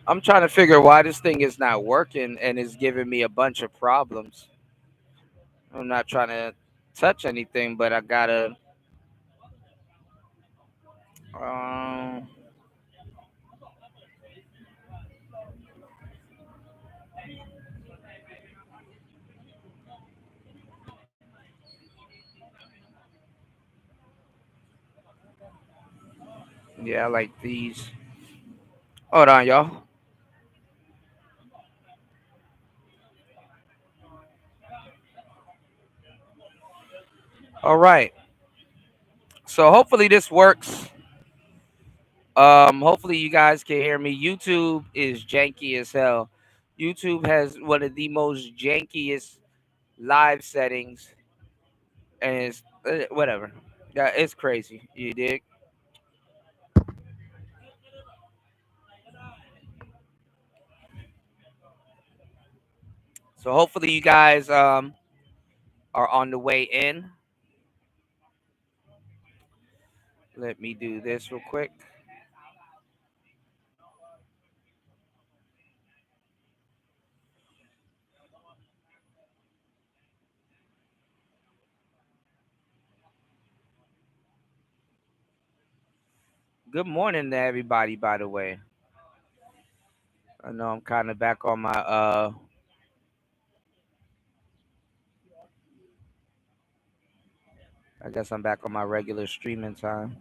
I'm trying to figure why this thing is not working and is giving me a bunch of problems. I'm not trying to touch anything, but I gotta. Um, yeah, I like these. Hold on, y'all. All right. So hopefully this works. Hopefully you guys can hear me. YouTube is janky as hell. YouTube has one of the most jankiest live settings, and it's whatever. Yeah, it's crazy. You dig? So hopefully you guys are on the way in. Let me do this real quick. Good morning to everybody. By the way, I know I'm kind of back on my I guess I'm back on my regular streaming time.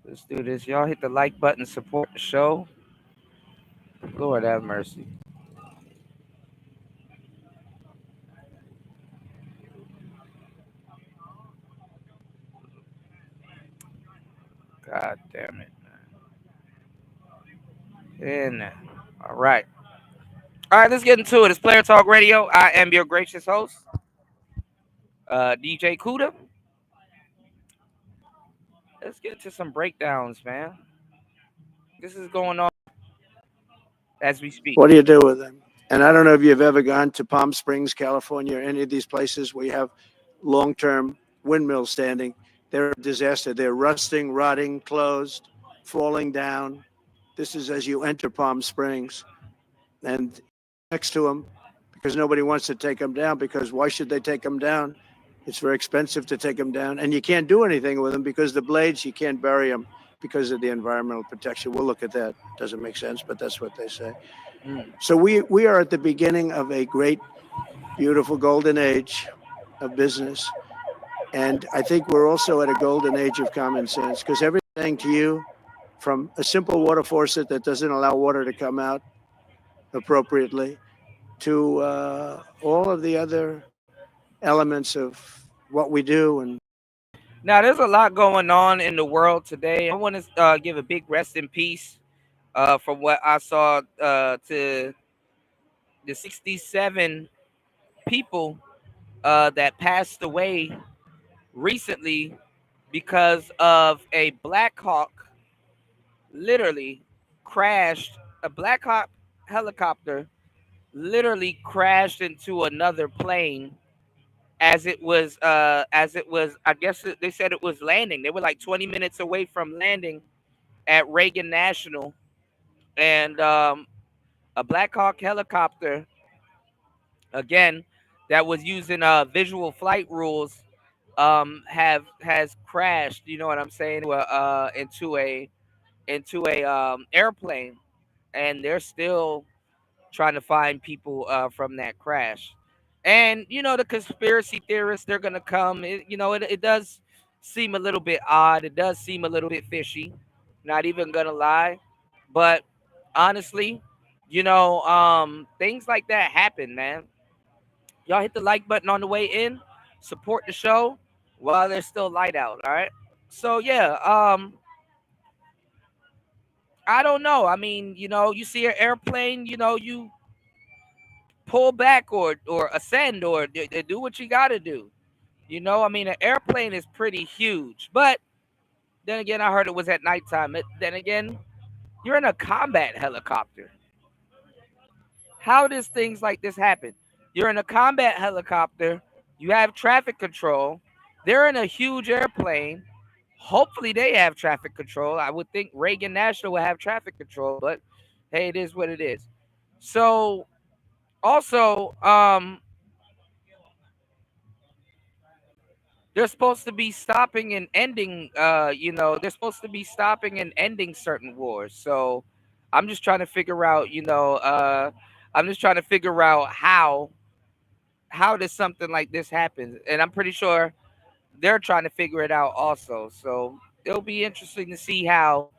Let's do this. Y'all hit the like button, support the show. Lord have mercy. God damn it. And all right. All right, let's get into it. It's Player Talk Radio. I am your gracious host, DJ Cuda. Let's get into some breakdowns, man. This is going on as we speak. What do you do with them? And I don't know if you've ever gone to Palm Springs, California, or any of these places where you have long-term windmills standing. They're a disaster. They're rusting, rotting, closed, falling down. This is as you enter Palm Springs, and next to them, because nobody wants to take them down. Because why should they take them down? It's very expensive to take them down, and you can't do anything with them because the blades, you can't bury them because of the environmental protection. We'll look at that. Doesn't make sense, but that's what they say. Mm. So we are at the beginning of a great, beautiful golden age of business. And I think we're also at a golden age of common sense because everything to you, from a simple water faucet that doesn't allow water to come out appropriately to all of the other elements of what we do. And Now, there's a lot going on in the world today. I want to give a big rest in peace from what I saw to the 67 people that passed away recently because of a Black Hawk literally crashed. A Black Hawk helicopter literally crashed into another plane as it was I guess they said it was landing. They were like 20 minutes away from landing at Reagan National, and a Black Hawk helicopter again that was using visual flight rules have has crashed, you know what I'm saying, into a airplane, and they're still trying to find people from that crash. And the conspiracy theorists, they're gonna come. It does seem a little bit odd. It does seem a little bit fishy. Not even gonna lie, but honestly, things like that happen, man. Y'all hit the like button on the way in. Support the show while there's still light out. All right. So yeah, I don't know. I mean, you see an airplane, you pull back or ascend or do what you got to do. I mean, an airplane is pretty huge, but then again, I heard it was at nighttime. Then again, you're in a combat helicopter. How does things like this happen? You're in a combat helicopter. You have traffic control. They're in a huge airplane. Hopefully, they have traffic control. I would think Reagan National would have traffic control, but Hey, it is what it is. So also, they're supposed to be stopping and ending. They're supposed to be stopping and ending certain wars. So I'm just trying to figure out. I'm just trying to figure out how does something like this happen, and I'm pretty sure they're trying to figure it out also. So it'll be interesting to see how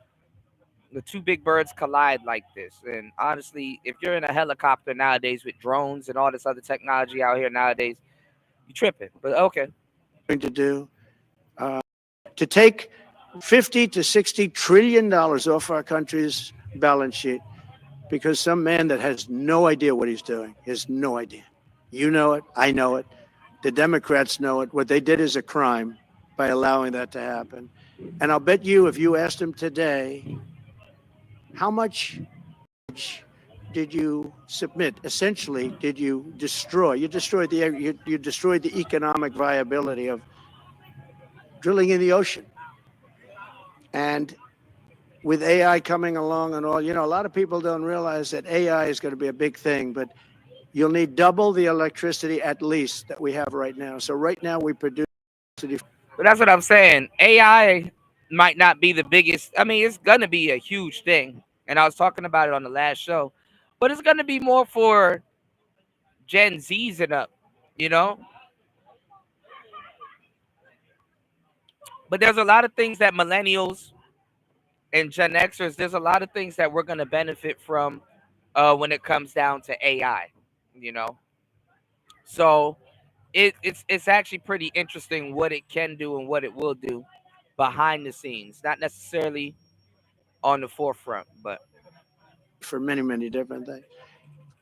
the two big birds collide like this. And honestly, if you're in a helicopter nowadays with drones and all this other technology out here nowadays, you tripping. But okay. going to do uh, to take 50 to 60 trillion dollars off our country's balance sheet because some man that has no idea what he's doing, he has no idea. You know it, I know it, the Democrats know it. What they did is a crime by allowing that to happen. And I'll bet you, if you asked him today, how much did you submit? Essentially, did you destroy? You destroyed the economic viability of drilling in the ocean. And with AI coming along and all, a lot of people don't realize that AI is going to be a big thing, but you'll need double the electricity at least that we have right now. So right now we produce electricity. But that's what I'm saying. AI might not be the biggest. I mean, it's gonna be a huge thing, and I was talking about it on the last show. But it's gonna be more for Gen Zs and up, you know. But there's a lot of things that millennials and Gen Xers. There's a lot of things that we're gonna benefit from when it comes down to AI, you know. So it's actually pretty interesting what it can do and what it will do behind the scenes, not necessarily on the forefront, but For many, many different things.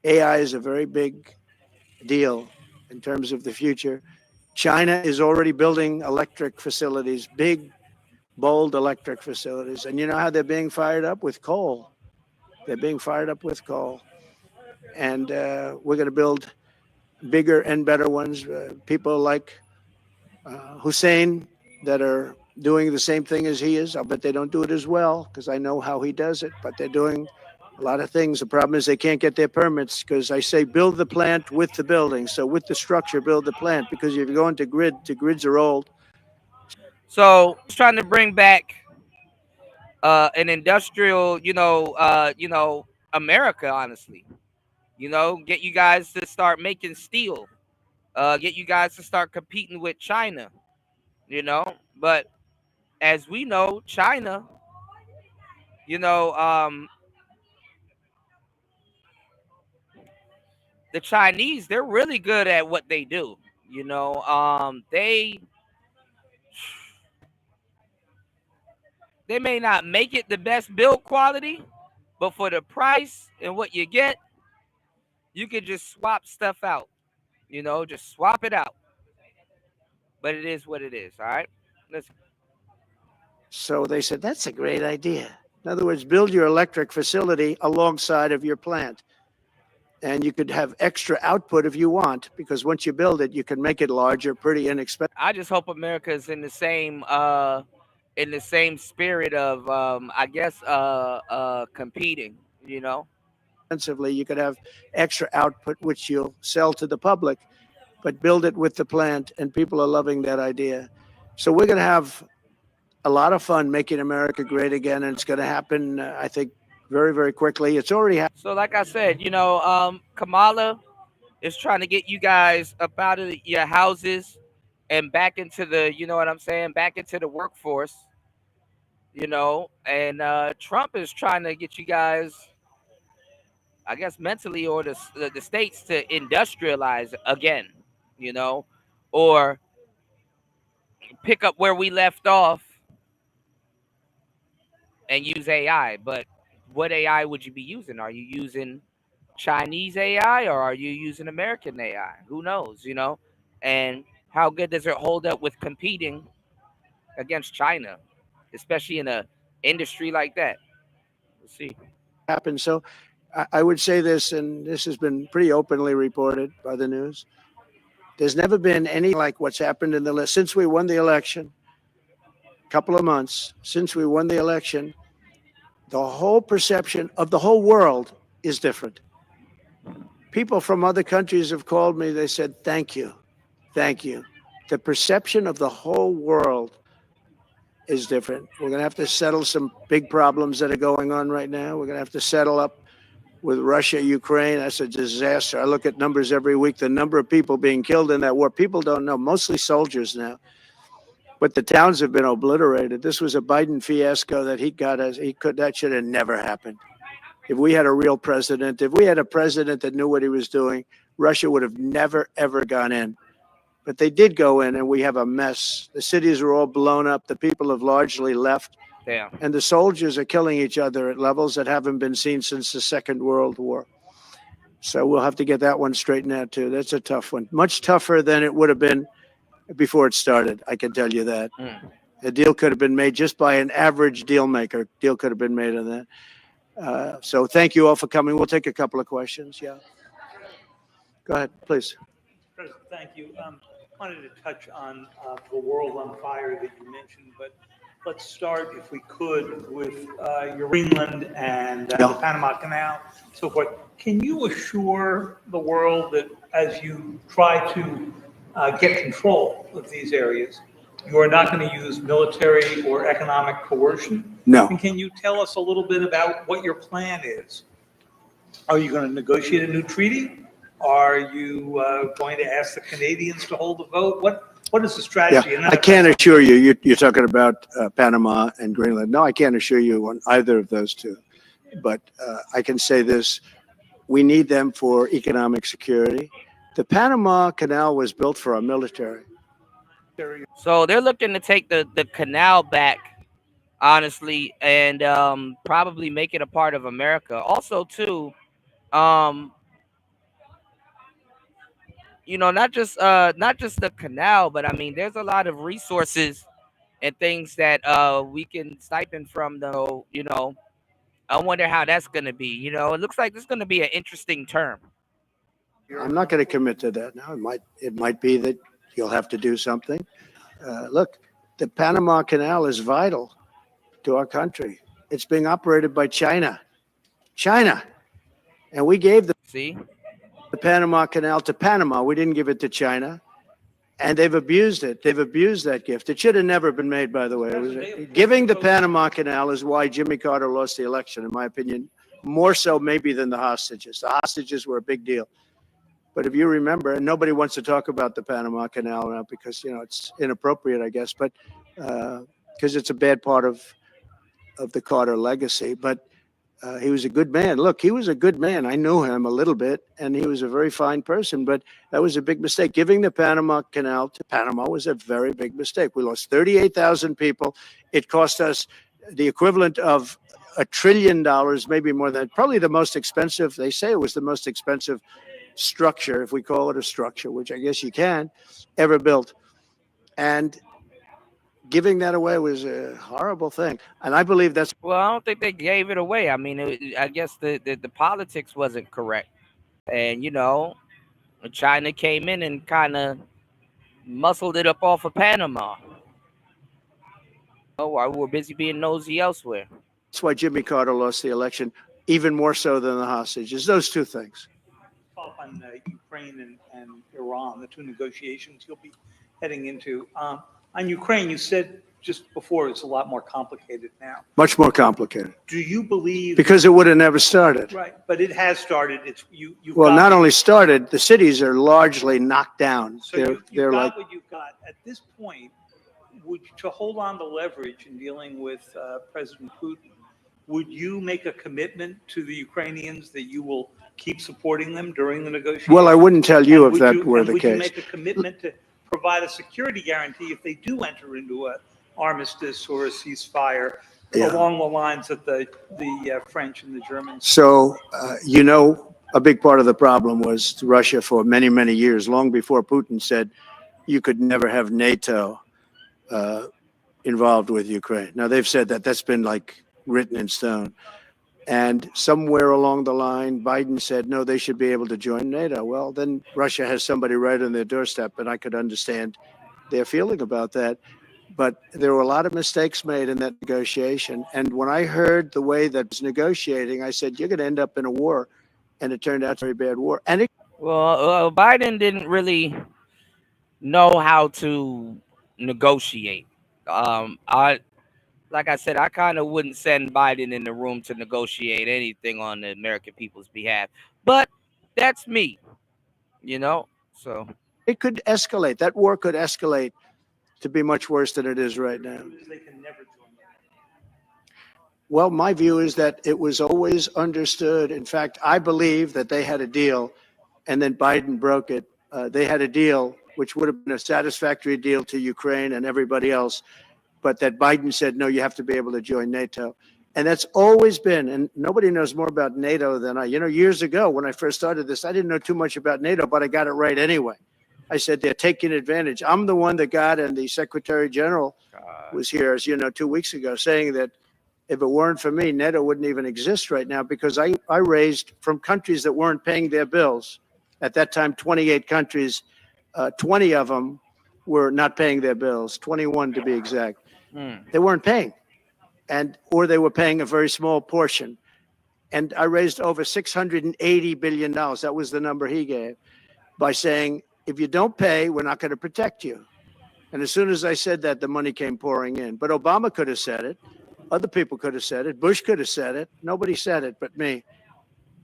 AI is a very big deal in terms of the future. China is already building electric facilities, big, bold electric facilities. And you know how they're being fired up with coal? They're being fired up with coal. And we're going to build bigger and better ones. People like Hussein that are doing the same thing as he is. I'll bet they don't do it as well because I know how he does it, but they're doing a lot of things. The problem is they can't get their permits because I say build the plant with the building. So with the structure, build the plant because if you go into the grids are old. so just trying to bring back an industrial, America, honestly. Get you guys to start making steel. Get you guys to start competing with China, But as we know, China, you know, um, the Chinese, they're really good at what they do. They may not make it the best build quality, but for the price and what you get, you can just swap stuff out. Just swap it out. But it is what it is. All right. Listen. So they said, that's a great idea. In other words, build your electric facility alongside of your plant. And you could have extra output if you want, because once you build it, you can make it larger, pretty inexpensive. I just hope America is in the same spirit of I guess competing. You could have extra output, which you'll sell to the public, but build it with the plant, and people are loving that idea. So we're going to have a lot of fun making America great again, and it's going to happen, I think, very, very quickly. It's already happened. So like I said, Kamala is trying to get you guys up out of your houses and back into the, you know what I'm saying, back into the workforce. And Trump is trying to get you guys, I guess, mentally, or the states to industrialize again, you know, or pick up where we left off and use AI. But what AI would you be using? Are you using Chinese AI or are you using American AI? Who knows? And how good does it hold up with competing against China, especially in a industry like that? We'll see. Happened. So I would say this, and this has been pretty openly reported by the news. There's never been any like what's happened in the list since we won the election. A couple of months since we won the election, The whole perception of the whole world is different. People from other countries have called me. They said, thank you. Thank you. The perception of the whole world is different. We're going to have to settle some big problems that are going on right now. We're going to have to settle up with Russia, Ukraine. That's a disaster. I look at numbers every week, the number of people being killed in that war. People don't know, mostly soldiers now. But the towns have been obliterated. This was a Biden fiasco that that should have never happened. If we had a real president, if we had a president that knew what he was doing, Russia would have never, ever gone in. But they did go in, and we have a mess. The cities are all blown up. The people have largely left. Damn. And the soldiers are killing each other at levels that haven't been seen since the Second World War. So we'll have to get that one straightened out, too. That's a tough one. Much tougher than it would have been before it started, I can tell you that. A deal could have been made just by an average deal maker. Deal could have been made on that. So thank you all for coming. We'll take a couple of questions. Yeah. Go ahead, please. President, thank you. Wanted to touch on the world on fire that you mentioned, but let's start, if we could, with Greenland and the Panama Canal, so forth. Can you assure the world that as you try to get control of these areas, you are not going to use military or economic coercion? No. And can you tell us a little bit about what your plan is? Are you going to negotiate a new treaty? Are you going to ask the Canadians to hold the vote? What is the strategy? Yeah, I can't assure you. You're talking about Panama and Greenland. No, I can't assure you on either of those two. But I can say this. We need them for economic security. The Panama Canal was built for our military. So they're looking to take the canal back, honestly, and probably make it a part of America. Also, too, not just the canal, but I mean, there's a lot of resources and things that we can stipend from. Though, I wonder how that's going to be. It looks like this is going to be an interesting term. I'm not going to commit to that now. It might be that you'll have to do something. Look, the Panama Canal is vital to our country. It's being operated by China, and we gave the Panama Canal to Panama. We didn't give it to China, and they've abused it. They've abused that gift. It should have never been made, by the way. Giving the Panama Canal is why Jimmy Carter lost the election, in my opinion, more so maybe than the hostages. The hostages were a big deal. But if you remember, and nobody wants to talk about the Panama Canal now because, it's inappropriate, I guess, but because it's a bad part of the Carter legacy. But he was a good man. Look, he was a good man. I knew him a little bit, and he was a very fine person. But that was a big mistake. Giving the Panama Canal to Panama was a very big mistake. We lost 38,000 people. It cost us the equivalent of $1 trillion, maybe more than that. Probably the most expensive. They say it was the most expensive structure, if we call it a structure, which I guess you can, ever built. And giving that away was a horrible thing. And I believe that's... Well, I don't think they gave it away. I mean, I guess the politics wasn't correct. And, China came in and kind of muscled it up off of Panama. While we're busy being nosy elsewhere. That's why Jimmy Carter lost the election, even more so than the hostages. Those two things. On Ukraine and Iran, the two negotiations you'll be heading into. On Ukraine, you said just before it's a lot more complicated now. Much more complicated. Do you believe? Because it would have never started. Right, but it has started. Well, not only started, the cities are largely knocked down. So they're got what you've got. At this point, to hold on to leverage in dealing with President Putin, would you make a commitment to the Ukrainians that you will keep supporting them during the negotiations? Well, I wouldn't tell you if that were the case. Would you make a commitment to provide a security guarantee if they do enter into an armistice or a ceasefire along the lines that the French and the Germans? So, a big part of the problem was Russia for many, many years, long before Putin said you could never have NATO involved with Ukraine. Now, they've said that. That's been written in stone. And somewhere along the line, Biden said, no, they should be able to join NATO. Well, then Russia has somebody right on their doorstep, and I could understand their feeling about that. But there were a lot of mistakes made in that negotiation. And when I heard the way that was negotiating, I said, you're going to end up in a war. And it turned out to be a very bad war. And it Well, Biden didn't really know how to negotiate. I like I said, I kind of wouldn't send Biden in the room to negotiate anything on the American people's behalf. But that's me, you know. So it could escalate. That war could escalate to be much worse than it is right now. They can never join. Well, my view is that it was always understood. In fact, I believe that they had a deal and then Biden broke it. They had a deal which would have been a satisfactory deal to Ukraine and everybody else, but that Biden said, no, you have to be able to join NATO. And that's always been, and nobody knows more about NATO than I. You know, years ago when I first started this, I didn't know too much about NATO, but I got it right anyway. I said they're taking advantage. I'm the one that got, and the Secretary General was here, as you know, 2 weeks ago, saying that if it weren't for me, NATO wouldn't even exist right now because I raised from countries that weren't paying their bills. At that time, 28 countries, 20 of them were not paying their bills, 21 to be exact. They weren't paying, or they were paying a very small portion. And I raised over $680 billion. That was the number he gave by saying, if you don't pay, we're not going to protect you. And as soon as I said that, the money came pouring in. But Obama could have said it. Other people could have said it. Bush could have said it. Nobody said it but me.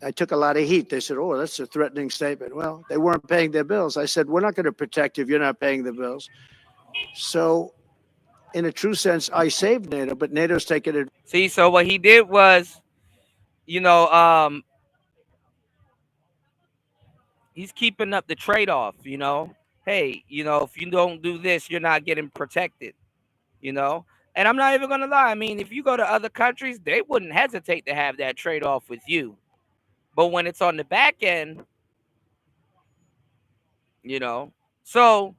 I took a lot of heat. They said, oh, that's a threatening statement. Well, they weren't paying their bills. I said, we're not going to protect you if you're not paying the bills. So in a true sense, I saved NATO, but NATO's taken it. see, so what he did was, you know, he's keeping up the trade-off, you know. Hey, you know, if you don't do this, you're not getting protected, you know. And I'm not even gonna lie. I mean, if you go to other countries, they wouldn't hesitate to have that trade-off with you. But when it's on the back end, you know, so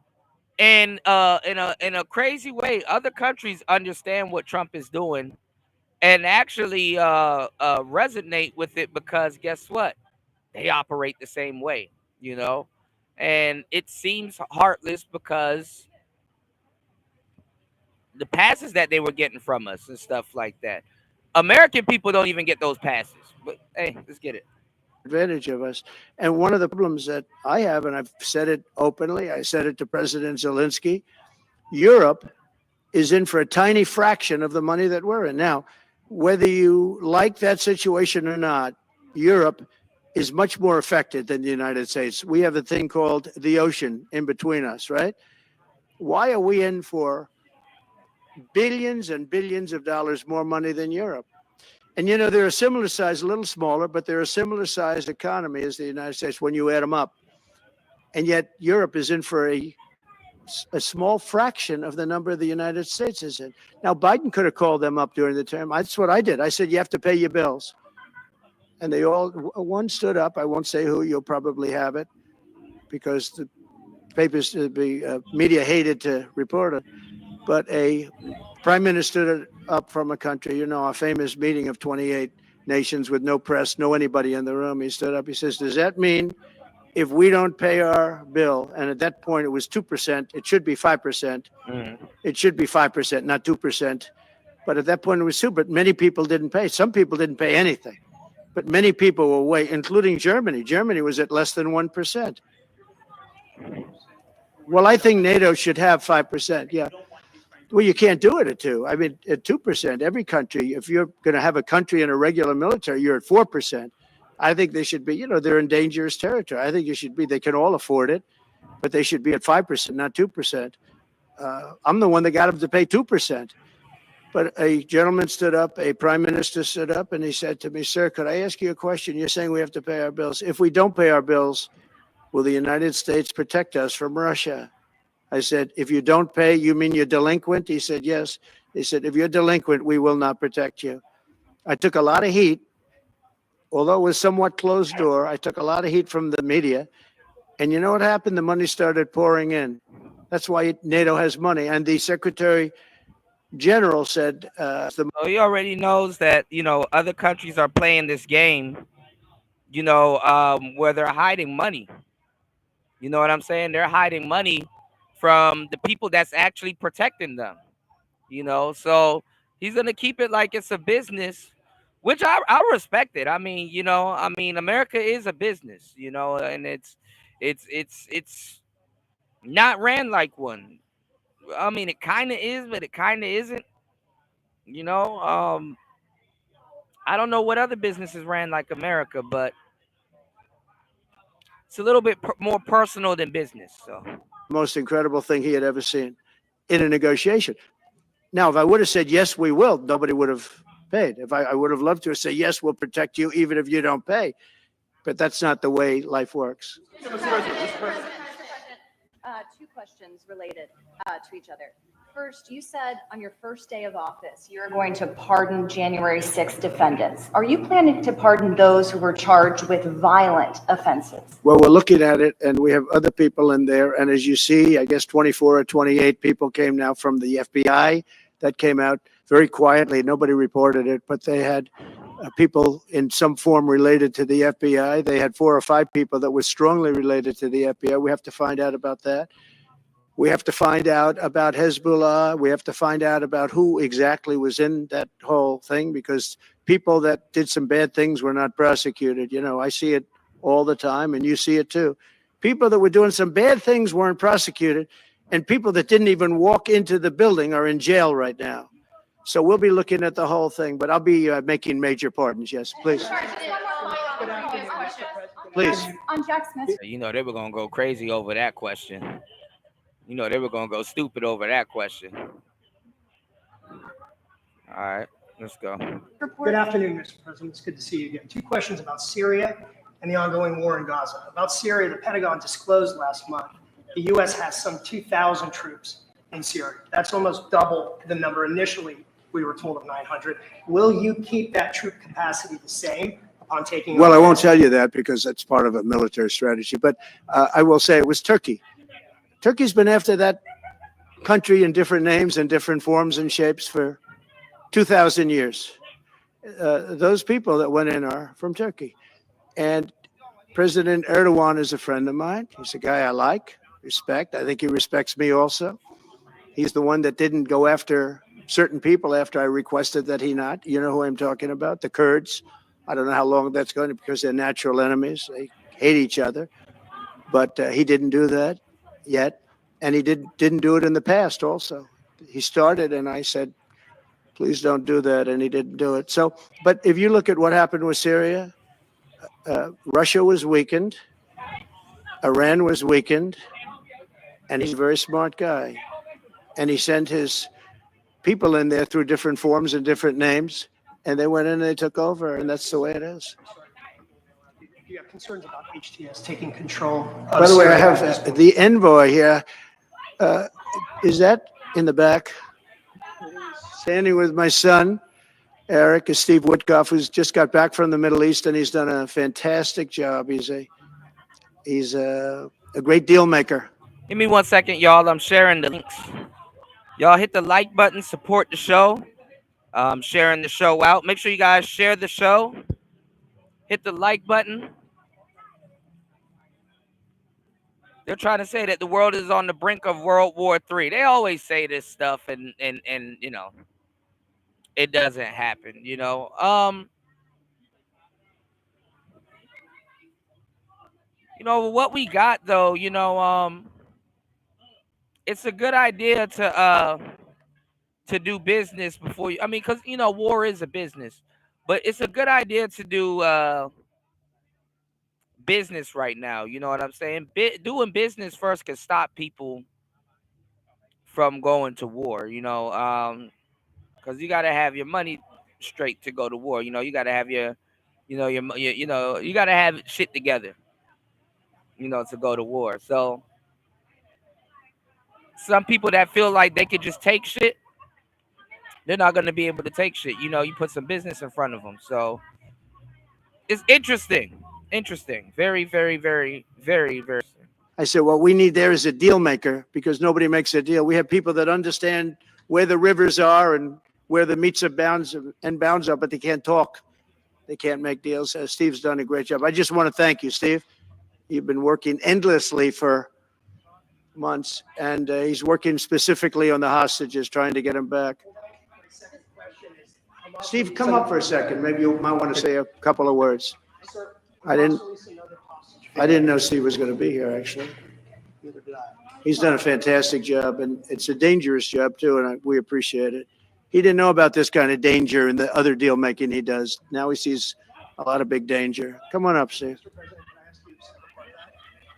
and in a crazy way, other countries understand what Trump is doing and actually resonate with it because guess what? They operate the same way, you know. And it seems heartless because the passes that they were getting from us and stuff like that. American people don't even get those passes. But hey, let's get it. Advantage of us. And one of the problems that I have, and I've said it openly, I said it to President Zelensky, Europe is in for a tiny fraction of the money that we're in. Now, whether you like that situation or not, Europe is much more affected than the United States. We have a thing called the ocean in between us, right? Why are we in for billions and billions of dollars more money than Europe? And you know, they're a similar size, a little smaller, but they're a similar sized economy as the United States when you add them up. And yet Europe is in for a small fraction of the number the United States is in. Now, Biden could have called them up during the term. That's what I did. I said, you have to pay your bills. And they all, one stood up. I won't say who, you'll probably have it because the papers, the media hated to report it. But a prime minister stood up from a country, you know, a famous meeting of 28 nations with no press, no anybody in the room. He stood up. He says, does that mean if we don't pay our bill, and at that point it was 2%, it should be 5%. It should be 5%, not 2%. But at that point it was 2%. But many people didn't pay. Some people didn't pay anything. But many people were way, including Germany. Germany was at less than 1%. Well, I think NATO should have 5%. Yeah. Well, you can't do it at 2. I mean, at 2%, every country, if you're going to have a country in a regular military, you're at 4%. I think they should be, you know, they're in dangerous territory. I think you should be, they can all afford it, but they should be at 5%, not 2%. I'm the one that got them to pay 2%. But a gentleman stood up, a prime minister stood up, and he said to me, sir, could I ask you a question? You're saying we have to pay our bills. If we don't pay our bills, will the United States protect us from Russia? I said, if you don't pay, you mean you're delinquent? He said, yes. He said, if you're delinquent, we will not protect you. I took a lot of heat. Although it was somewhat closed door, I took a lot of heat from the media. And you know what happened? The money started pouring in. That's why NATO has money. And the Secretary General said, he already knows that, you know, other countries are playing this game, you know, where they're hiding money. You know what I'm saying? They're hiding money from the people that's actually protecting them. So he's gonna keep it like it's a business, which I respect it. America is a business, and it's not ran like one. It kind of is, but it kind of isn't. You know, um, I don't know what other businesses ran like America, but it's a little bit more personal than business. So Most incredible thing he had ever seen in a negotiation. Now, if I would have said, yes, we will, nobody would have paid. If I would have loved to say, yes, we'll protect you even if you don't pay. But that's not the way life works. Two questions related to each other. First, you said on your first day of office, you're going to pardon January 6th defendants. Are you planning to pardon those who were charged with violent offenses? Well, we're looking at it, and we have other people in there. And as you see, I guess 24 or 28 people came now from the FBI. That came out very quietly. Nobody reported it, but they had people in some form related to the FBI. They had 4 or 5 people that were strongly related to the FBI. We have to find out about that. We have to find out about Hezbollah. We have to find out about who exactly was in that whole thing, because people that did some bad things were not prosecuted. I see it all the time, and you see it too. People that were doing some bad things weren't prosecuted, and people that didn't even walk into the building are in jail right now. So we'll be looking at the whole thing, but I'll be making major pardons. Yes, please. Please. On Jack Smith. they were gonna go crazy over that question. They were gonna go stupid over that question. All right, let's go. Good afternoon, Mr. President. It's good to see you again. 2 questions about Syria and the ongoing war in Gaza. About Syria, the Pentagon disclosed last month the U.S. has some 2,000 troops in Syria. That's almost double the number initially we were told of 900. Will you keep that troop capacity the same upon taking? Well, I won't tell you that because that's part of a military strategy. But I will say it was Turkey. Turkey's been after that country in different names and different forms and shapes for 2,000 years. Those people that went in are from Turkey. And President Erdogan is a friend of mine. He's a guy I like, respect. I think he respects me also. He's the one that didn't go after certain people after I requested that he not. You know who I'm talking about? The Kurds. I don't know how long that's going to, because they're natural enemies. They hate each other. But he didn't do that yet. And he didn't do it in the past also. He started, and I said, please don't do that. And he didn't do it. So, but if you look at what happened with Syria, Russia was weakened. Iran was weakened. And he's a very smart guy. And he sent his people in there through different forms and different names. And they went in and they took over. And that's the way it is. Do you have concerns about HTS taking control of By the way, I Syria? have the envoy here. Is that in the back? Standing with my son, Eric, is Steve Witkoff, who's just got back from the Middle East, and he's done a fantastic job. He's a great deal maker. Give me 1 second, y'all. I'm sharing the links. Y'all hit the like button, support the show. Sharing the show out. Make sure you guys share the show. Hit the like button. They're trying to say that the world is on the brink of World War III. They always say this stuff, and it doesn't happen. What we got though. It's a good idea to do business before you. Because war is a business, but it's a good idea to do business right now. You know what I'm saying? Doing business first can stop people from going to war. Because you got to have your money straight to go to war. You got to have your you got to have shit together. To go to war. So some people that feel like they could just take shit, they're not going to be able to take shit. You put some business in front of them. So it's interesting. Very, very, very, very, very. I said, what we need there is a deal maker, because nobody makes a deal. We have people that understand where the rivers are and where the meets and bounds are, but they can't talk. They can't make deals. Steve's done a great job. I just want to thank you, Steve. You've been working endlessly for months, and he's working specifically on the hostages, trying to get them back. Steve, come up for a second. Maybe you might want to say a couple of words. I didn't know Steve was going to be here, actually. He's done a fantastic job, and it's a dangerous job, too, and we appreciate it. He didn't know about this kind of danger and the other deal making he does. Now he sees a lot of big danger. Come on up, Steve.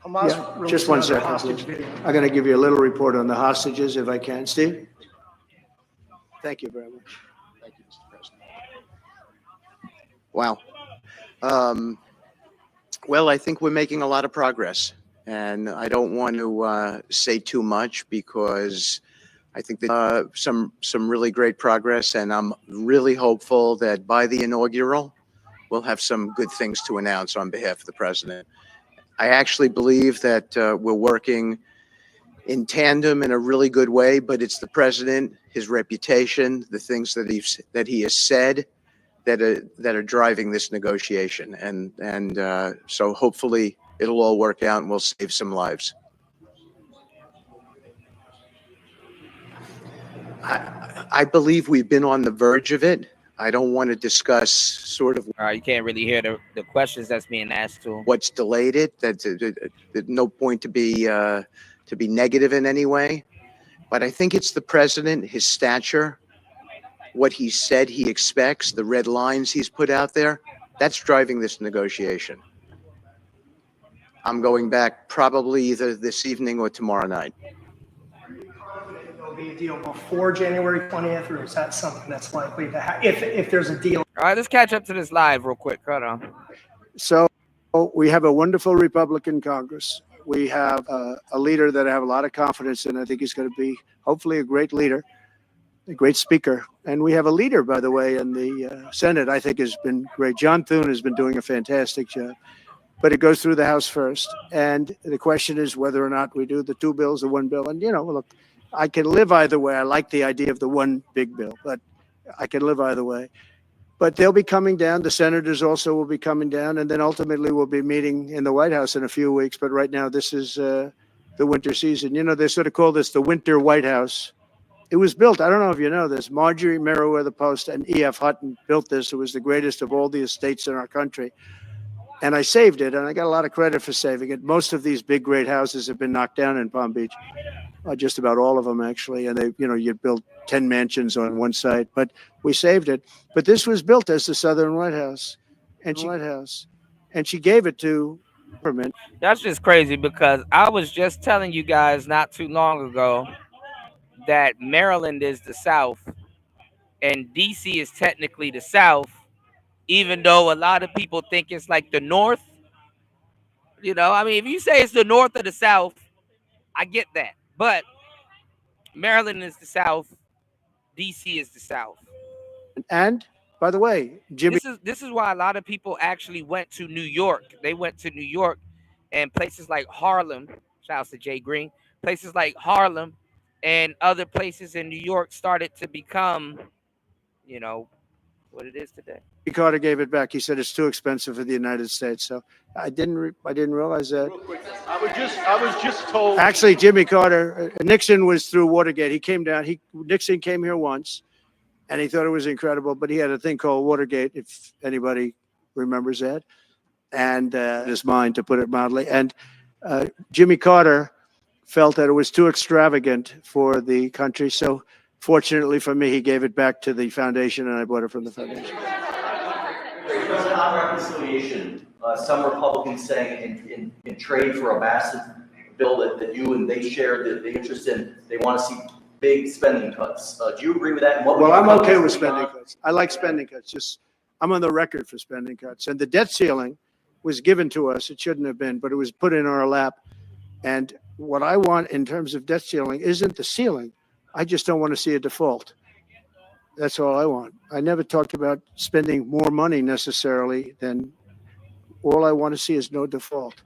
Yeah, just one second, please. I'm going to give you a little report on the hostages, if I can. Steve? Thank you very much. Thank you, Mr. President. Wow. Well, I think we're making a lot of progress, and I don't want to say too much because I think that some really great progress, and I'm really hopeful that by the inaugural, we'll have some good things to announce on behalf of the president. I actually believe that we're working in tandem in a really good way, but it's the president, his reputation, the things that he has said that are driving this negotiation, and so hopefully it'll all work out and we'll save some lives. I believe we've been on the verge of it. I don't want to discuss sort of. You can't really hear the questions that's being asked to him. What's delayed it? There's no point to be negative in any way. But I think it's the president, his stature, what he said he expects, the red lines he's put out there. That's driving this negotiation. I'm going back probably either this evening or tomorrow night. There'll be a deal before January 20th, or is that something that's likely to happen if there's a deal? All right, let's catch up to this live real quick. Hold on. So we have a wonderful Republican Congress. We have a leader that I have a lot of confidence in. I think he's going to be hopefully a great leader, a great speaker. And we have a leader, by the way, in the Senate, I think has been great. John Thune has been doing a fantastic job. But it goes through the House first. And the question is whether or not we do the two bills or one bill. And, look, I can live either way. I like the idea of the one big bill, but I can live either way. But they'll be coming down. The senators also will be coming down. And then ultimately we'll be meeting in the White House in a few weeks. But right now, this is the winter season. They sort of call this the winter White House. It was built, I don't know if you know this, Marjorie Meriwether Post and E.F. Hutton built this. It was the greatest of all the estates in our country. And I saved it, and I got a lot of credit for saving it. Most of these big, great houses have been knocked down in Palm Beach, just about all of them, actually. And you'd build 10 mansions on one site, but we saved it. But this was built as the Southern White House, and she gave it to government. That's just crazy because I was just telling you guys not too long ago that Maryland is the South and DC is technically the South, even though a lot of people think it's like the North. If you say it's the North or the South, I get that. But Maryland is the South, DC is the South. And by the way, Jimmy, this is why a lot of people actually went to New York. They went to New York and places like Harlem. Shout out to Jay Green. Places like Harlem and other places in New York started to become, what it is today. Carter gave it back. He said it's too expensive for the United States. So I didn't realize that. Real quick, I was just told. Actually, Jimmy Carter, Nixon was through Watergate. He came down. Nixon came here once, and he thought it was incredible. But he had a thing called Watergate, if anybody remembers that, and his mind, to put it mildly. And Jimmy Carter felt that it was too extravagant for the country. So fortunately for me, he gave it back to the foundation, and I bought it from the foundation. On reconciliation, some Republicans saying in trade for a massive bill that you and they share the interest in, they want to see big spending cuts. Do you agree with that? And Well, I'm okay with spending cuts. I like spending cuts. I'm on the record for spending cuts. And the debt ceiling was given to us. It shouldn't have been, but it was put in our lap. And what I want in terms of debt ceiling isn't the ceiling. I just don't want to see a default. That's all I want. I never talked about spending more money necessarily than all I want to see is no default,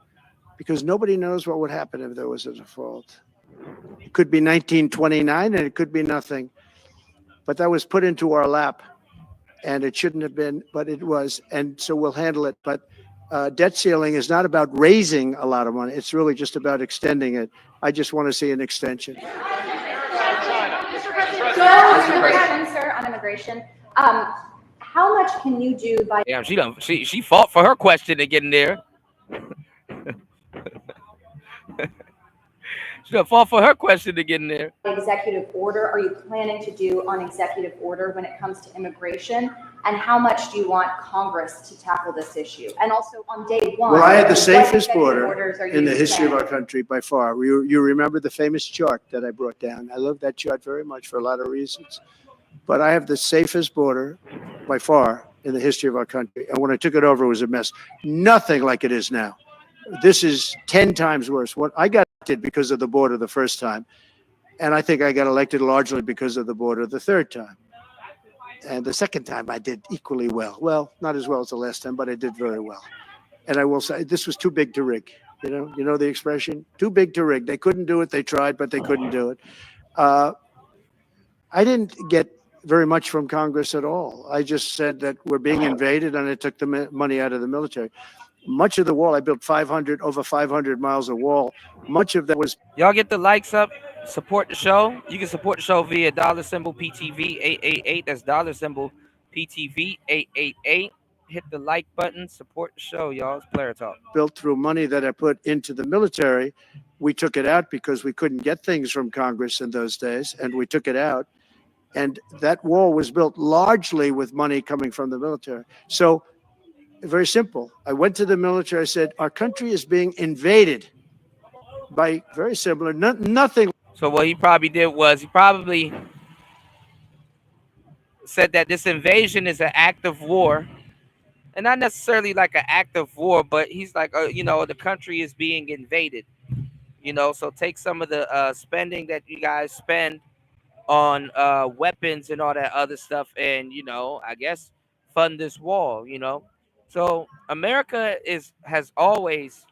because nobody knows what would happen if there was a default. It could be 1929 and it could be nothing, but that was put into our lap and it shouldn't have been, but it was. And so we'll handle it. But debt ceiling is not about raising a lot of money. It's really just about extending it. I just want to see an extension. So on immigration, sir, on immigration, how much can you do by Damn, she fought for her question to get in there. She done fought for her question to get in there. executive order? Are you planning to do on executive order when it comes to immigration? And how much do you want Congress to tackle this issue? And also on day one. Well, I had the what safest executive border orders are in the you history of our planning? country by far. You remember the famous chart that I brought down. I love that chart very much for a lot of reasons. But I have the safest border by far in the history of our country. And when I took it over, it was a mess. Nothing like it is now. This is 10 times worse. What I got elected because of the border the first time. And I think I got elected largely because of the border the third time. And the second time I did equally well. Well, not as well as the last time, but I did very well. And I will say this was too big to rig. You know the expression? Too big to rig. They couldn't do it. They tried, but they couldn't do it. I didn't get very much from Congress at all. I just said that we're being invaded, and I took the money out of the military. Much of the wall, I built over 500 miles of wall. Much of that was. Y'all get the likes up, support the show. You can support the show via $PTV 888. That's $PTV 888. Hit the like button, support the show, y'all. It's Player Talk. Built through money that I put into the military. We took it out because we couldn't get things from Congress in those days, and we took it out. And that wall was built largely with money coming from the military. So very simple. I went to the military. I said, our country is being invaded by very similar, nothing. So what he probably did was he probably said that this invasion is an act of war. And not necessarily like an act of war, but he's like, the country is being invaded. So take some of the spending that you guys spend on weapons and all that other stuff, and I guess fund this wall. So America has always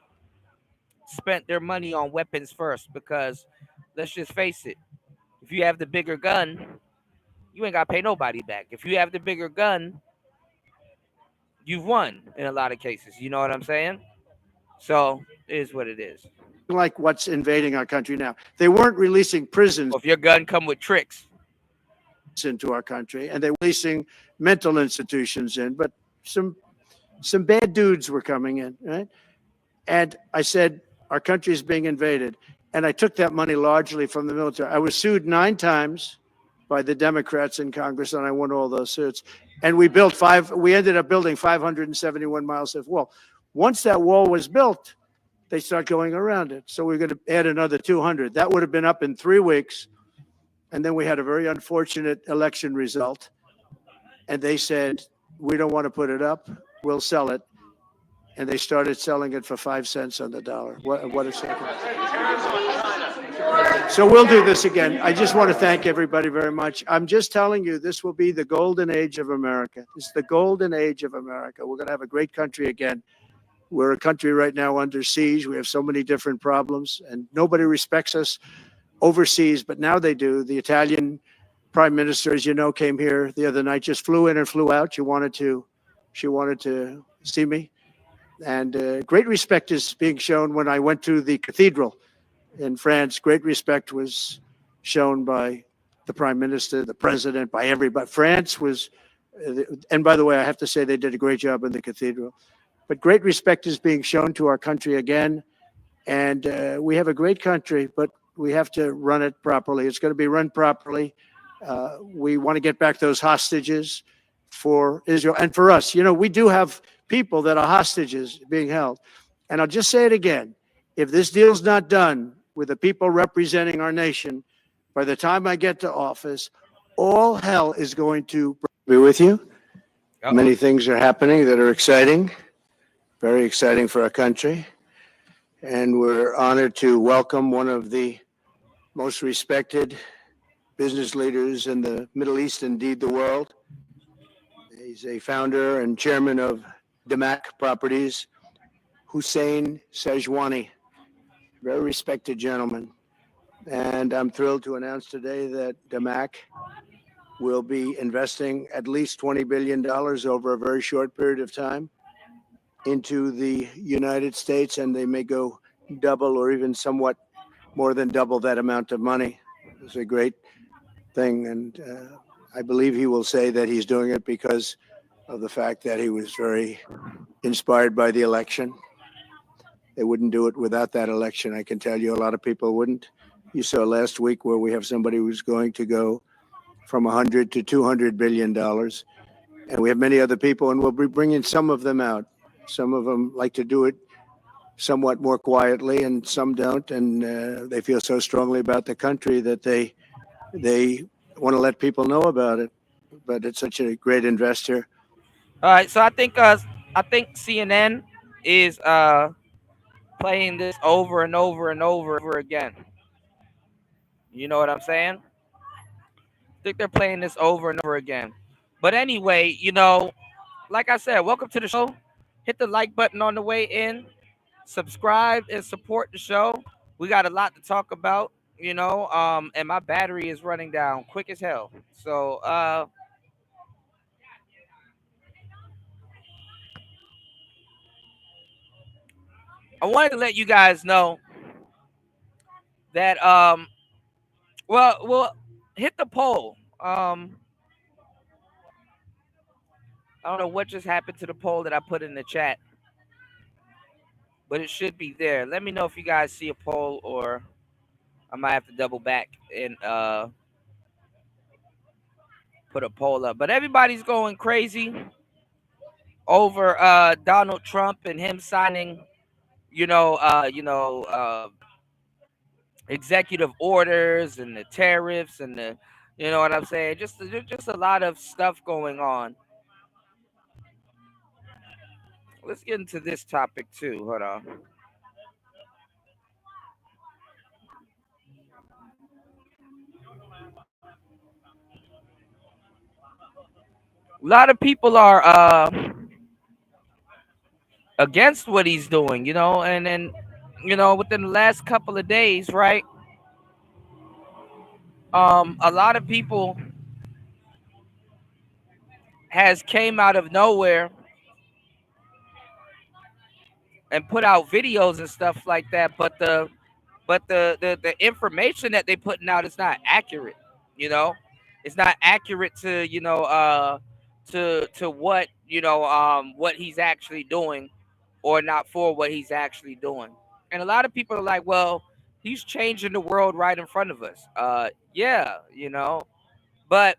spent their money on weapons first, because let's just face it, if you have the bigger gun, you ain't got to pay nobody back. If you have the bigger gun, you've won in a lot of cases. You know what I'm saying? So it is what it is. Like what's invading our country now. They weren't releasing prisons. Well, if your gun come with tricks into our country, and they were releasing mental institutions in, but some bad dudes were coming in, right? And I said, our country is being invaded. And I took that money largely from the military. I was sued 9 times by the Democrats in Congress, and I won all those suits. And we ended up building 571 miles of wall. Once that wall was built, they start going around it. So we're going to add another 200. That would have been up in 3 weeks. And then we had a very unfortunate election result. And they said, we don't want to put it up. We'll sell it. And they started selling it for 5 cents on the dollar. What a second. So we'll do this again. I just want to thank everybody very much. I'm just telling you, this will be the golden age of America. This is the golden age of America. We're going to have a great country again. We're a country right now under siege. We have so many different problems, and nobody respects us overseas, but now they do. The Italian prime minister, as you know, came here the other night, just flew in and flew out. She wanted to see me. And great respect is being shown when I went to the cathedral in France. Great respect was shown by the prime minister, the president, by everybody. France was, and by the way, I have to say they did a great job in the cathedral. But great respect is being shown to our country again. And we have a great country, but we have to run it properly. It's going to be run properly. We want to get back those hostages for Israel and for us. We do have people that are hostages being held. And I'll just say it again. If this deal's not done with the people representing our nation, by the time I get to office, all hell is going to be with you. Uh-oh. Many things are happening that are exciting, very exciting for our country. And we're honored to welcome one of the most respected business leaders in the Middle East, indeed the world. He's a founder and chairman of Damac Properties, Hussein Sajwani, very respected gentleman. And I'm thrilled to announce today that Damac will be investing at least $20 billion over a very short period of time into the United States, and they may go double or even somewhat more than double that amount of money. It's a great thing, and I believe he will say that he's doing it because of the fact that he was very inspired by the election. They wouldn't do it without that election. I can tell you a lot of people wouldn't. You saw last week where we have somebody who's going to go from 100 to $200 billion. And we have many other people, and we'll be bringing some of them out. Some of them like to do it somewhat more quietly, and some don't. And they feel so strongly about the country that they want to let people know about it. But it's such a great investor. All right, so I think CNN is playing this over and over and over again. You know what I'm saying? I think they're playing this over and over again. But anyway, like I said, welcome to the show. Hit the like button on the way in. Subscribe and support the show. We got a lot to talk about, and my battery is running down quick as hell. So I wanted to let you guys know that well hit the poll. I don't know what just happened to the poll that I put in the chat, but it should be there. Let me know if you guys see a poll, or I might have to double back and put a poll up. But everybody's going crazy over Donald Trump and him signing, executive orders and the tariffs and the, you know what I'm saying? Just a lot of stuff going on. Let's get into this topic too. Hold on. A lot of people are against what he's doing, and then, within the last couple of days, right? A lot of people has came out of nowhere and put out videos and stuff like that, but the information that they putting out is not accurate. You know, it's not accurate to to what what he's actually doing, or not for what he's actually doing. And a lot of people are like, well, he's changing the world right in front of us. Yeah, but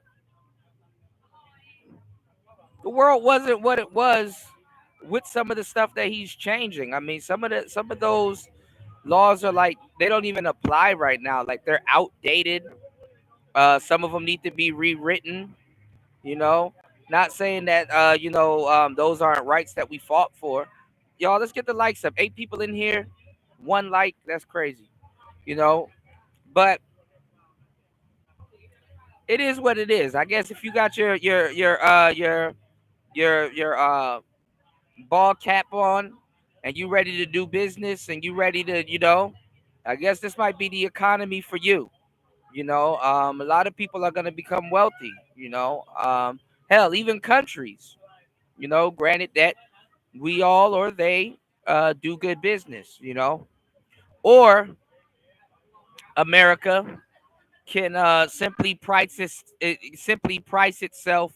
the world wasn't what it was with some of the stuff that he's changing. I mean, some of those laws are like, they don't even apply right now. Like, they're outdated. Some of them need to be rewritten. You know, not saying that those aren't rights that we fought for. Y'all, let's get the likes up. 8 people in here, 1 like. That's crazy. You know, but it is what it is. I guess if you got your ball cap on, and you ready to do business, and you ready to, I guess this might be the economy for you. A lot of people are going to become wealthy. Hell, even countries, granted that we all, or they, do good business, or America can simply price itself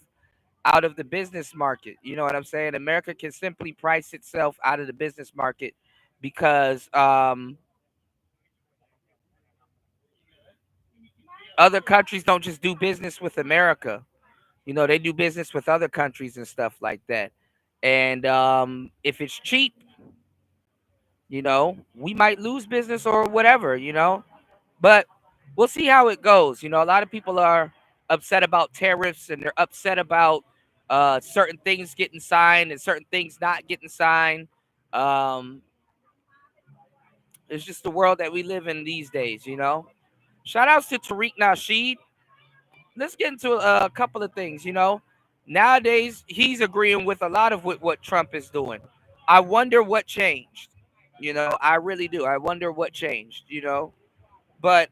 out of the business market. You know what I'm saying? America can simply price itself out of the business market because other countries don't just do business with America. They do business with other countries and stuff like that. And if it's cheap, we might lose business or whatever, but we'll see how it goes. A lot of people are upset about tariffs, and they're upset about certain things getting signed and certain things not getting signed. Um, it's just the world that we live in these days. Shout outs to Tariq Nasheed. Let's get into a couple of things. Nowadays he's agreeing with a lot of what Trump is doing. I wonder what changed. I really do. I wonder what changed. But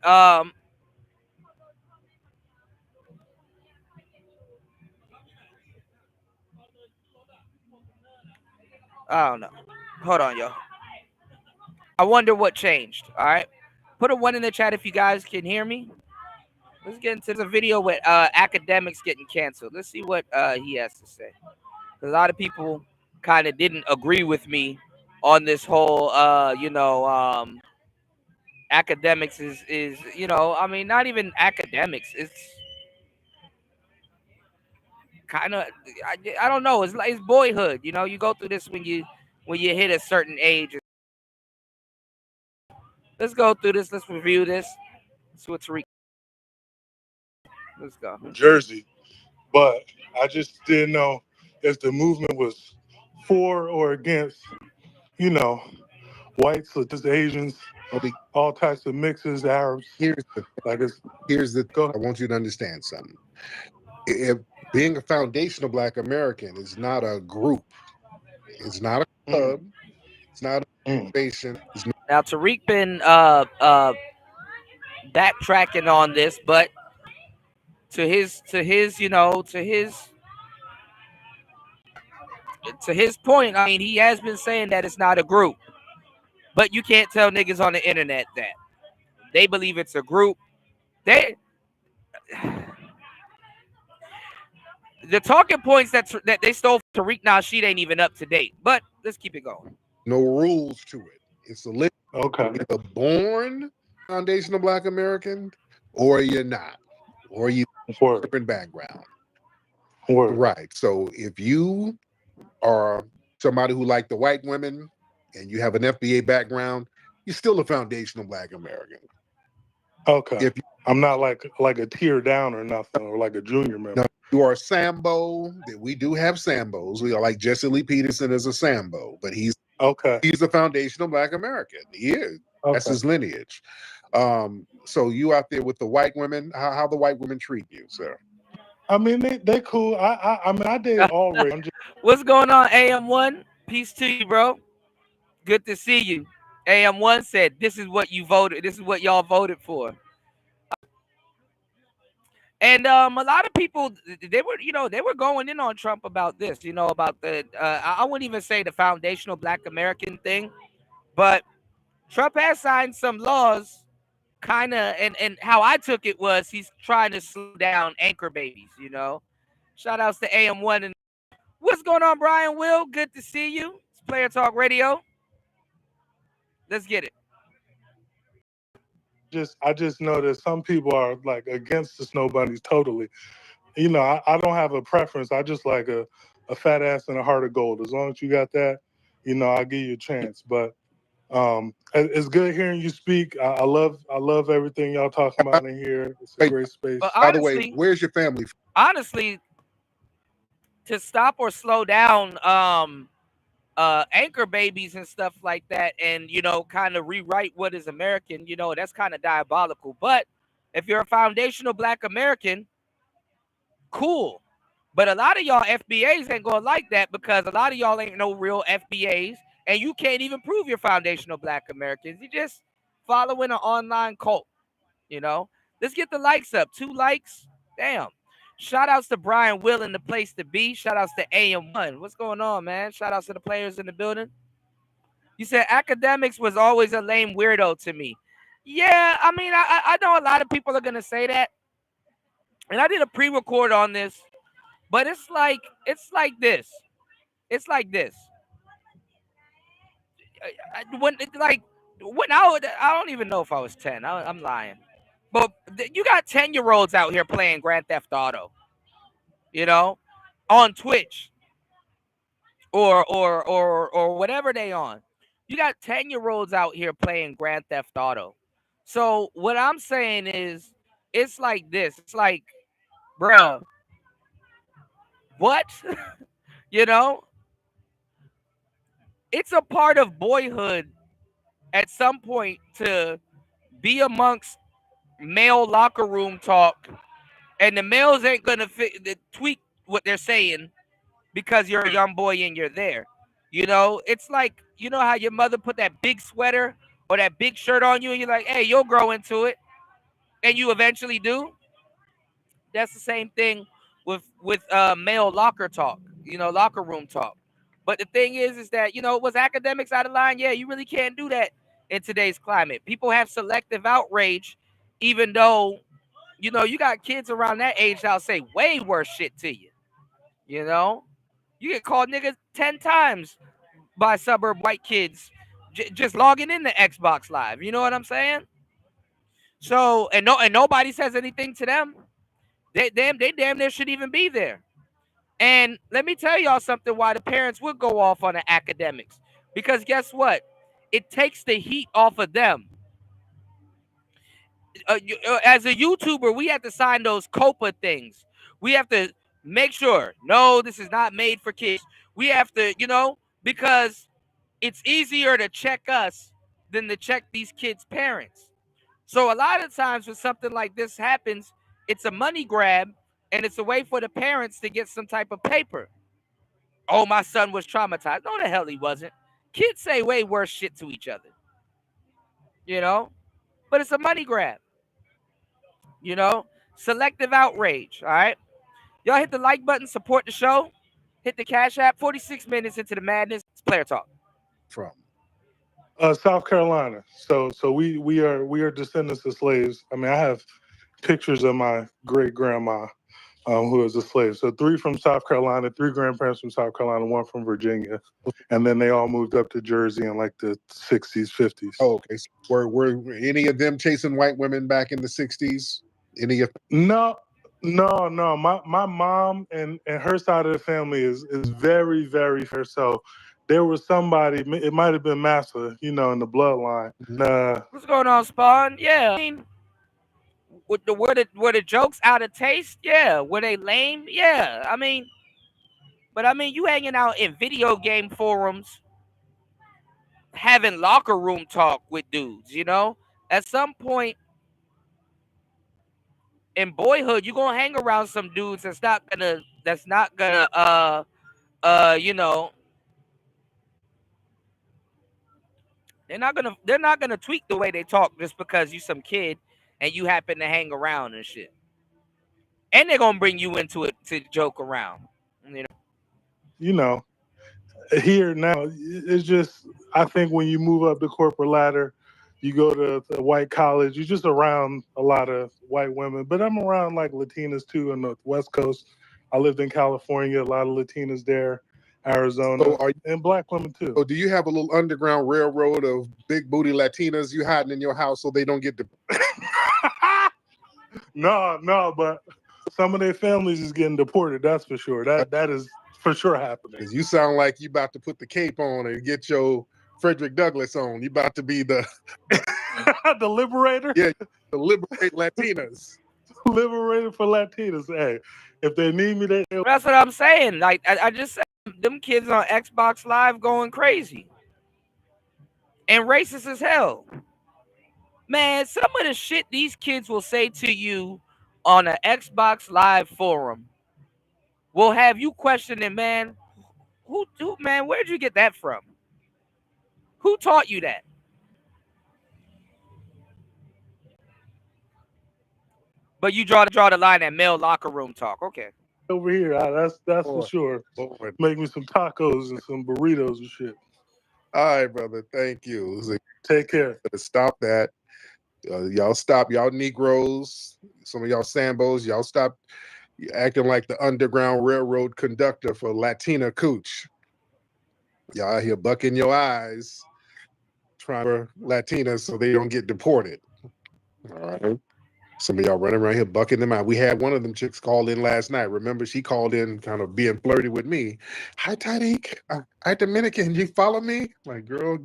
I don't know. Hold on, yo. I wonder what changed. All right. Put a 1 in the chat if you guys can hear me. Let's get into the video with academics getting canceled. Let's see what he has to say. A lot of people kind of didn't agree with me on this whole, academics is I mean, not even academics. It's kind of, I don't know. It's like it's boyhood. You go through this when you hit a certain age. Let's go through this. Let's review this. See what's Let's go. Jersey, but I just didn't know if the movement was for or against, whites, just Asians, all types of mixes, Arabs. Here's the Go. I want you to understand something. If being a foundational Black American is not a group, it's not a club, it's not a foundation. Now Tariq been backtracking on this, but to his point, I mean, he has been saying that it's not a group. But you can't tell niggas on the internet that. They believe it's a group. The talking points that they stole from Tariq Nasheed ain't even up to date. But let's keep it going. No rules to it. It's a list. Okay. You're either born foundational Black American or you're not. Or you have a different background. Right. So if you are somebody who like the white women and you have an FBA background, you're still a foundational Black American. Okay. If I'm not like a tier down or nothing, or like a junior member. No, you are a Sambo. We do have Sambos. We are like Jesse Lee Peterson is a Sambo, but he's a foundational Black American. He is. Okay. That's his lineage. So you out there with the white women, how the white women treat you, sir? I mean, they cool. I mean, I did all right. What's going on, AM1? Peace to you, bro. Good to see you. AM1 said, this is what you voted. This is what y'all voted for. And a lot of people, they were going in on Trump about this, about the, I wouldn't even say the foundational Black American thing, but Trump has signed some laws kind of, and how I took it was he's trying to slow down anchor babies, Shout outs to AM1. And what's going on, Brian Will? Good to see you. It's Player Talk Radio. Let's get it. I just know that some people are like against the snow bunnies totally. I don't have a preference. I just like a fat ass and a heart of gold. As long as you got that, I'll give you a chance. But it's good hearing you speak. I love everything y'all talking about in here. It's a great space. But honestly, by the way, where's your family? Honestly, to stop or slow down anchor babies and stuff like that, and kind of rewrite what is American, that's kind of diabolical. But if you're a foundational Black American, cool. But a lot of y'all FBAs ain't gonna like that, because a lot of y'all ain't no real FBAs, and you can't even prove you're foundational Black Americans. You just following an online cult. Let's get the likes up. 2 likes. Damn. Shout outs to Brian Will in the place to be. Shout outs to AM1. What's going on, man? Shout outs to the players in the building. You said academics was always a lame weirdo to me. Yeah, I mean, I know a lot of people are gonna say that. And I did a pre-record on this, but it's like this. It's like this. When I don't even know if I was 10. I'm lying. But you got 10-year-olds out here playing Grand Theft Auto, on Twitch or whatever they on. You got 10-year-olds out here playing Grand Theft Auto. So what I'm saying is, it's like this. It's like, bro, what? It's a part of boyhood at some point to be amongst male locker room talk, and the males ain't gonna tweak what they're saying because you're a young boy and you're there. It's like, how your mother put that big sweater or that big shirt on you, and you're like, hey, you'll grow into it, and you eventually do. That's the same thing with male locker talk, locker room talk. But the thing is that, was academics out of line? Yeah, you really can't do that in today's climate. People have selective outrage, even though, you got kids around that age that'll say way worse shit to you. You get called nigga 10 times by suburb white kids just logging into Xbox Live. You know what I'm saying? So, and nobody says anything to them. They damn near should even be there. And let me tell y'all something why the parents would go off on the academics. Because guess what? It takes the heat off of them. As a YouTuber, we have to sign those COPA things. We have to make sure, no, this is not made for kids. We have to, because it's easier to check us than to check these kids' parents. So a lot of times when something like this happens, it's a money grab and it's a way for the parents to get some type of paper. Oh, my son was traumatized. No, the hell he wasn't. Kids say way worse shit to each other. But it's a money grab. Selective outrage. All right. Y'all hit the like button, support the show. Hit the Cash App. 46 minutes into the madness. It's player talk. From South Carolina. So we are descendants of slaves. I mean, I have pictures of my great grandma, who was a slave. So 3 from South Carolina, 3 grandparents from South Carolina, 1 from Virginia, and then they all moved up to Jersey in like the 60s, 50s. Oh, okay. So were any of them chasing white women back in the 60s? Any of No. My mom and her side of the family is very, very fair. So there was somebody, it might have been Massa, in the bloodline. What's going on, Spawn? Yeah. I mean, were the jokes out of taste? Yeah. Were they lame? Yeah. But you hanging out in video game forums, having locker room talk with dudes, At some point in boyhood, you're gonna hang around some dudes that's not gonna they're not gonna tweak the way they talk just because you some kid and you happen to hang around and shit. And they're gonna bring you into it to joke around. Here now, it's just, I think when you move up the corporate ladder, you go to the white college, you're just around a lot of white women. But I'm around like Latinas too on the West Coast. I lived in California, a lot of Latinas there, Arizona, and black women too. So do you have a little underground railroad of big booty Latinas you hiding in your house so they don't get No, but some of their families is getting deported. That's for sure. That is for sure happening. Because you sound like you about to put the cape on and get your Frederick Douglass on. You about to be the the liberator. Yeah, to liberate Latinas. Liberator for Latinas. Hey, if they need me, that's what I'm saying. Like I just said, them kids on Xbox Live going crazy and racist as hell. Man, some of the shit these kids will say to you on an Xbox Live forum will have you questioning, man, man, where'd you get that from? Who taught you that? But you draw the line at male locker room talk. Okay. Over here, that's for sure. Make me some tacos and some burritos and shit. All right, brother. Thank you. Take care. Stop that. Y'all stop. Y'all Negroes, some of y'all Sambos, y'all stop acting like the Underground Railroad conductor for Latina Cooch. Y'all out here bucking your eyes, trying for Latinas so they don't get deported. All right. Some of y'all running around here bucking them out. We had one of them chicks call in last night. Remember, she called in kind of being flirty with me. Hi, Tariq. Hi, Dominican. You follow me? Like, girl,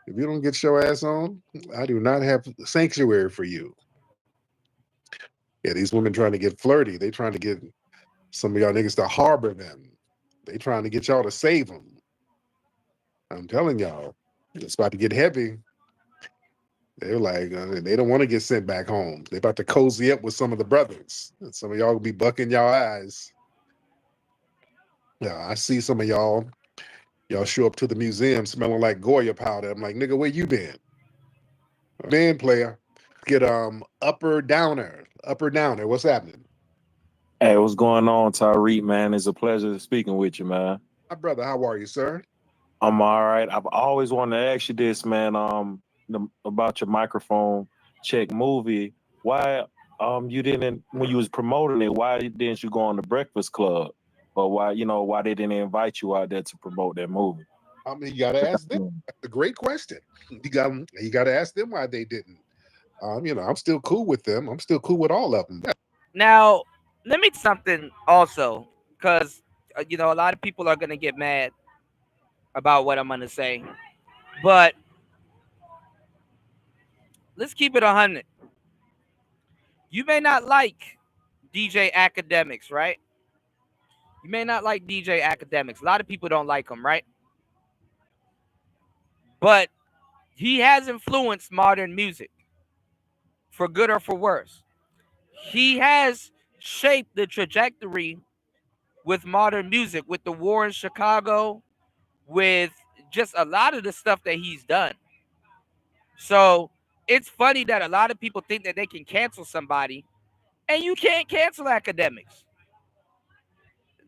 if you don't get your ass on, I do not have sanctuary for you. Yeah, these women trying to get flirty. They trying to get some of y'all niggas to harbor them. They trying to get y'all to save them. I'm telling y'all, it's about to get heavy. They're like, they don't want to get sent back home. They're about to cozy up with some of the brothers. And some of y'all will be bucking y'all eyes. Yeah, I see some of y'all show up to the museum smelling like Goya powder. I'm like, nigga, where you been? Man, player. Get Upper Downer. What's happening? Hey, what's going on, Tariq, man? It's a pleasure speaking with you, man. My brother, how are you, sir? I'm all right. I've always wanted to ask you this, man. About your microphone check movie. Why you didn't when you was promoting it? Why didn't you go on the Breakfast Club? Or why they didn't invite you out there to promote that movie? I mean, you got to ask them. That's a great question. You got to ask them why they didn't. I'm still cool with them. I'm still cool with all of them. Now, let me something also, because a lot of people are gonna get mad about what I'm gonna say, but let's keep it 100. You may not like DJ Academics, right? You may not like DJ Academics. A lot of people don't like him, right? But he has influenced modern music, for good or for worse. He has shaped the trajectory with modern music, with the war in Chicago, with just a lot of the stuff that he's done. So it's funny that a lot of people think that they can cancel somebody, and you can't cancel Academics.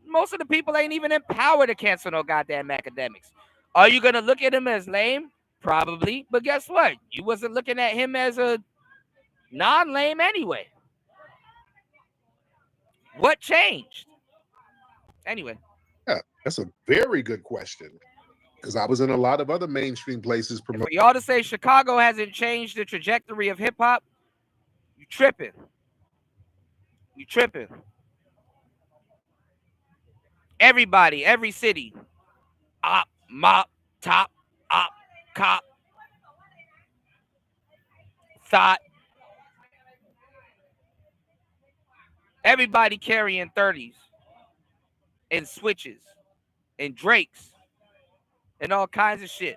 Most of the people ain't even empowered to cancel no goddamn Academics. Are you gonna look at him as lame? Probably. But guess what? You wasn't looking at him as a non-lame anyway. What changed? Anyway. Yeah, that's a very good question. Because I was in a lot of other mainstream places For y'all to say Chicago hasn't changed the trajectory of hip hop, you tripping. You tripping. Everybody, every city. Op, mop, top, op, cop, thought. Everybody carrying 30s and switches and Drakes and all kinds of shit.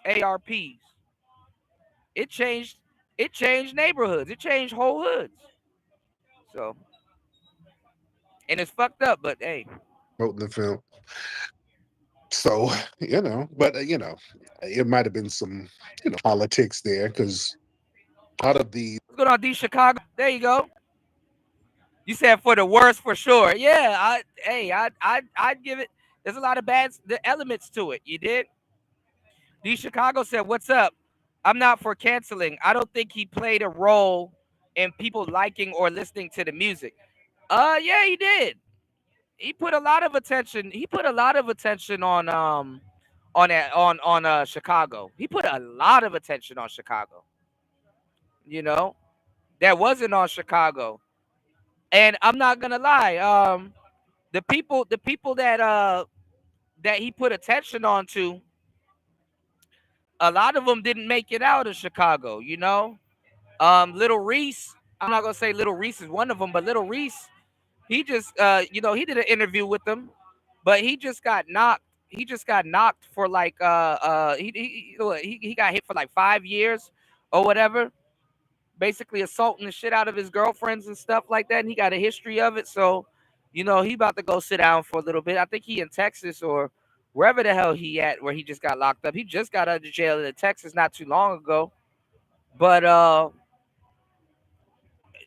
ARPs. It changed. It changed neighborhoods. It changed whole hoods. So, and it's fucked up, but hey. Promoting the film. So, but it might have been some, politics there because out of the What's going on, D Chicago? There you go. You said for the worst for sure. Yeah, I'd give it. There's a lot of the elements to it. You did. D Chicago said, "What's up? I'm not for canceling. I don't think he played a role in people liking or listening to the music." Yeah, he did. He put a lot of attention. He put a lot of attention on Chicago. He put a lot of attention on Chicago. That wasn't on Chicago. And I'm not gonna lie. The people that he put attention on to, a lot of them didn't make it out of Chicago. Little Reese. I'm not gonna say Little Reese is one of them, but Little Reese, he just he did an interview with them, but he just got knocked. He just got knocked for like he got hit for like 5 years or whatever, basically assaulting the shit out of his girlfriends and stuff like that. And he got a history of it, so he about to go sit down for a little bit. I think he in Texas or wherever the hell he at, where he just got locked up. He just got out of jail in Texas not too long ago, but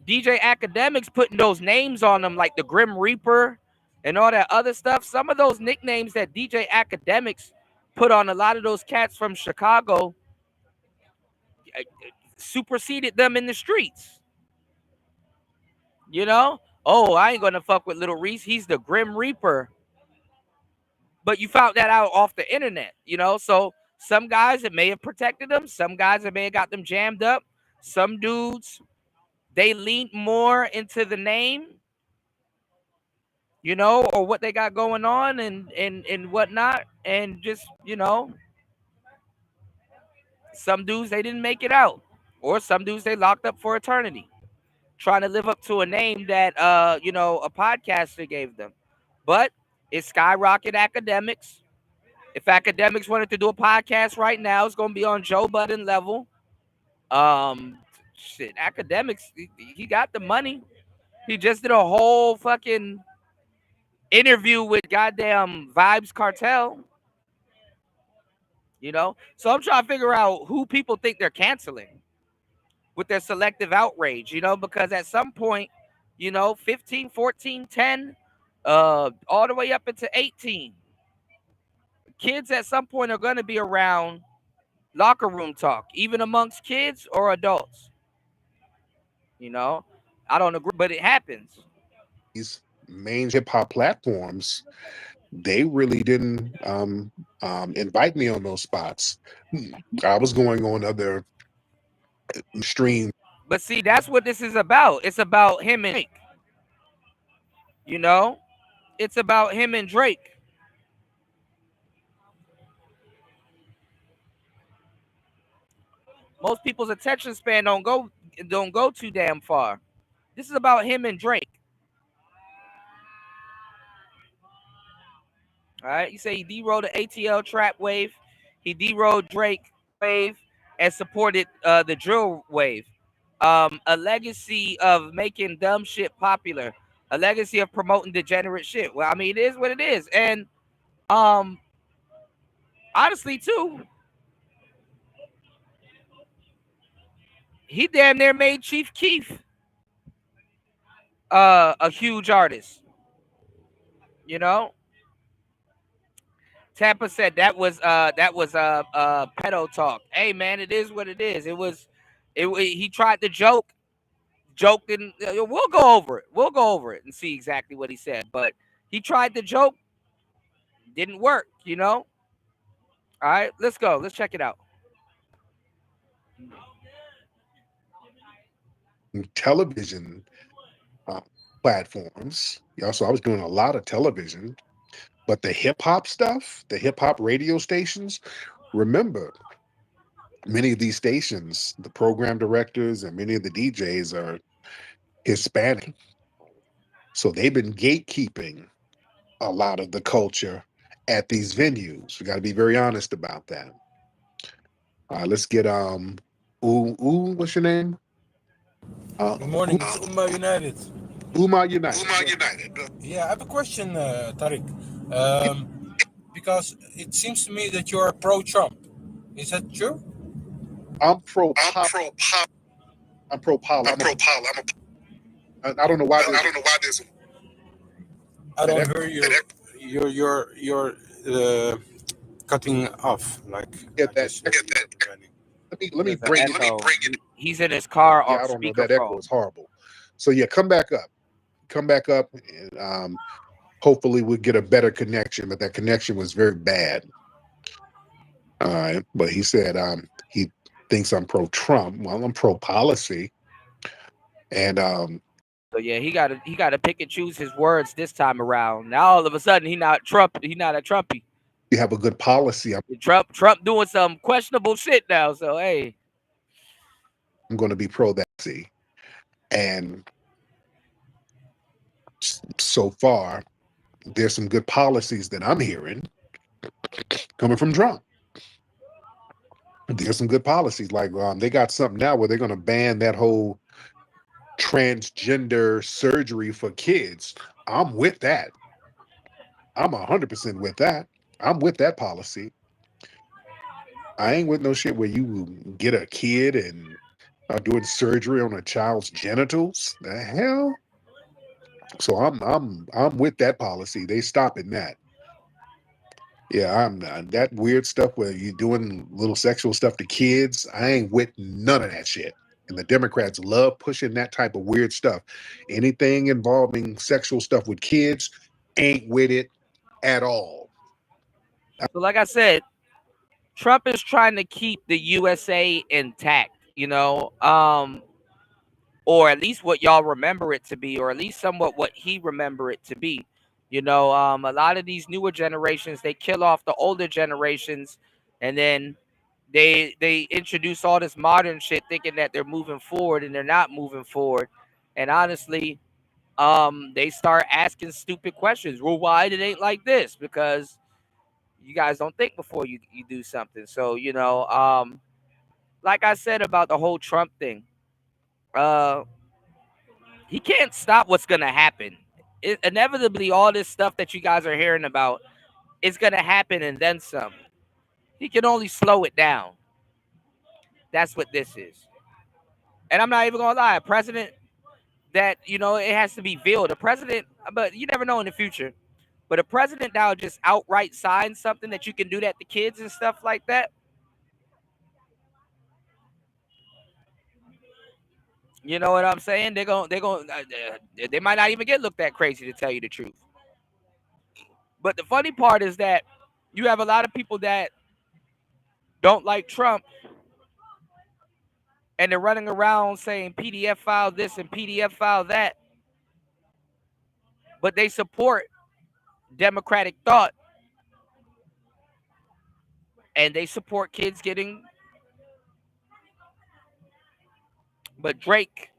DJ Academics putting those names on them like the Grim Reaper and all that other stuff. Some of those nicknames that DJ Academics put on a lot of those cats from Chicago superseded them in the streets. Oh, I ain't gonna fuck with Little Reese. He's the Grim Reaper. But you found that out off the internet, So some guys, it may have protected them. Some guys, it may have got them jammed up. Some dudes, they leaned more into the name, or what they got going on and whatnot. And just, some dudes, they didn't make it out. Or some dudes, they locked up for eternity, trying to live up to a name that, a podcaster gave them. But it's Skyrocket Academics. If Academics wanted to do a podcast right now, it's going to be on Joe Budden level. Shit, Academics, he got the money. He just did a whole fucking interview with goddamn Vibes Cartel. So I'm trying to figure out who people think they're canceling with their selective outrage, because at some point, 15, 14, 10, all the way up into 18. kids at some point are going to be around locker room talk, even amongst kids or adults. You know, I don't agree, but it happens. These main hip hop platforms, they really didn't invite me on those spots. I was going on other streams. But see, that's what this is about. It's about him and Drake. You know, it's about him and Drake. Most people's attention span don't go too damn far. This is about him and Drake. All right, you say he D-rolled the ATL trap wave, he D-rolled Drake wave, and supported the drill wave. A legacy of making dumb shit popular, a legacy of promoting degenerate shit. Well, I mean, it is what it is, and honestly, too, he damn near made Chief Keef a huge artist. You know, Tampa said that was pedo talk. Hey man, it is what it is. He tried to joke, and we'll go over it. We'll go over it and see exactly what he said. But he tried to joke, didn't work. You know. All right, let's go. Let's check it out. Television platforms. Yeah, so I was doing a lot of television, but the hip hop stuff, the hip hop radio stations, remember, many of these stations, the program directors and many of the DJs are Hispanic. So they've been gatekeeping a lot of the culture at these venues. We got to be very honest about that. Let's get what's your name? Good morning, it's Umma United. Umma United. Umma United. Yeah, I have a question, Tariq. Because it seems to me that you're pro-Trump. Is that true? I'm pro-pop. I'm pro-pol. I don't know why. I don't know why there's. I don't hear you. You're cutting off. Like get that. Let me bring it. He's in his car Yeah, off I don't know. speakerphone. That echo is horrible. So yeah, come back up. Come back up, and hopefully we'll get a better connection. But that connection was very bad. All right, but he said he thinks I'm pro-Trump. Well, I'm pro-policy, and So yeah, he got to pick and choose his words this time around. Now all of a sudden he not Trump. He not a Trumpy. you have a good policy. Trump doing some questionable shit now. So hey, I'm going to be pro that. And so far, there's some good policies that I'm hearing coming from Trump. There's some good policies, like they got something now where they're going to ban that whole transgender surgery for kids. I'm with that. I'm 100% with that. I'm with that policy. I ain't with no shit where you get a kid and are doing surgery on a child's genitals. The hell? So I'm with that policy. They stopping that. Yeah, I'm not. That weird stuff where you're doing little sexual stuff to kids. I ain't with none of that shit. And the Democrats love pushing that type of weird stuff. Anything involving sexual stuff with kids, ain't with it at all. So like I said, Trump is trying to keep the USA intact, you know, or at least what y'all remember it to be, or at least somewhat what he remember it to be. You know, a lot of these newer generations, they kill off the older generations, and then they introduce all this modern shit thinking that they're moving forward, and they're not moving forward. And honestly, they start asking stupid questions. Well, why it ain't like this? Because you guys don't think before you do something. So, you know, like I said about the whole Trump thing, he can't stop what's gonna happen. Inevitably, all this stuff that you guys are hearing about is gonna happen and then some. He can only slow it down. That's what this is. And I'm not even gonna lie, a president that, you know, it has to be veiled. A president, but you never know in the future. But a president now just outright signs something that you can do that to kids and stuff like that. You know what I'm saying? They might not even get looked at crazy, to tell you the truth. But the funny part is that you have a lot of people that don't like Trump, and they're running around saying PDF file this and PDF file that, but they support democratic thought, and they support kids getting. But Drake,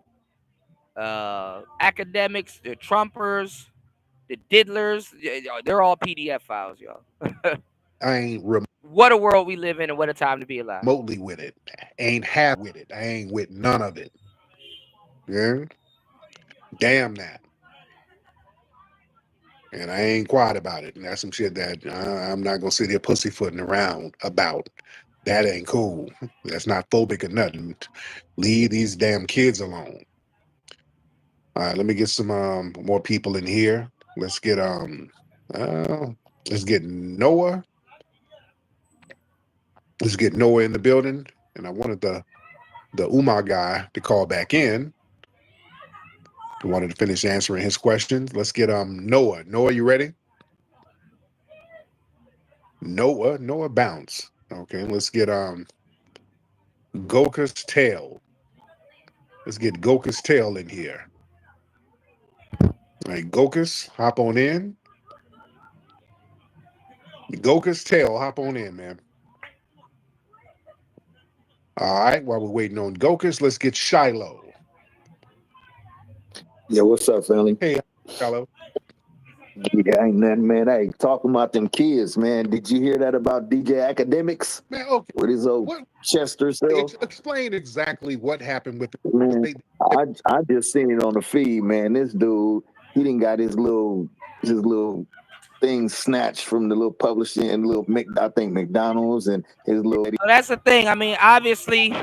academics, the Trumpers, the diddlers, they're all PDF files, y'all. I ain't What a world we live in, and what a time to be alive. remotely with it. Ain't half with it. I ain't with none of it. Yeah. Damn that. And I ain't quiet about it. And that's some shit that I'm not gonna sit here pussyfooting around about. That ain't cool. That's not phobic or nothing. Leave these damn kids alone. All right, let me get some more people in here. Let's get Noah. Let's get Noah in the building. And I wanted the Umar guy to call back in. I wanted to finish answering his questions. Let's get Noah. Noah, you ready? Noah bounce. Okay, let's get Goka's tail. Let's get Goka's tail in here. All right, Gokus, hop on in. Goka's tail, hop on in, man. All right, while we're waiting on Gokus, let's get Shiloh. Yeah, what's up, family? Hey, Shiloh. Yeah, ain't nothing, man. Hey, talking about them kids, man. Did you hear that about DJ Academics? Man, okay. With his old Chester self? Explain exactly what happened with Man, I just seen it on the feed, man. This dude, he didn't got his little thing snatched from the little publishing and I think McDonald's and his little. So that's the thing. I mean, obviously,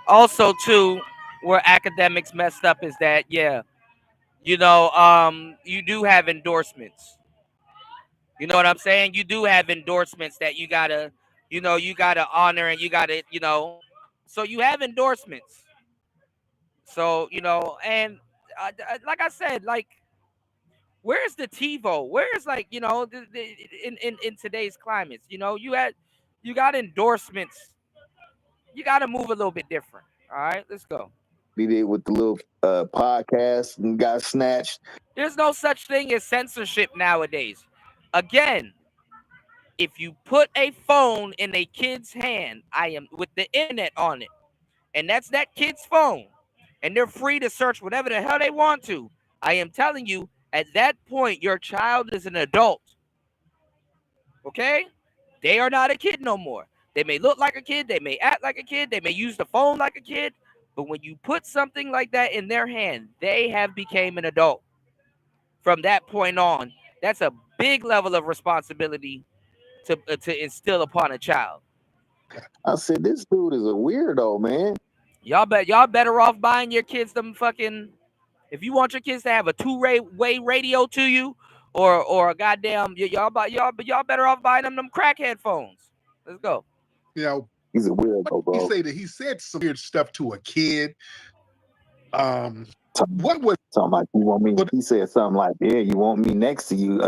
also too, where academics messed up is that, yeah, you do have endorsements. You know what I'm saying? You do have endorsements that you gotta honor, and you gotta, so you have endorsements. So, and like I said, like, where's the TiVo? Where's, like, in today's climates, you got endorsements. You got to move a little bit different. All right, let's go. He did with the little podcast and got snatched. There's no such thing as censorship nowadays. Again, if you put a phone in a kid's hand, I am with the internet on it, and that's that kid's phone, and they're free to search whatever the hell they want to. I am telling you, at that point, your child is an adult. Okay? They are not a kid no more. They may look like a kid, they may act like a kid, they may use the phone like a kid, but when you put something like that in their hand, they have become an adult. From that point on, that's a big level of responsibility to instill upon a child. I said, this dude is a weirdo, man. Y'all better off buying your kids them fucking. If you want your kids to have a two-way radio to you, or a goddamn, y'all better off buying them crackhead phones. Let's go. He's a weirdo, bro. He say that he said some weird stuff to a kid. What was talking about? You want me? He said something like, "Yeah, you want me next to you?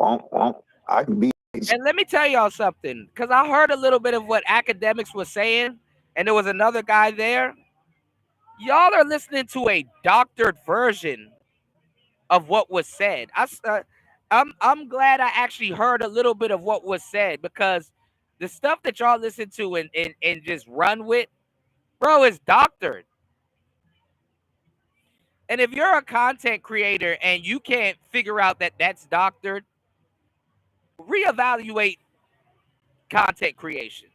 I can be." And let me tell y'all something, because I heard a little bit of what academics was saying, and there was another guy there. Y'all are listening to a doctored version of what was said. I'm glad I actually heard a little bit of what was said, because the stuff that y'all listen to and just run with, bro, is doctored. And if you're a content creator and you can't figure out that that's doctored, reevaluate content creation.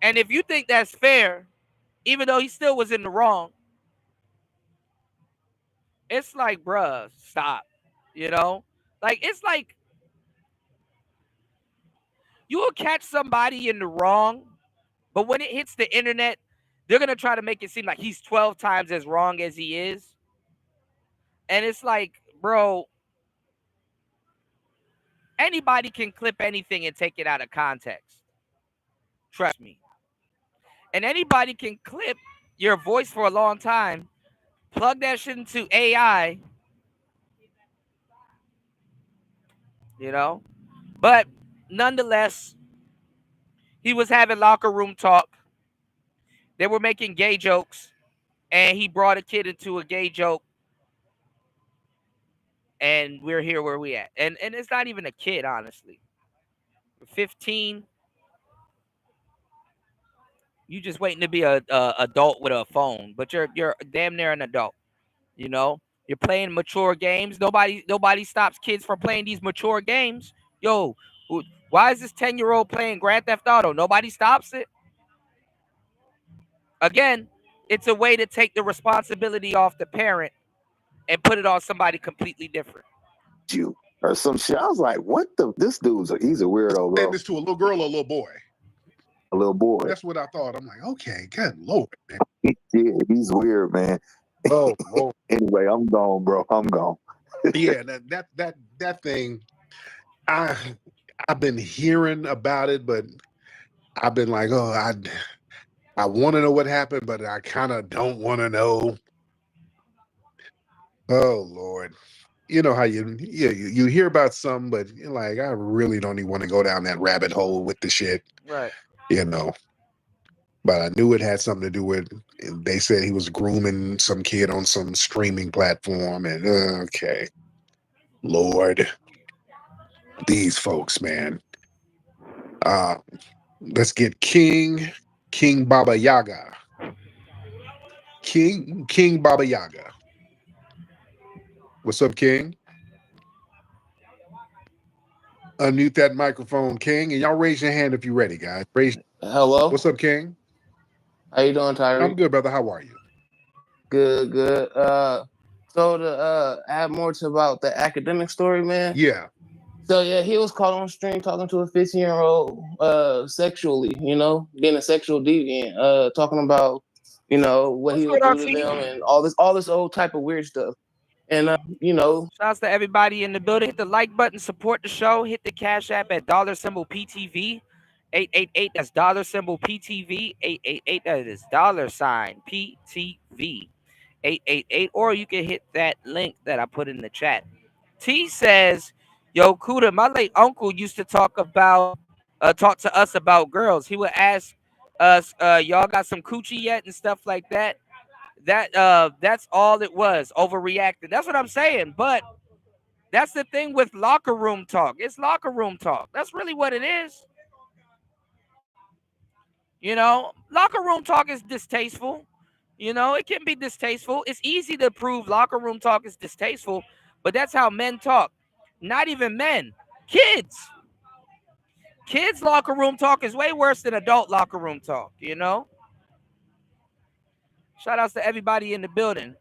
And if you think that's fair, even though he still was in the wrong, it's like, bruh, stop. Like, it's like you will catch somebody in the wrong, but when it hits the internet, they're going to try to make it seem like he's 12 times as wrong as he is. And it's like, bro, Anybody can clip anything and take it out of context. Trust me. And anybody can clip your voice for a long time, plug that shit into AI, you know. But nonetheless, he was having locker room talk. They were making gay jokes, and he brought a kid into a gay joke, and we're here where we at. And it's not even a kid, honestly. 15, you just waiting to be a adult with a phone, but you're damn near an adult. You know, you're playing mature games. Nobody stops kids from playing these mature games. Yo, why is this 10-year-old playing Grand Theft Auto? Nobody stops it. Again, it's a way to take the responsibility off the parent and put it on somebody completely different. You or some shit. I was like, what the? This he's a weirdo, Saying bro. this to a little girl or a little boy? A little boy. That's what I thought. I'm like, okay, good Lord, man. Yeah, he's weird, man. Oh, Lord. Anyway, I'm gone, bro. I'm gone. Yeah, that thing. I've been hearing about it, but I've been like, oh, I want to know what happened, but I kind of don't want to know. Oh Lord, you know how you hear about something, but you're like, I really don't even want to go down that rabbit hole with the shit, Right? you know. But I knew it had something to do with. They said he was grooming some kid on some streaming platform, and okay, Lord, these folks, man. Let's get King Baba Yaga. King Baba Yaga. What's up, King? Unmute that microphone, King, and y'all raise your hand if you're ready, guys. Hello. What's up, King? How you doing, Tyree? I'm good, brother. How are you? Good. So to add more to about the academic story, man. Yeah. So yeah, he was caught on stream talking to a 15-year-old sexually, being a sexual deviant, talking about, what he would do to them and all this old type of weird stuff. And Shouts to everybody in the building. Hit the like button, support the show. Hit the Cash App at $PTV 888. That's $PTV 888. That is $PTV 888. Or you can hit that link that I put in the chat. T says, "Yo, Cuda, my late uncle used to talk to us about girls. He would ask us, y'all got some coochie yet and stuff like that. That's all it was, overreacting. That's what I'm saying. But that's the thing with locker room talk. It's locker room talk. That's really what it is. Locker room talk is distasteful. It can be distasteful. It's easy to prove locker room talk is distasteful, but that's how men talk. Not even men, kids. Kids' locker room talk is way worse than adult locker room talk, Shout outs to everybody in the building.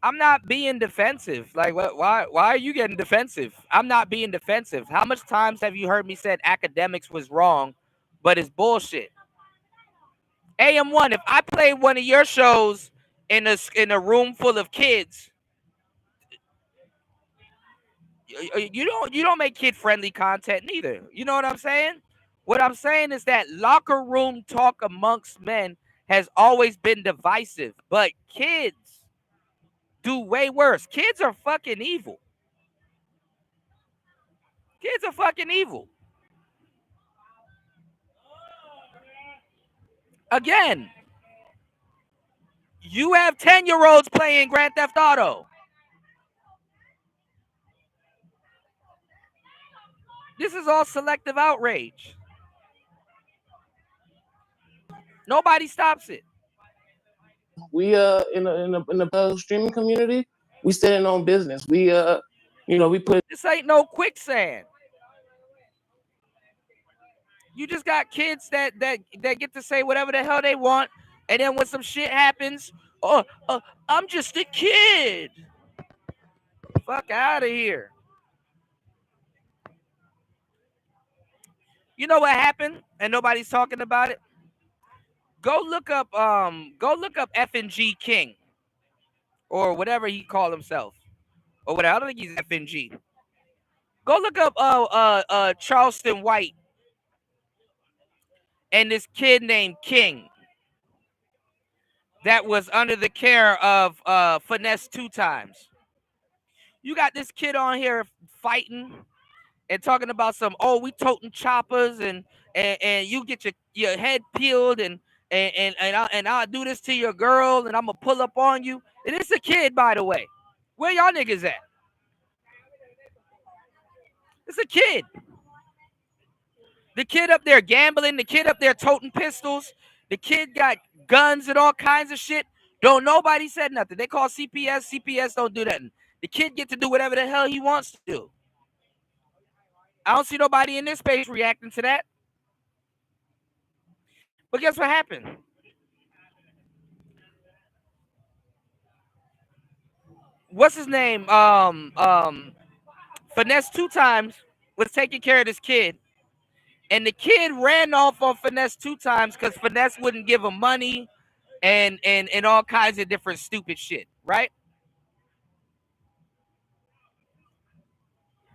I'm not being defensive. Like, why are you getting defensive? I'm not being defensive. How much times have you heard me said academics was wrong, but it's bullshit? AM1, if I played one of your shows in a room full of kids, you don't make kid-friendly content neither. You know what I'm saying? What I'm saying is that locker room talk amongst men has always been divisive, but kids do way worse. Kids are fucking evil. Kids are fucking evil. Again, you have 10-year-olds playing Grand Theft Auto. This is all selective outrage. Nobody stops it. We in the streaming community, we standing on business. We we put this ain't no quicksand. You just got kids that get to say whatever the hell they want, and then when some shit happens, I'm just a kid. Fuck out of here. You know what happened, and nobody's talking about it? Go look up F and G King. or whatever he called himself, or whatever. I don't think he's FNG. Go look up Charleston White and this kid named King that was under the care of Finesse 2 times. You got this kid on here fighting and talking about some, oh, we toting choppers and you get your head peeled and I'll do this to your girl and I'm gonna pull up on you. And it's a kid, by the way. Where y'all niggas at? It's a kid. The kid up there gambling, the kid up there toting pistols, the kid got guns and all kinds of shit. Don't nobody said nothing. They call CPS. CPS don't do nothing. The kid get to do whatever the hell he wants to do. I don't see nobody in this space reacting to that. But guess what happened? What's his name? Finesse 2 times was taking care of this kid. And the kid ran off on Finesse 2 times because Finesse wouldn't give him money and all kinds of different stupid shit, right?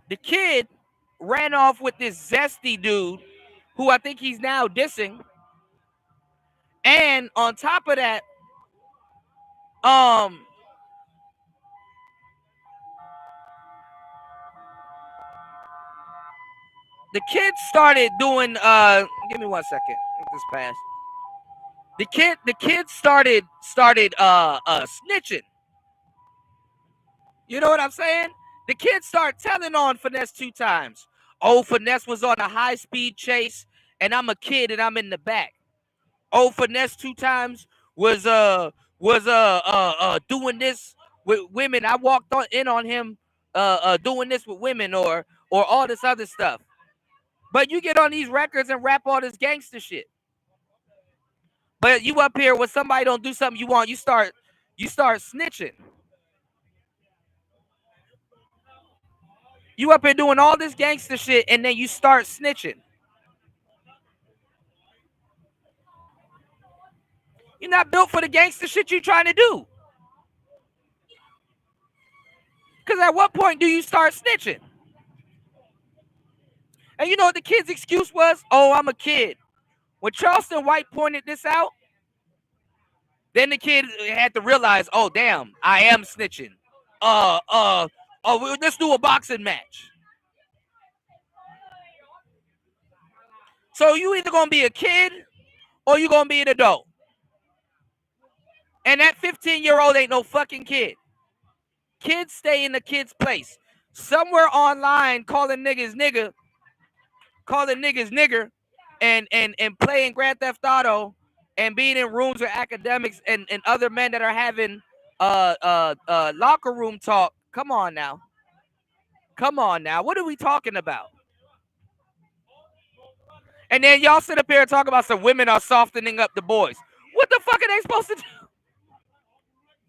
The kid ran off with this zesty dude who I think he's now dissing. And on top of that, the kid started doing give me 1 second. Let this pass. The kid started snitching. You know what I'm saying? The kid started telling on Finesse 2 times. Oh, Finesse was on a high-speed chase, and I'm a kid and I'm in the back. Oh, Finesse 2 times was doing this with women. I walked in on him doing this with women or all this other stuff. But you get on these records and rap all this gangster shit. But you up here when somebody don't do something you want, you start snitching. You up here doing all this gangster shit and then you start snitching. You're not built for the gangster shit you trying to do. Because at what point do you start snitching? And you know what the kid's excuse was? Oh, I'm a kid. When Charleston White pointed this out, then the kid had to realize, oh, damn, I am snitching. Let's do a boxing match. So you either gonna be a kid or you gonna be an adult. And that 15-year-old ain't no fucking kid. Kids stay in the kid's place. Somewhere online calling niggas nigger, and playing Grand Theft Auto and being in rooms with academics and other men that are having locker room talk. Come on now. What are we talking about? And then y'all sit up here and talk about some women are softening up the boys. What the fuck are they supposed to do?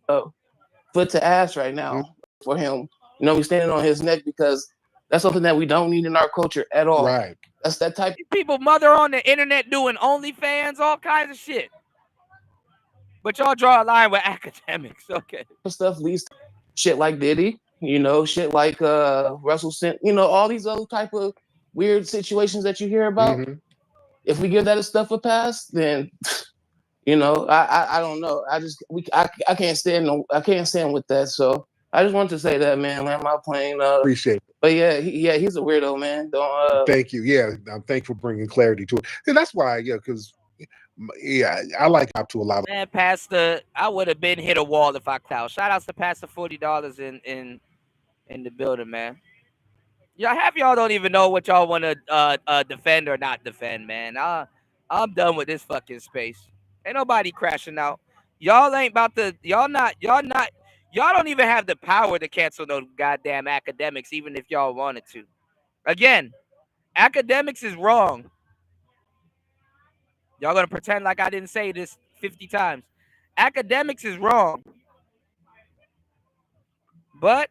Oh, foot to ass right now for him. You know, we're standing on his neck because that's something that we don't need in our culture at all. Right. That's that type. People mother on the internet doing OnlyFans, all kinds of shit. But y'all draw a line with academics, okay? Stuff leads to shit like Diddy, you know, shit like Russell Simmons, you know, all these other type of weird situations that you hear about. Mm-hmm. If we give that stuff a pass, then you know, I don't know. I can't stand with that. So I just wanted to say that, man. Land my plane. Appreciate it. But yeah, he's a weirdo, man. Don't. Thank you. Yeah, I'm thankful for bringing clarity to it, and that's why, because I like up to a lot of. Man, Pastor, I would have been hit a wall if I clout. Shout outs to Pastor $40 in the building, man. Y'all don't even know what y'all want to defend or not defend, man. I'm done with this fucking space. Ain't nobody crashing out. Y'all ain't about to. Y'all don't even have the power to cancel no goddamn academics, even if y'all wanted to. Again, academics is wrong. Y'all gonna pretend like I didn't say this 50 times. Academics is wrong. But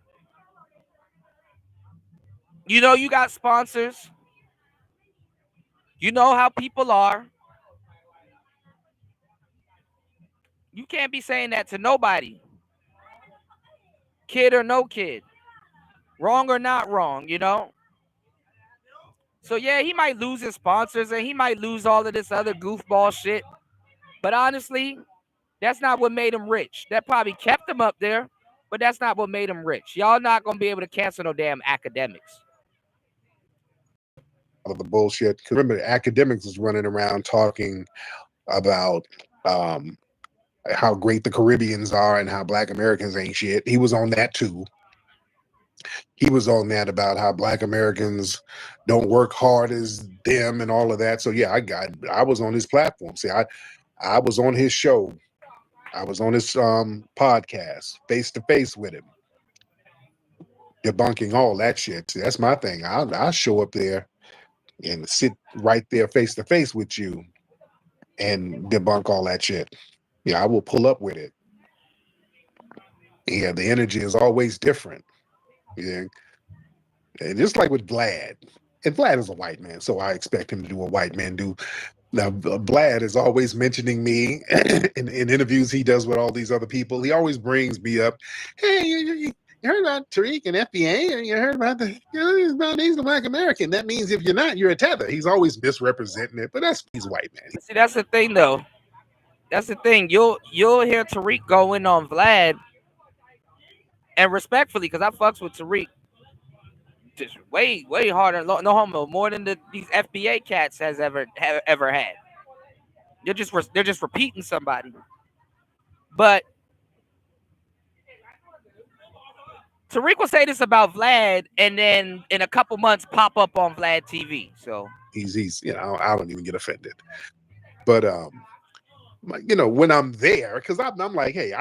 you know you got sponsors. You know how people are. You can't be saying that to nobody. kid or no kid, wrong or not wrong, you know? So yeah, he might lose his sponsors and he might lose all of this other goofball shit. But honestly, that's not what made him rich. That probably kept him up there, but that's not what made him rich. Y'all not gonna be able to cancel no damn academics. Of the bullshit. Because remember, academics is running around talking about how great the Caribbeans are and how Black Americans ain't shit. He was on that too. He was on that about how Black Americans don't work hard as them and all of that. So yeah, I was on his platform. See, I was on his show. I was on his podcast, face to face with him, debunking all that shit. See, that's my thing. I'll show up there and sit right there face to face with you and debunk all that shit. Yeah, I will pull up with it. Yeah, the energy is always different. Yeah. And just like with Vlad, and Vlad is a white man, so I expect him to do what white men do. Now, Vlad is always mentioning me in interviews he does with all these other people. He always brings me up. Hey, you heard about Tariq and FBA? And you heard about he's a Black American. That means if you're not, you're a tether. He's always misrepresenting it, but he's white man. See, that's the thing though. That's the thing. You'll hear Tariq go in on Vlad, and respectfully, because I fucks with Tariq, just way harder, no homo, more than these FBA cats has ever had. They're just repeating somebody. But Tariq will say this about Vlad, and then in a couple months pop up on Vlad TV. So he's I don't even get offended. But when I'm there, because I'm like, hey,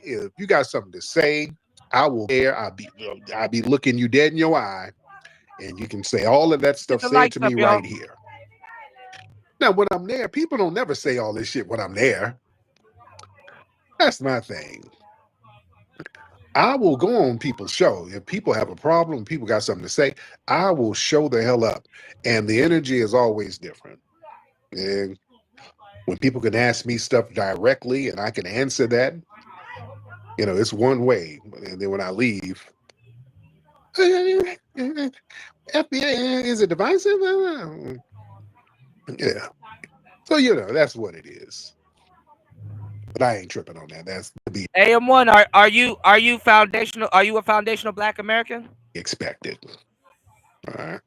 if you got something to say, I will there. I'll be looking you dead in your eye, and you can say all of that stuff. Say it to me right here. Now, when I'm there, people don't never say all this shit when I'm there. That's my thing. I will go on people's show. If people have a problem, people got something to say, I will show the hell up. And the energy is always different. And when people can ask me stuff directly and I can answer that, it's one way. And then when I leave, FBA, is it divisive? Yeah. So, that's what it is. But I ain't tripping on that. That's to be AM1, are you foundational? Are you a foundational Black American? Expected. All right.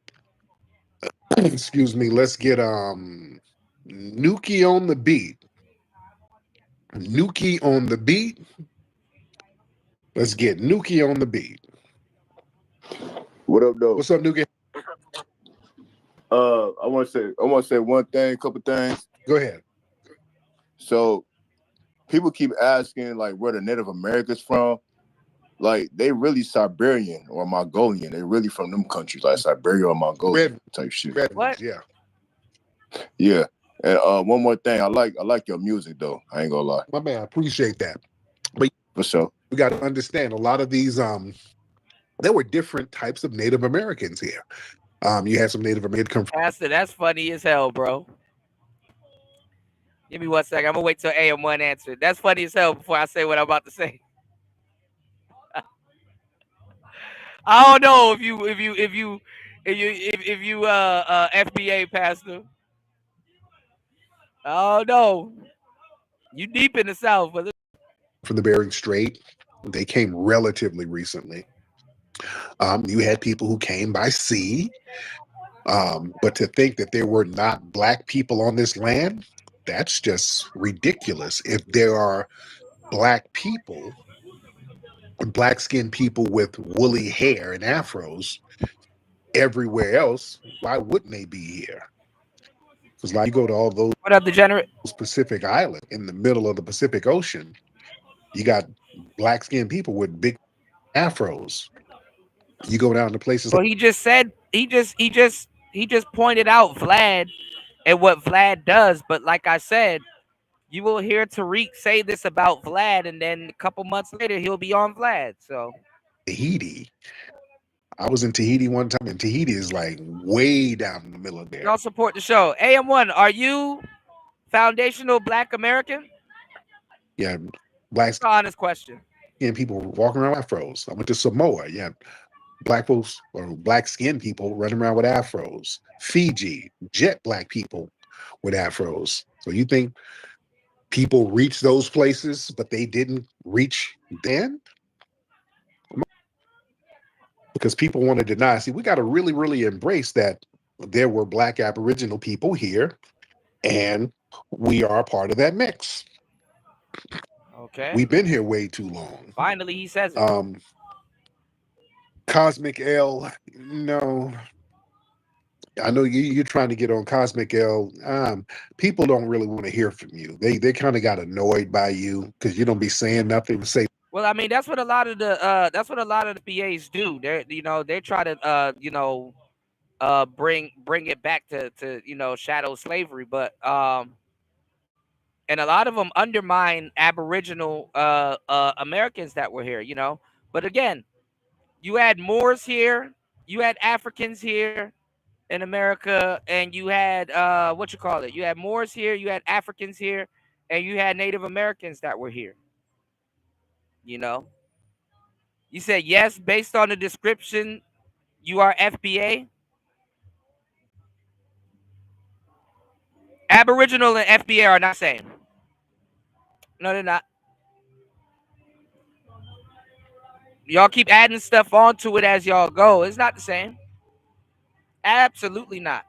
Excuse me. Let's get Nuki on the beat. Nuki on the beat. Let's get Nuki on the beat. What up, though? What's up, Nuki? I want to say one thing, couple things. Go ahead. So, people keep asking like where the Native Americans from. Like they really Siberian or Mongolian. They really from them countries like Siberia or Mongolia type shit. What? Yeah. Yeah. And one more thing, I like your music though. I ain't gonna lie. My man, I appreciate that. But for sure, we got to understand a lot of these. There were different types of Native Americans here. You had some Native Americans come from. Pastor, that's funny as hell, bro. Give me 1 second. I'm gonna wait till AM1 answer. That's funny as hell before I say what I'm about to say. I don't know if you FBA pastor. Oh no, you deep in the South, but from the Bering Strait. They came relatively recently. You had people who came by sea, but to think that there were not Black people on this land, that's just ridiculous. If there are Black people, Black-skinned people with woolly hair and afros everywhere else, why wouldn't they be here? Because like you go to all those what up, degenerate? Pacific Island in the middle of the Pacific Ocean, you got Black-skinned people with big afros. You go down to places. Well, he just said he just pointed out Vlad and what Vlad does. But like I said, you will hear Tariq say this about Vlad, and then a couple months later he'll be on Vlad. So Tahiti. I was in Tahiti one time, and Tahiti is like way down in the middle of there. Y'all support the show. AM1, are you foundational Black American? Yeah, Black. That's an honest question. skinned people walking around with afros. I went to Samoa. Yeah, black folks or black skinned people running around with afros. Fiji, jet black people with afros. So you think people reach those places, but they didn't reach then? Because people want to deny. See, we got to really, really embrace that there were black Aboriginal people here, and we are a part of that mix. Okay. We've been here way too long. Finally, he says it. Cosmic L, no. I know you're trying to get on Cosmic L. People don't really want to hear from you. They kind of got annoyed by you because you don't be saying nothing. Say, well, I mean, that's what a lot of the PAs do. They try to bring it back to shadow slavery, but and a lot of them undermine Aboriginal Americans that were here. But again, you had Moors here, you had Africans here in America, and you had you had Moors here, you had Africans here, and you had Native Americans that were here. You said yes based on the description. You are FBA. Aboriginal and FBA are not the same. No, they're not. Y'all keep adding stuff onto it as y'all go. It's not the same. Absolutely not.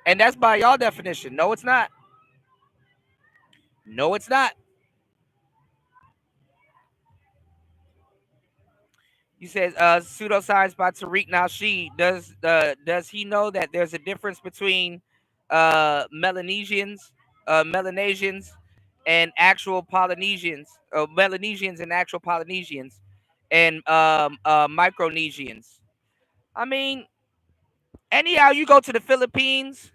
And that's by y'all definition. No, it's not. No, it's not. You said pseudoscience by Tariq Nasheed. Does he know that there's a difference between Melanesians, Melanesians, and actual Polynesians, Melanesians and actual Polynesians, and Micronesians? I mean, anyhow, you go to the Philippines,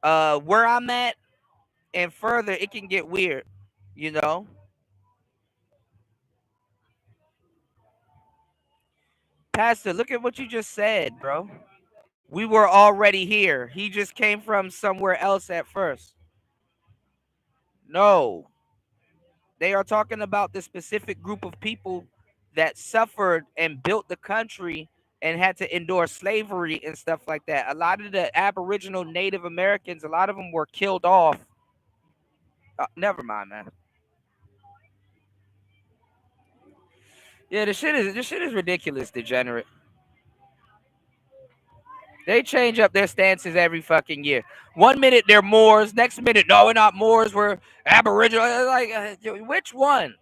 where I'm at, and further, it can get weird, you know. Pastor, look at what you just said, bro. We were already here. He just came from somewhere else at first. No, they are talking about the specific group of people that suffered and built the country and had to endure slavery and stuff like that. A lot of the Aboriginal Native Americans, a lot of them were killed off. Never mind, man. Yeah, this shit is ridiculous, degenerate. They change up their stances every fucking year. 1 minute they're Moors, next minute, no, we're not Moors, we're Aboriginal. Like, which one?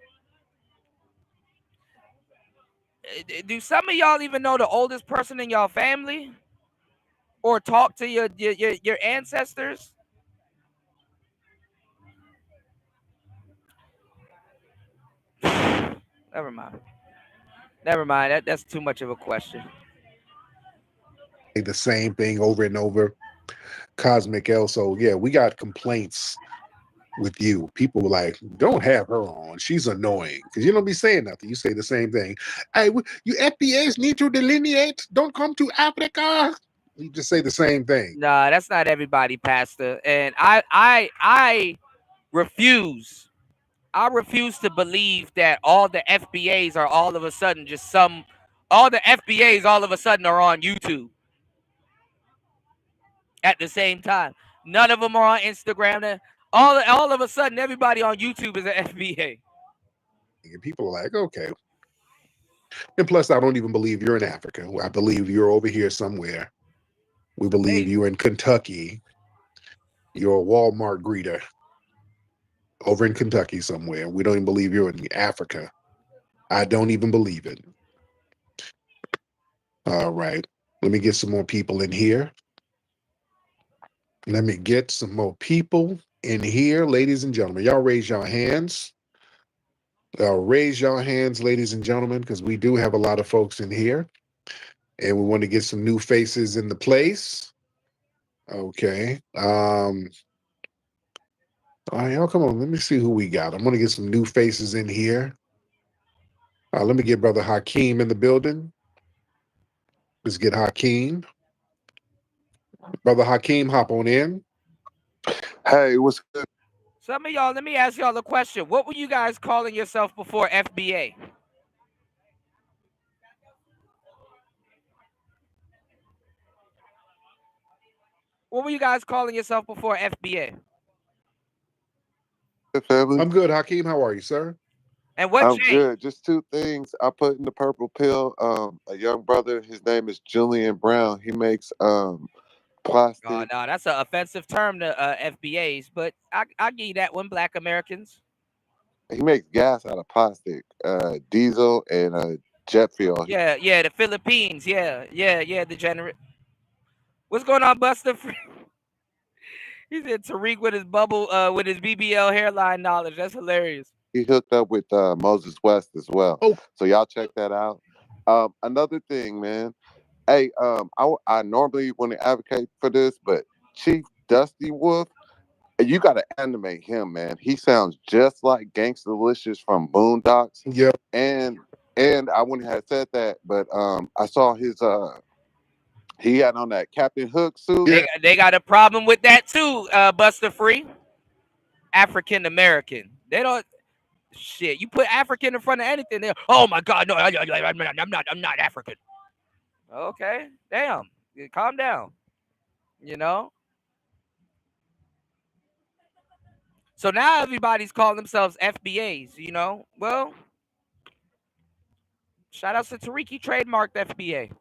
Do some of y'all even know the oldest person in y'all family, or talk to your ancestors? Never mind. Never mind. That's too much of a question. the same thing over and over. Cosmic L. So yeah, we got complaints with you. People were like, don't have her on. She's annoying. Because you don't be saying nothing. You say the same thing. Hey, you FBAs need to delineate. Don't come to Africa. You just say the same thing. Nah, that's not everybody, Pastor. And I refuse. I refuse to believe that all the FBAs are all of a sudden all the FBAs all of a sudden are on YouTube at the same time. None of them are on Instagram. All of a sudden, everybody on YouTube is an FBA. And people are like, okay. And plus, I don't even believe you're in Africa. I believe you're over here somewhere. We believe you're in Kentucky. You're a Walmart greeter over in Kentucky somewhere. We don't even believe you're in Africa. I don't even believe it. All right. Let me get some more people in here. Let me get some more people in here, ladies and gentlemen. Y'all raise your hands. Raise your hands, ladies and gentlemen, because we do have a lot of folks in here. And we want to get some new faces in the place. Okay. All right, y'all, come on. Let me see who we got. I'm going to get some new faces in here. Let me get Brother Hakeem in the building. Let's get Hakeem. Brother Hakeem, hop on in. Hey, what's good? Some of y'all, let me ask y'all a question. What were you guys calling yourself before FBA? What were you guys calling yourself before FBA? Family. I'm good, Hakeem. How are you, sir? And what I'm changed? good. Just two things. I put in the purple pill. A young brother. His name is Julian Brown. He makes plastic. Oh, no, that's an offensive term to FBAs, but I give you that one, Black Americans. He makes gas out of plastic, diesel and jet fuel. Yeah, the Philippines. Yeah, degenerate. What's going on, Buster? He said Tariq with his with his BBL hairline knowledge. That's hilarious. He hooked up with Moses West as well. Oh, so y'all check that out. Another thing, man. Hey, I normally want to advocate for this, but Chief Dusty Wolf, you got to animate him, man. He sounds just like Gangsta Delicious from Boondocks. yeah. And I wouldn't have said that, but I saw his he had on that Captain Hook suit. Yeah. They got a problem with that too, Buster Free. African American. They don't shit. You put African in front of anything, they oh my god, no, I'm not African. Okay, damn, calm down. You know. So now everybody's calling themselves FBAs. You know. Well, shout out to Tariq. He trademarked FBA.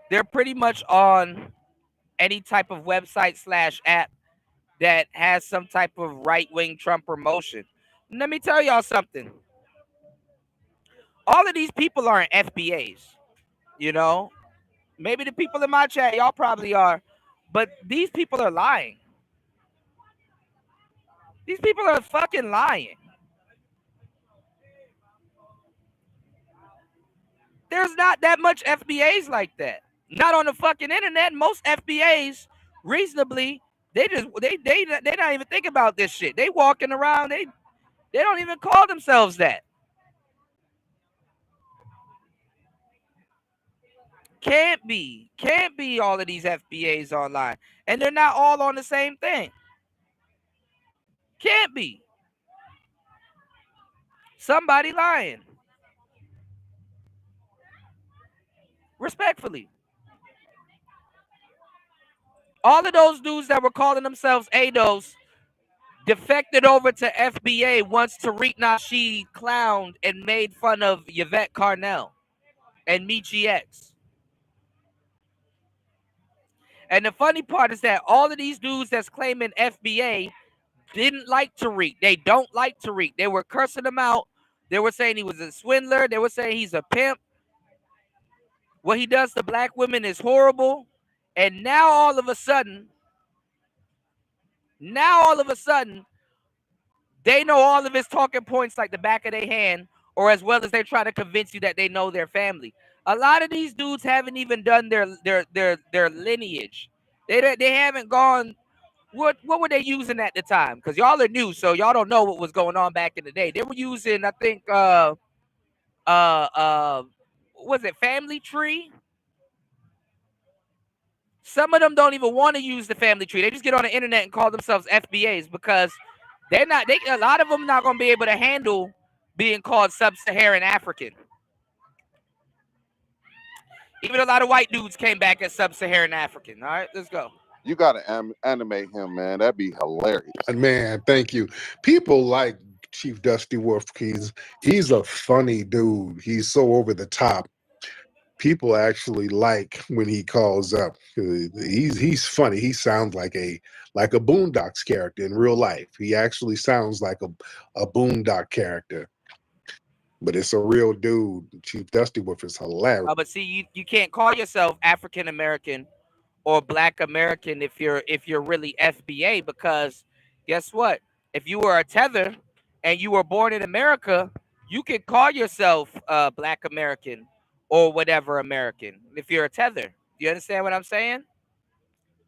They're pretty much on any type of website / app that has some type of right-wing Trump promotion. Let me tell y'all something. All of these people aren't FBAs. You know, maybe the people in my chat, y'all probably are, but these people are lying. These people are fucking lying. There's not that much FBAs like that. Not on the fucking internet. Most FBAs, reasonably, they not even think about this shit. They walking around. They don't even call themselves that. Can't be all of these FBAs online, and they're not all on the same thing. Can't be. Somebody lying. Respectfully. All of those dudes that were calling themselves ADOS defected over to FBA once Tariq Nasheed clowned and made fun of Yvette Carnell and Michi X. And the funny part is that all of these dudes that's claiming FBA didn't like Tariq. They don't like Tariq. They were cursing him out. They were saying he was a swindler. They were saying he's a pimp. What he does to black women is horrible. And now all of a sudden, they know all of his talking points like the back of their hand, or as well as they try to convince you that they know their family. A lot of these dudes haven't even done their lineage. They haven't gone. What were they using at the time? Because y'all are new, so y'all don't know what was going on back in the day. They were using, I think, was it Family Tree? Some of them don't even want to use the Family Tree. They just get on the internet and call themselves FBAs because a lot of them not going to be able to handle being called sub-Saharan African. Even a lot of white dudes came back as sub-Saharan African. All right, let's go. You gotta animate him, man. That'd be hilarious. Man, thank you. People like Chief Dusty Wolf. He's a funny dude. He's so over the top. People actually like when he calls up. He's funny. He sounds like a Boondocks character in real life. He actually sounds like a Boondock character. But it's a real dude. Chief Dusty Wolf is hilarious. But see, you can't call yourself African American or Black American if you're really FBA, because guess what? If you were a tether and you were born in America, you could call yourself Black American or whatever American if you're a tether. You understand what I'm saying?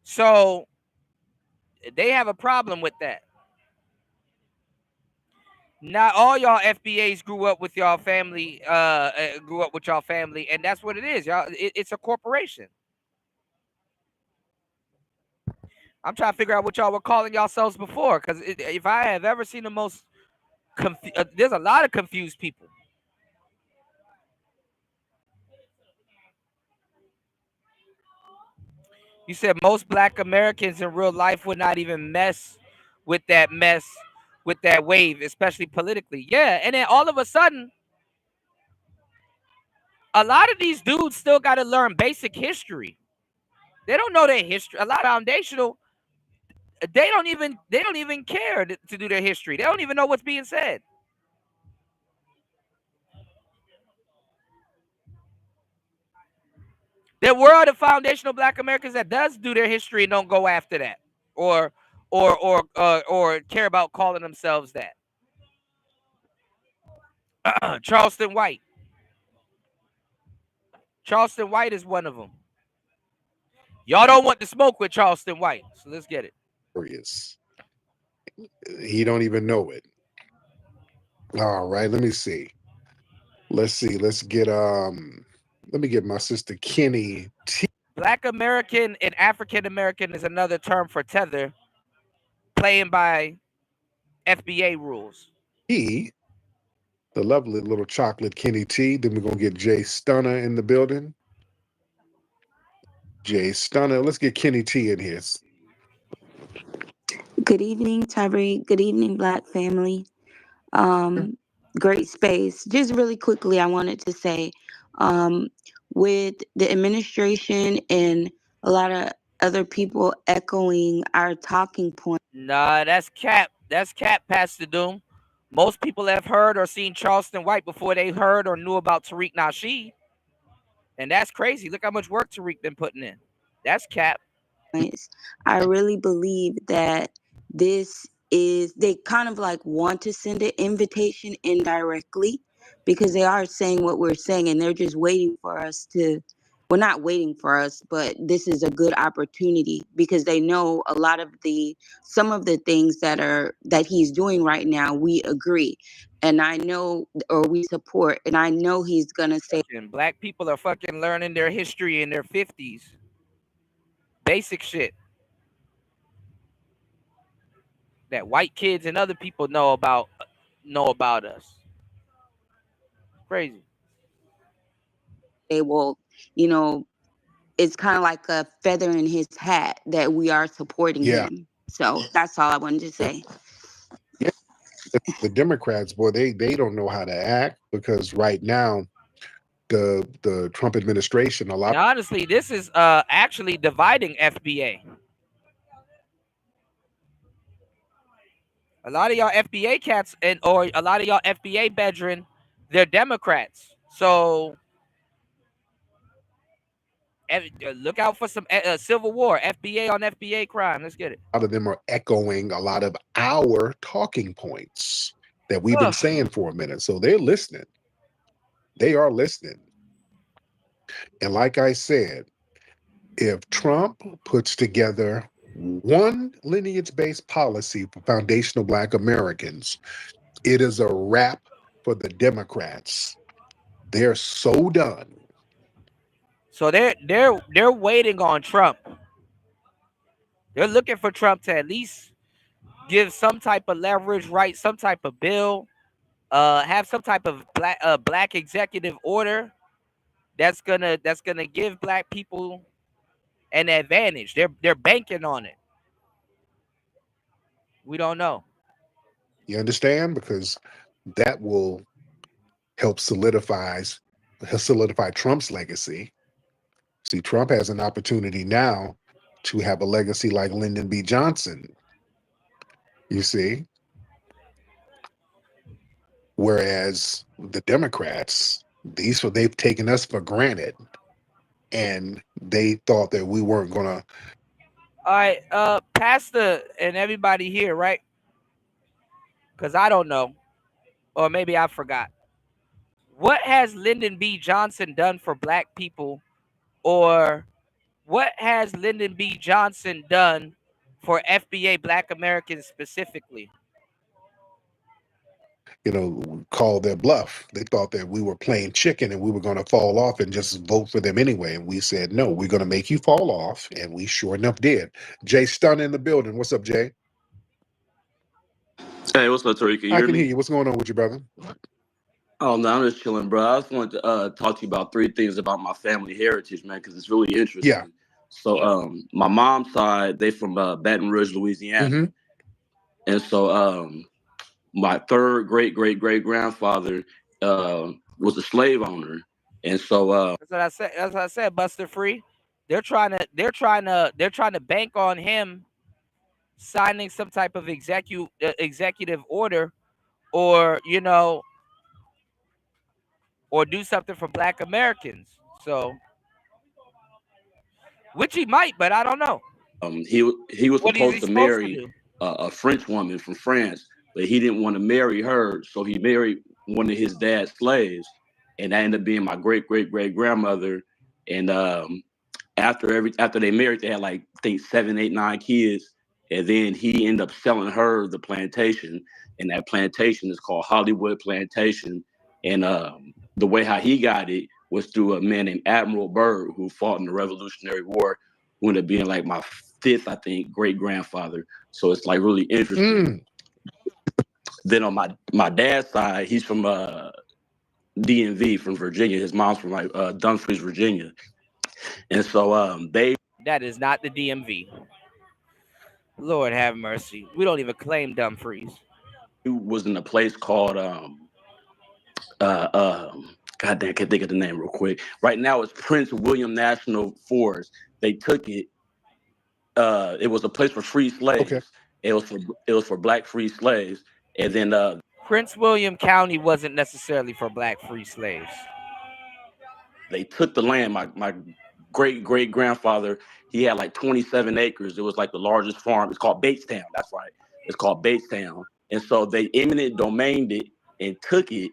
So they have a problem with that. Not all y'all FBAs grew up with y'all family, and that's what it is, y'all. It's a corporation. I'm trying to figure out what y'all were calling yourselves before, because if I have ever seen the most there's a lot of confused people. You said most Black Americans in real life would not even mess with that wave, especially politically. Yeah, and then all of a sudden, a lot of these dudes still got to learn basic history. They don't know their history. A lot of foundational. They don't even care to do their history. They don't even know what's being said. There were the foundational Black Americans that does do their history and don't go after that, or care about calling themselves that. Charleston White. Charleston White is one of them. Y'all don't want to smoke with Charleston White, so let's get it. He don't even know it. All right, let me see. Let's get let me get my sister Kenny T. Black American and African American is another term for tether, playing by FBA rules. The lovely little chocolate Kenny T. Then we're gonna get Jay Stunner in the building. Jay Stunner. Let's get Kenny T in here. Good evening, Tyree. Good evening, Black family. Great space. Just really quickly, I wanted to say, with the administration and a lot of other people echoing our talking point. Nah, that's cap. That's cap, Pastor Doom. Most people have heard or seen Charleston White before they heard or knew about Tariq Nasheed. And that's crazy. Look how much work Tariq been putting in. That's cap. I really believe that they kind of like want to send an invitation indirectly, because they are saying what we're saying and they're just waiting for us to, well, not waiting for us, but this is a good opportunity because they know a lot of some of the things that he's doing right now, we agree. And I know, or we support, and I know he's gonna say. Black people are fucking learning their history in their 50s. Basic shit that white kids and other people know about us. Crazy. They will, it's kind of like a feather in his hat that we are supporting him. So that's all I wanted to say. Yeah. The Democrats, boy, they don't know how to act, because right now the Trump administration, And honestly, this is actually dividing FBA. A lot of y'all FBA cats or a lot of y'all FBA bedroom, they're Democrats. So look out for some civil war, FBA on FBA crime. Let's get it. A lot of them are echoing a lot of our talking points that we've been saying for a minute. So they're listening. They are listening. And like I said, if Trump puts together one lineage-based policy for foundational Black Americans, it is a wrap for the Democrats. They're so done. So they're waiting on Trump. They're looking for Trump to at least give some type of leverage, write some type of bill, have some type of black executive order that's gonna give Black people an advantage. They're banking on it. We don't know. You understand? Because that will help solidify Trump's legacy. See, Trump has an opportunity now to have a legacy like Lyndon B. Johnson. You see? Whereas the Democrats, they've taken us for granted, and they thought that we weren't gonna. All right, Pastor and everybody here, right? Because I don't know, or maybe I forgot. What has Lyndon B. Johnson done for Black people, or what has Lyndon B. Johnson done for FBA Black Americans specifically? called their bluff. They thought that we were playing chicken and we were going to fall off and just vote for them anyway. And we said, no, we're going to make you fall off. And we sure enough did. Jay Stun in the building. What's up, Jay? Hey, what's up, Tori? Can you I hear can me? hear you. What's going on with you, brother? Oh, no, I'm just chilling, bro. I just wanted to talk to you about 3 things about my family heritage, man, because it's really interesting. Yeah. So, my mom's side, they from Baton Rouge, Louisiana. And so, my third great-great-great-grandfather was a slave owner. And so, That's what I said. That's what I said. Buster Free. They're trying to bank on him signing some type of executive order, or or do something for Black Americans. So, which he might, but I don't know. he was What is supposed he to supposed to marry do? a French woman from France, but he didn't want to marry her, so he married one of his dad's slaves, and that ended up being my great-great-great-grandmother. And after they married, they had like I think 7, 8, 9 kids, and then he ended up selling her the plantation, and that plantation is called Hollywood Plantation. And the way how he got it was through a man named Admiral Byrd, who fought in the Revolutionary War, who ended up being like my 5th, I think, great grandfather. So it's like really interesting. Then on my dad's side, he's from DMV, from Virginia. His mom's from like Dumfries, Virginia. And so That is not the DMV. Lord have mercy. We don't even claim Dumfries. he was in a place called God damn, I can't think of the name real quick. Right now it's Prince William National Forest. They took it. It was a place for free slaves. Okay. It was for Black free slaves. And then Prince William County wasn't necessarily for Black free slaves. they took the land. My great-great-grandfather, he had like 27 acres. It was like the largest farm. It's called Batestown. That's right. It's called Batestown. And so they eminent domained it and took it.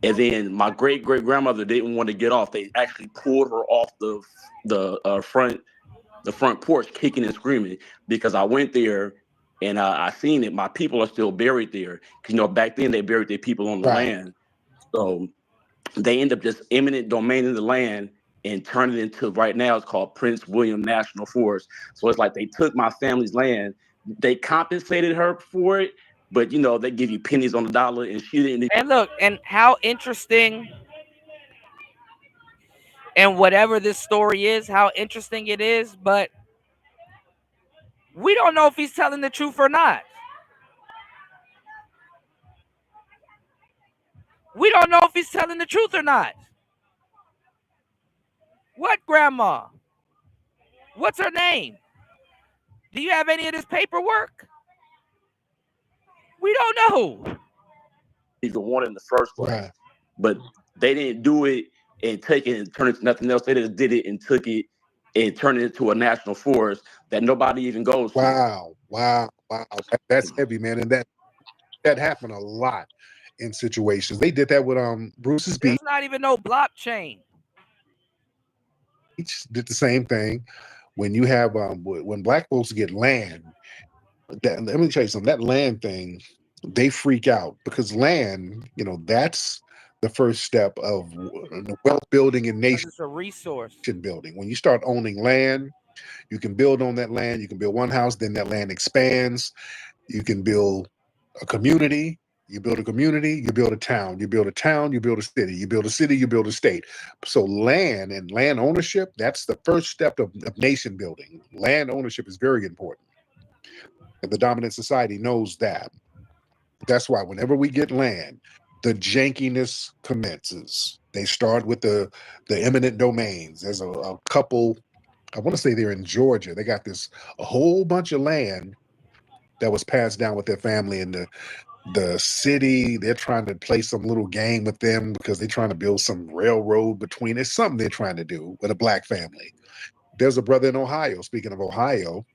And then my great-great-grandmother didn't want to get off. They actually pulled her off the front porch, kicking and screaming, because I went there and I seen it. My people are still buried there. Because back then they buried their people on the land. So they end up just eminent domaining the land and turn it into, right now it's called Prince William National Forest. So it's like they took my family's land. They compensated her for it, but they give you pennies on the dollar, and she didn't. And look, and how interesting, and whatever this story is, how interesting it is, but we don't know if he's telling the truth or not. We don't know if he's telling the truth or not. What grandma? What's her name? Do you have any of this paperwork? We don't know. Even wanted in the first place, but they didn't do it and take it and turn it to nothing else. They just did it and took it and turned it into a national forest that nobody even goes to. Wow. That's heavy, man. And that happened a lot in situations. They did that with Bruce's Beach. There's not even no blockchain. Did the same thing. When you have when Black folks get land, let me tell you something. That land thing, they freak out, because land, that's the first step of wealth building and nation. It's a resource building. When you start owning land, you can build on that land. You can build one house, then that land expands. You can build a community. You build a community, you build a town, you build a town, you build a city, you build a city, you build a state. So land and land ownership, that's the first step of nation building. Land ownership is very important. And the dominant society knows that. That's why whenever we get land, the jankiness commences. They start with the eminent domains. There's a couple, I want to say they're in Georgia. They got a whole bunch of land that was passed down with their family, and the city, they're trying to play some little game with them because they're trying to build some railroad between. It's something they're trying to do with a Black family. There's a brother in Ohio. Speaking of Ohio,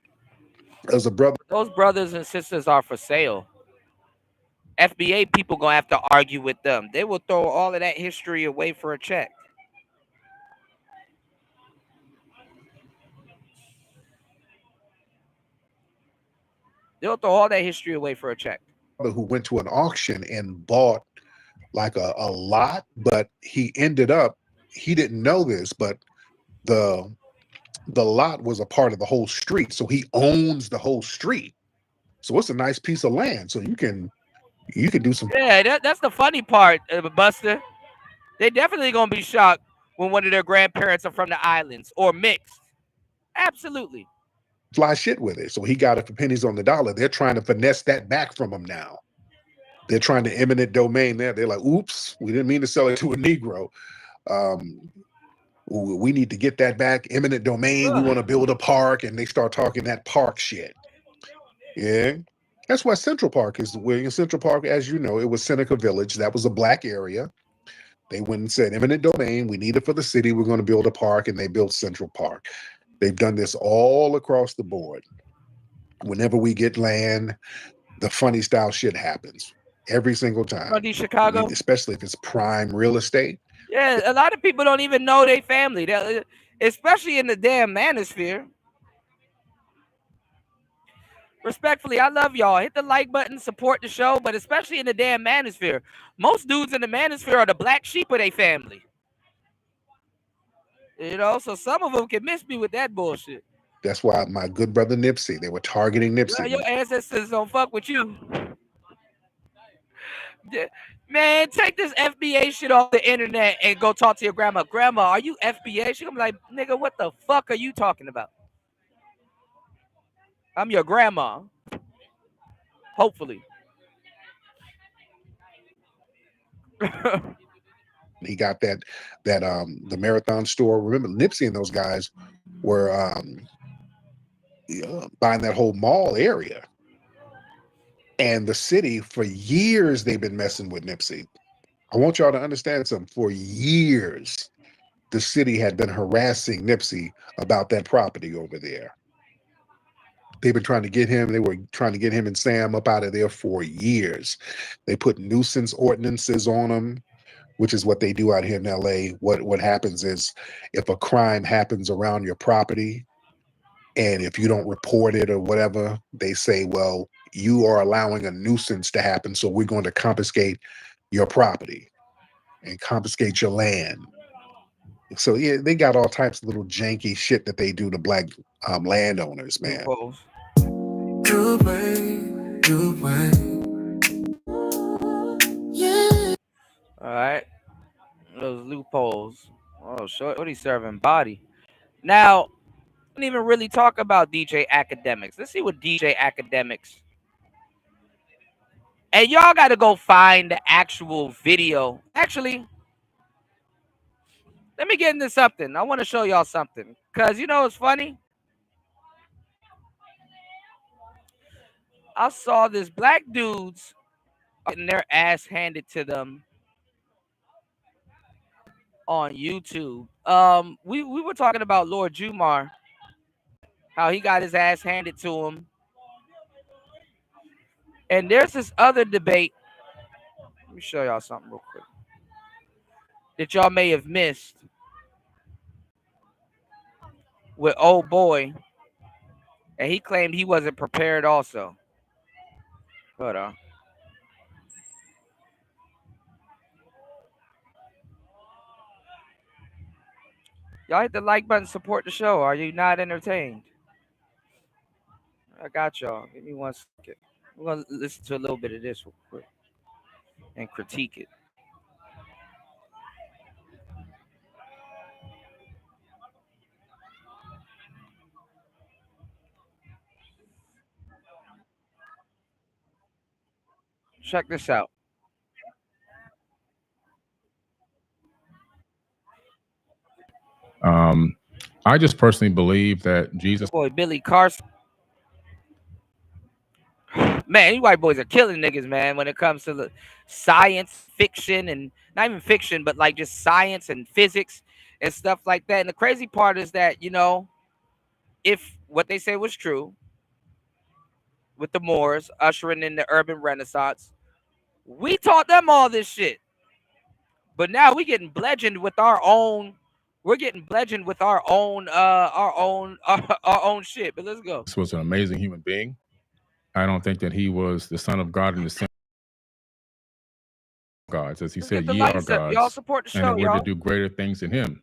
there's a brother. Those brothers and sisters are for sale. FBA people gonna have to argue with them. They will throw all of that history away for a check. They'll throw all that history away for a check. Who went to an auction and bought like a lot, but he didn't know this, but the lot was a part of the whole street. So he owns the whole street. So it's a nice piece of land. So you can do some. Yeah, that's the funny part, Buster. They definitely gonna be shocked when one of their grandparents are from the islands or mixed. Absolutely. Fly shit with it. So he got it for pennies on the dollar. They're trying to finesse that back from him now. They're trying to eminent domain there. They're like, oops, we didn't mean to sell it to a Negro. We need to get that back. Eminent domain. We want to build a park. And they start talking that park shit. Yeah. That's why Central Park is in Central Park, as you know, it was Seneca Village. That was a black area. They went and said, eminent domain, we need it for the city. We're going to build a park. And they built Central Park. They've done this all across the board. Whenever we get land, the funny style shit happens every single time. Funny Chicago, especially if it's prime real estate. Yeah, a lot of people don't even know their family, especially in the damn manosphere. Respectfully, I love y'all. Hit the like button, support the show, but especially in the damn manosphere. Most dudes in the manosphere are the black sheep of their family. You know, so some of them can miss me with that bullshit. That's why my good brother Nipsey, they were targeting Nipsey. Your ancestors don't fuck with you. Man, take this FBA shit off the internet and go talk to your grandma. Grandma, are you FBA? She gonna be like, nigga, what the fuck are you talking about? I'm your grandma. Hopefully. He got the Marathon store. Remember, Nipsey and those guys were buying that whole mall area. And the city, for years, they've been messing with Nipsey. I want y'all to understand something. For years, the city had been harassing Nipsey about that property over there. They've been trying to get him. They were trying to get him and Sam up out of there for years. They put nuisance ordinances on them, which is what they do out here in LA. What happens is if a crime happens around your property, and if you don't report it or whatever, they say, well, you are allowing a nuisance to happen, so we're going to confiscate your property and confiscate your land. So yeah, they got all types of little janky shit that they do to black landowners, man. Good way. Yeah. All right. Those loopholes. Oh, short. What he's serving body. Now, we don't even really talk about DJ Academics. Let's see what DJ Academics. And y'all got to go find the actual video. Actually, let me get into something. I want to show y'all something. Because, you know, it's funny. I saw this black dudes getting their ass handed to them on YouTube. We were talking about Lord Jumar, how he got his ass handed to him. And there's this other debate. Let me show y'all something real quick that y'all may have missed with old boy. And he claimed he wasn't prepared also. Hold on. Y'all hit the like button, support the show. Are you not entertained? I got y'all. Give me 1 second. We're going to listen to a little bit of this real quick and critique it. Check this out. I just personally believe that Jesus. Boy, Billy Carson. Man, you white boys are killing niggas, man, when it comes to the science fiction and not even fiction, but like just science and physics and stuff like that. And the crazy part is that, you know, if what they say was true with the Moors ushering in the urban renaissance, we taught them all this shit. But now we getting bludgeoned with our own. We're getting bludgeoned with our own shit. But let's go. This was an amazing human being. I don't think that he was the Son of God in the sense gods, as he Let's get said, the ye are lights up. Y'all gods, support the and show, that we're to y'all. do greater things in him.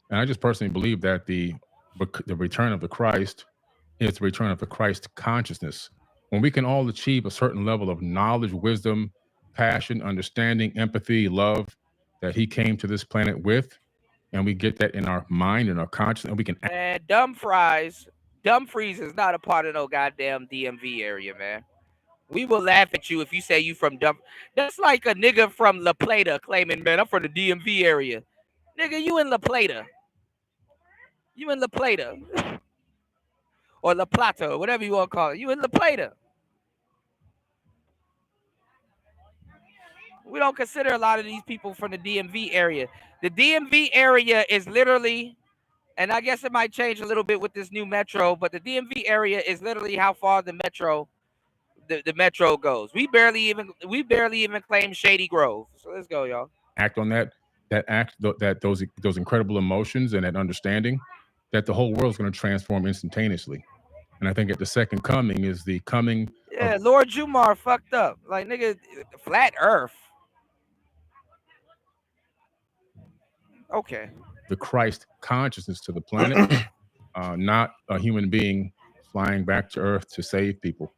And I just personally believe that the return of the Christ is the return of the Christ consciousness. When we can all achieve a certain level of knowledge, wisdom, passion, understanding, empathy, love that he came to this planet with, and we get that in our mind and our conscience, and we can Man, Dumfries is not a part of no goddamn DMV area, man. We will laugh at you if you say you from Dump. That's like a nigga from La Plata claiming, man, I'm from the DMV area. Nigga, you in La Plata. You in La Plata. Or La Plata, or whatever you want to call it. You in La Plata. We don't consider a lot of these people from the DMV area. The DMV area is literally, and I guess it might change a little bit with this new metro, but the DMV area is literally how far the metro goes. We barely even claim Shady Grove. So let's go, y'all. act on those incredible emotions and that understanding, that the whole world's going to transform instantaneously. And I think at the second coming is the coming Yeah, Lord Jumar fucked up. Like, nigga, flat earth. Okay. the Christ consciousness to the planet, not a human being flying back to Earth to save people.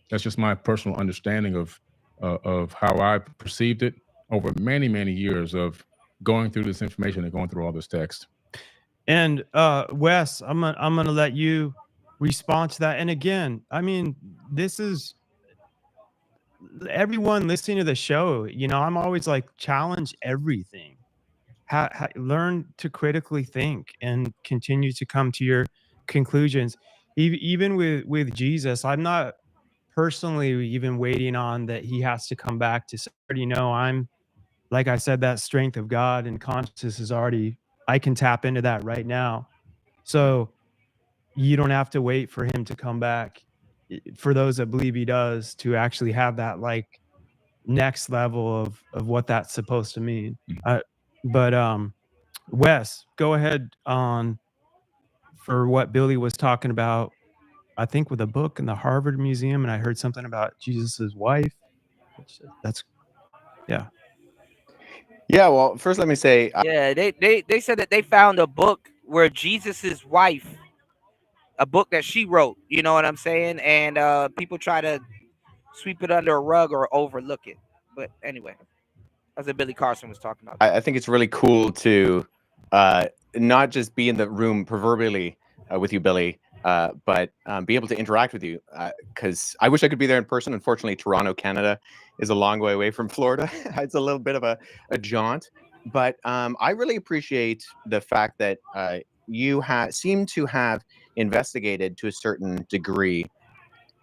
That's just my personal understanding of how I perceived it over many, many years of going through this information and going through all this text. And Wes, I'm gonna let you respond to that. And again, I mean, this is everyone listening to the show. You know, I'm always like, challenge everything. Learn to critically think and continue to come to your conclusions. Even with Jesus, I'm not personally even waiting on that he has to come back to say, you know, I'm, like I said, that strength of God and consciousness is already, I can tap into that right now. So you don't have to wait for him to come back. For those that believe he does, to actually have that like next level of what that's supposed to mean. But Wes, go ahead on for what Billy was talking about. I think with a book in the Harvard Museum, and I heard something about Jesus's wife. That's yeah. Yeah, well, first let me say, Yeah, they said that they found a book where Jesus's wife, a book that she wrote, you know what I'm saying? And people try to sweep it under a rug or overlook it. But anyway, that's what Billy Carson was talking about. I think it's really cool to not just be in the room proverbially with you, Billy, but be able to interact with you. Because I wish I could be there in person. Unfortunately, Toronto, Canada is a long way away from Florida. It's a little bit of a jaunt. But I really appreciate the fact that you seem to have investigated to a certain degree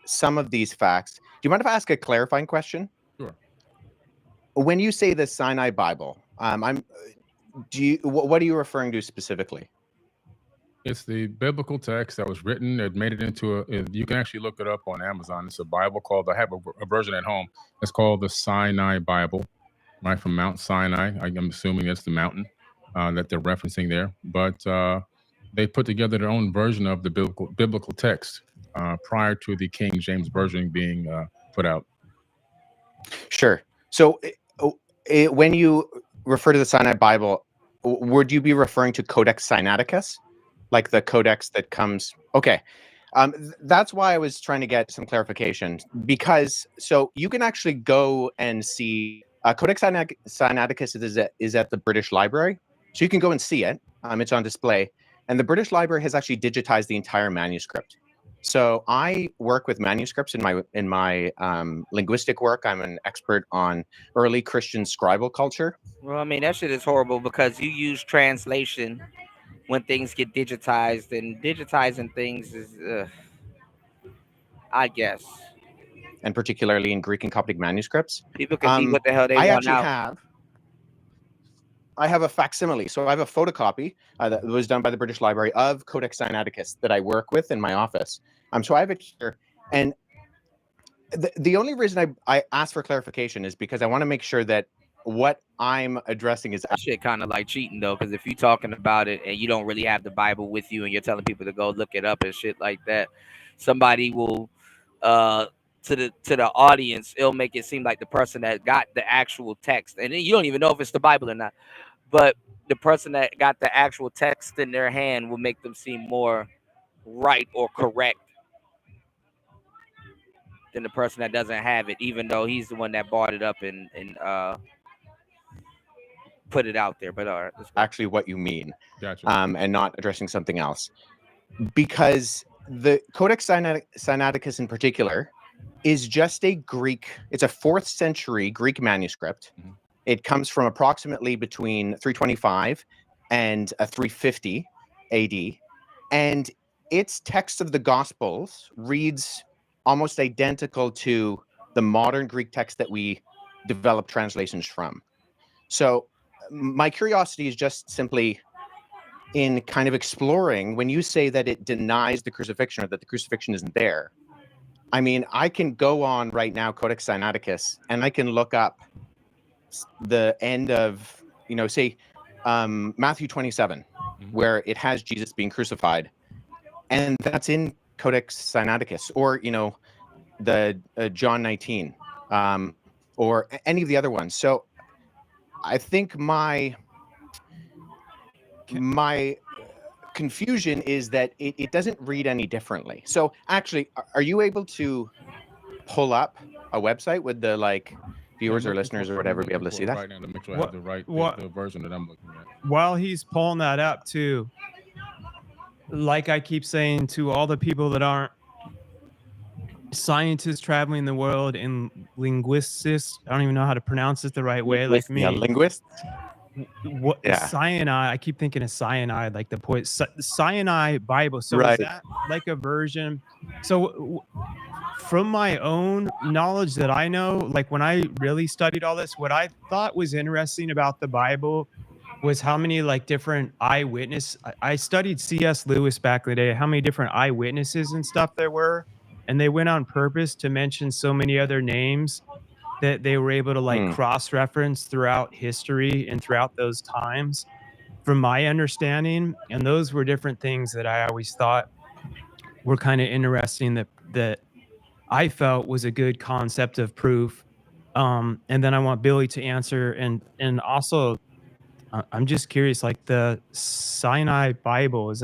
some of these facts. Do you mind if I ask a clarifying question? Sure. When you say the Sinai Bible, what are you referring to specifically? It's the biblical text that was written. It made it into you can actually look it up on Amazon. It's a Bible called, I have a version at home. It's called the Sinai Bible, right, from Mount Sinai. I'm assuming it's the mountain that they're referencing there. But they put together their own version of the biblical text prior to the King James Version being put out. Sure. So when you refer to the Sinai Bible, would you be referring to Codex Sinaiticus? Like the codex that comes? Okay. That's why I was trying to get some clarification, because so you can actually go and see Codex Sinaiticus is at the British Library. So you can go and see it. It's on display. And the British Library has actually digitized the entire manuscript. So I work with manuscripts in my linguistic work. I'm an expert on early Christian scribal culture. Well, I mean, that shit is horrible because you use translation when things get digitized, and digitizing things is, I guess. And particularly in Greek and Coptic manuscripts. People can be what the hell they want now. I have a facsimile. So I have a photocopy that was done by the British Library of Codex Sinaiticus that I work with in my office. So I have it here. And the only reason I asked for clarification is because I want to make sure that what I'm addressing is that shit kind of like cheating though, because if you're talking about it and you don't really have the Bible with you and you're telling people to go look it up and shit like that, somebody will to the audience, it'll make it seem like the person that got the actual text, and then you don't even know if it's the Bible or not. But the person that got the actual text in their hand will make them seem more right or correct than the person that doesn't have it, even though he's the one that bought it up and put it out there. But all right, actually what you mean, Gotcha. And not addressing something else, because the Codex Sinaiticus in particular is just a Greek. It's a 4th century Greek manuscript. Mm-hmm. It comes from approximately between 325 and 350 AD, and its text of the Gospels reads almost identical to the modern Greek text that we develop translations from. So my curiosity is just simply in kind of exploring when you say that it denies the crucifixion or that the crucifixion isn't there. I mean, I can go on right now, Codex Sinaiticus, and I can look up the end of, say, Matthew 27, where it has Jesus being crucified. And that's in Codex Sinaiticus, or, the John 19, or any of the other ones. So I think my confusion is that it doesn't read any differently. So actually, are you able to pull up a website with the viewers or listeners or whatever be able to see that? Right now to make sure I have the right the version that I'm looking at. While he's pulling that up too, like I keep saying to all the people that aren't scientists traveling the world and linguists, I don't even know how to pronounce it the right way, like me. Yeah, linguists. What cyanide? I keep thinking of cyanide, like the poison. Cyanide Bible. So Right. is that like a version? So from my own knowledge that I know, like when I really studied all this, what I thought was interesting about the Bible was how many different eyewitness. I studied C.S. Lewis back in the day. How many different eyewitnesses and stuff there were, and they went on purpose to mention so many other names that they were able to cross-reference throughout history and throughout those times, from my understanding. And those were different things that I always thought were kind of interesting that I felt was a good concept of proof. And then I want Billy to answer, and also I'm just curious, like the Sinai Bible,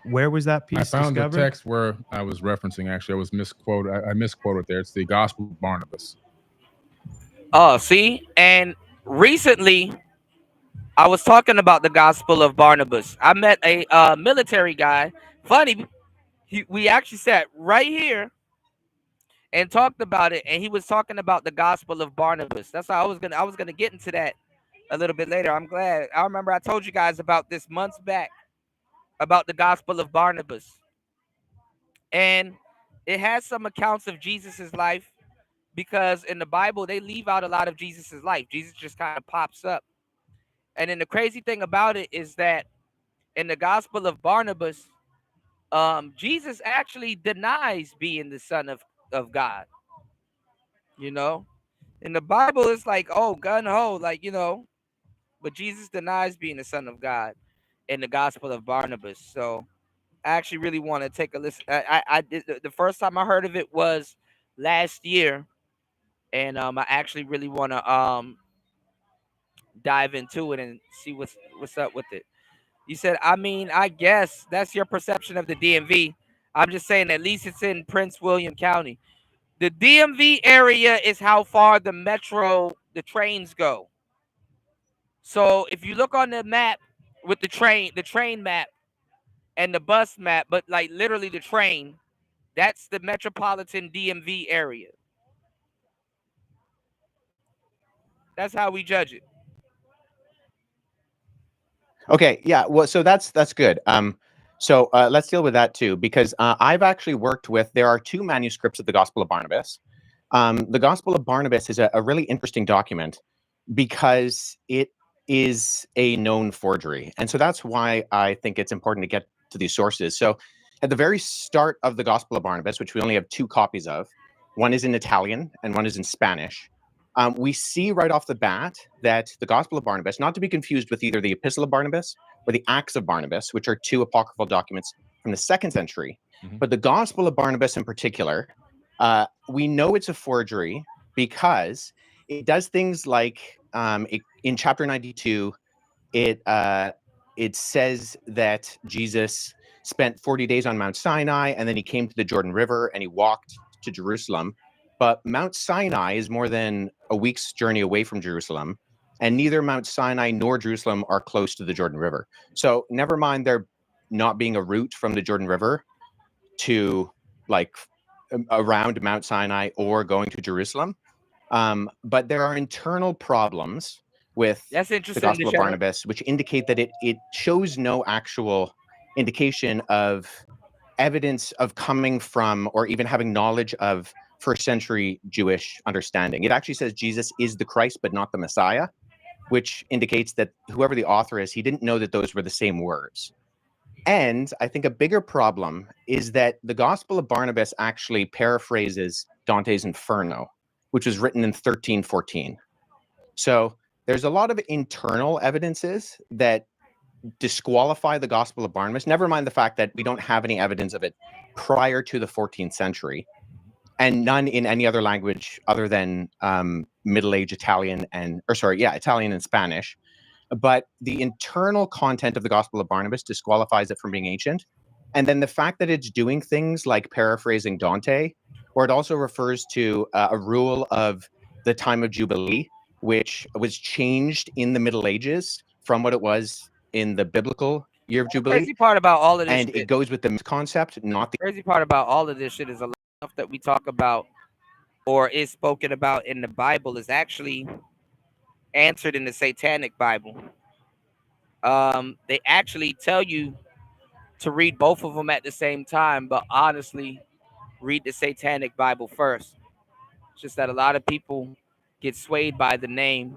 where was that piece I found discovered? the text where I was referencing. Actually, I was misquoted. I misquoted there. It's the Gospel of Barnabas. Oh, see, and recently I was talking about the Gospel of Barnabas. I met a military guy. Funny, we actually sat right here and talked about it, and he was talking about the Gospel of Barnabas. That's how I was gonna get into that a little bit later. I'm glad. I remember I told you guys about this months back about the Gospel of Barnabas, and it has some accounts of Jesus's life, because in the Bible they leave out a lot of Jesus's life. Jesus just kind of pops up. And then the crazy thing about it is that in the Gospel of Barnabas, Jesus actually denies being the Son of God. In the Bible, it's like, oh, gun ho, but Jesus denies being the Son of God in the Gospel of Barnabas. So I actually really want to take a listen. I did the first time I heard of it was last year, and I actually really want to dive into it and see what's up with it. You said, I mean, I guess that's your perception of the DMV. I'm just saying, at least it's in Prince William County. The DMV area is how far the trains go. So if you look on the map with the train map and the bus map, but literally the train, that's the metropolitan DMV area. That's how we judge it. Okay, yeah. Well, so that's good. So let's deal with that too, because I've actually worked with. There are 2 manuscripts of the Gospel of Barnabas. The Gospel of Barnabas is a really interesting document because it is a known forgery, and so that's why I think it's important to get to these sources. So, at the very start of the Gospel of Barnabas, which we only have 2 copies of, one is in Italian and one is in Spanish. We see right off the bat that the Gospel of Barnabas, not to be confused with either the Epistle of Barnabas or the Acts of Barnabas, which are 2 apocryphal documents from the 2nd century, but the Gospel of Barnabas in particular We know it's a forgery because it does things like in chapter 92, it says that Jesus spent 40 days on Mount Sinai, and then he came to the Jordan River and he walked to Jerusalem. But Mount Sinai is more than a week's journey away from Jerusalem, and neither Mount Sinai nor Jerusalem are close to the Jordan River. So never mind there not being a route from the Jordan River to like around Mount Sinai or going to Jerusalem. But there are internal problems with That's the interesting Gospel to of show. Barnabas, which indicate that it shows no actual indication of evidence of coming from or even having knowledge of first century Jewish understanding. It actually says Jesus is the Christ, but not the Messiah, which indicates that whoever the author is, he didn't know that those were the same words. And I think a bigger problem is that the Gospel of Barnabas actually paraphrases Dante's Inferno, which was written in 1314. So there's a lot of internal evidences that disqualify the Gospel of Barnabas, never mind the fact that we don't have any evidence of it prior to the 14th century, and none in any other language other than Middle Age Italian Italian and Spanish. But the internal content of the Gospel of Barnabas disqualifies it from being ancient. And then the fact that it's doing things like paraphrasing Dante, or it also refers to a rule of the time of Jubilee, which was changed in the Middle Ages from what it was in the biblical year of Jubilee. Crazy part about all of this And shit. it goes with the concept, not the Crazy part about all of this shit is a lot of stuff that we talk about or is spoken about in the Bible is actually answered in the Satanic Bible. They actually tell you to read both of them at the same time, but honestly, read the Satanic Bible first. It's just that a lot of people get swayed by the name,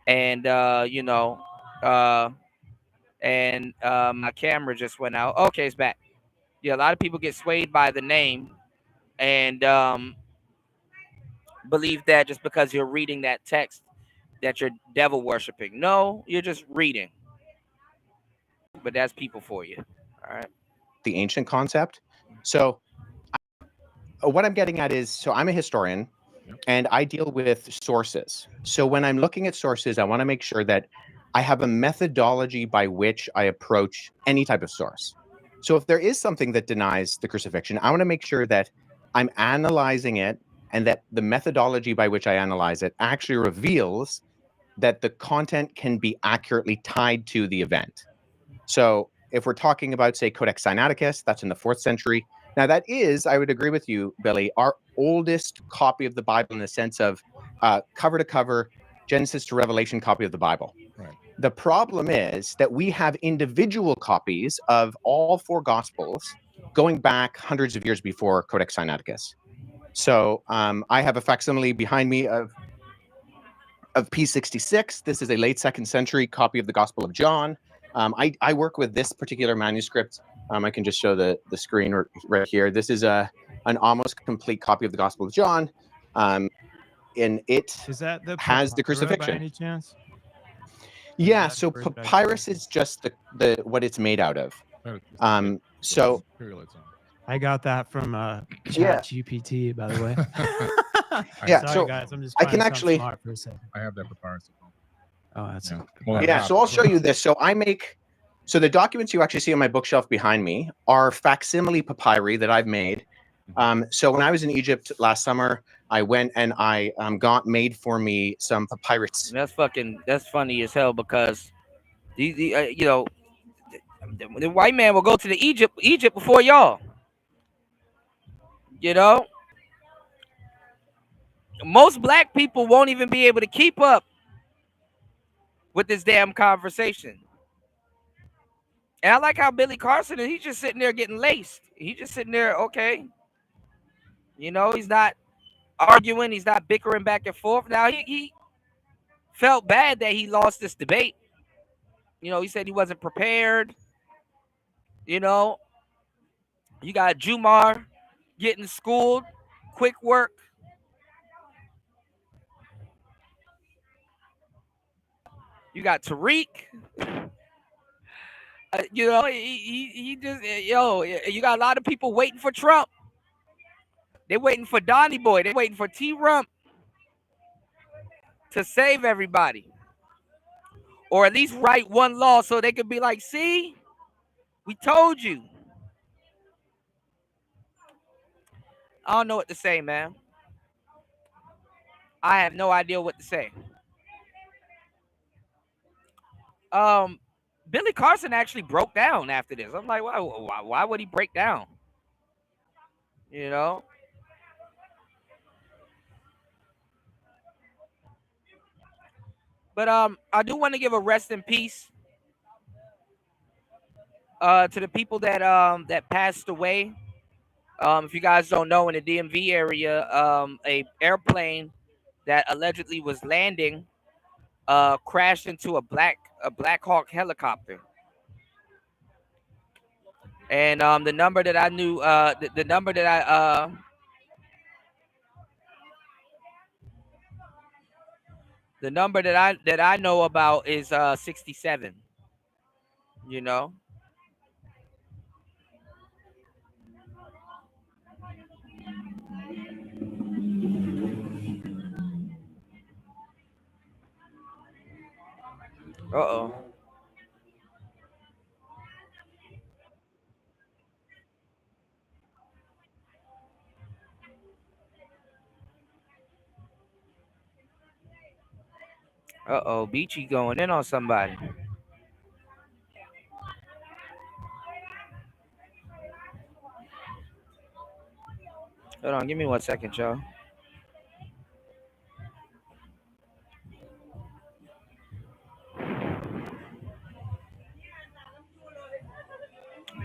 and my camera just went out. Okay, it's back. Yeah, a lot of people get swayed by the name and believe that just because you're reading that text that you're devil worshiping. No, you're just reading. But that's people for you. All right. the ancient concept. So what I'm getting at is, so I'm a historian and I deal with sources. So when I'm looking at sources, I want to make sure that I have a methodology by which I approach any type of source. So if there is something that denies the crucifixion, I want to make sure that I'm analyzing it and that the methodology by which I analyze it actually reveals that the content can be accurately tied to the event. So if we're talking about, say, Codex Sinaiticus, that's in the 4th century. Now that is, I would agree with you, Billy, our oldest copy of the Bible in the sense of cover to cover, Genesis to Revelation copy of the Bible. Right. The problem is that we have individual copies of all 4 Gospels going back hundreds of years before Codex Sinaiticus. So I have a facsimile behind me of P66. This is a late 2nd century copy of the Gospel of John. I work with this particular manuscript. I can just show the screen right here. This is an almost complete copy of the Gospel of John. And it Is that the has the papyra by crucifixion. any chance? Yeah, so papyrus is just the what it's made out of. So I got that from Yeah. ChatGPT, by the way. Yeah, Sorry, so guys. I'm just I trying can to sound actually- smart for a second. I have that papyrus. Oh, that's Yeah, so I'll show you this. So the documents you actually see on my bookshelf behind me are facsimile papyri that I've made. So when I was in Egypt last summer, I went and I got made for me some papyrus. That's funny as hell because the white man will go to the Egypt before y'all. You know, most black people won't even be able to keep up with this damn conversation. And I like how Billy Carson, he's just sitting there getting laced. He's just sitting there, okay. You know, he's not arguing. He's not bickering back and forth. Now, he felt bad that he lost this debate. You know, he said he wasn't prepared. You know, you got Jumar getting schooled, quick work. You got Tariq. You know, he just, you got a lot of people waiting for Trump. They're waiting for Donnie Boy. They're waiting for T-Rump to save everybody. Or at least write one law so they could be like, see, we told you. I don't know what to say, man. I have no idea what to say. Billy Carson actually broke down after this. I'm like, why would he break down? You know? But I do want to give a rest in peace to the people that that passed away. If you guys don't know, in the DMV area, a airplane that allegedly was landing crashed into a Black Hawk helicopter. And the number that I knew, the number that I know about is 67. You know. Uh-oh. Uh-oh, Beachy going in on somebody. Hold on, give me 1 second, y'all.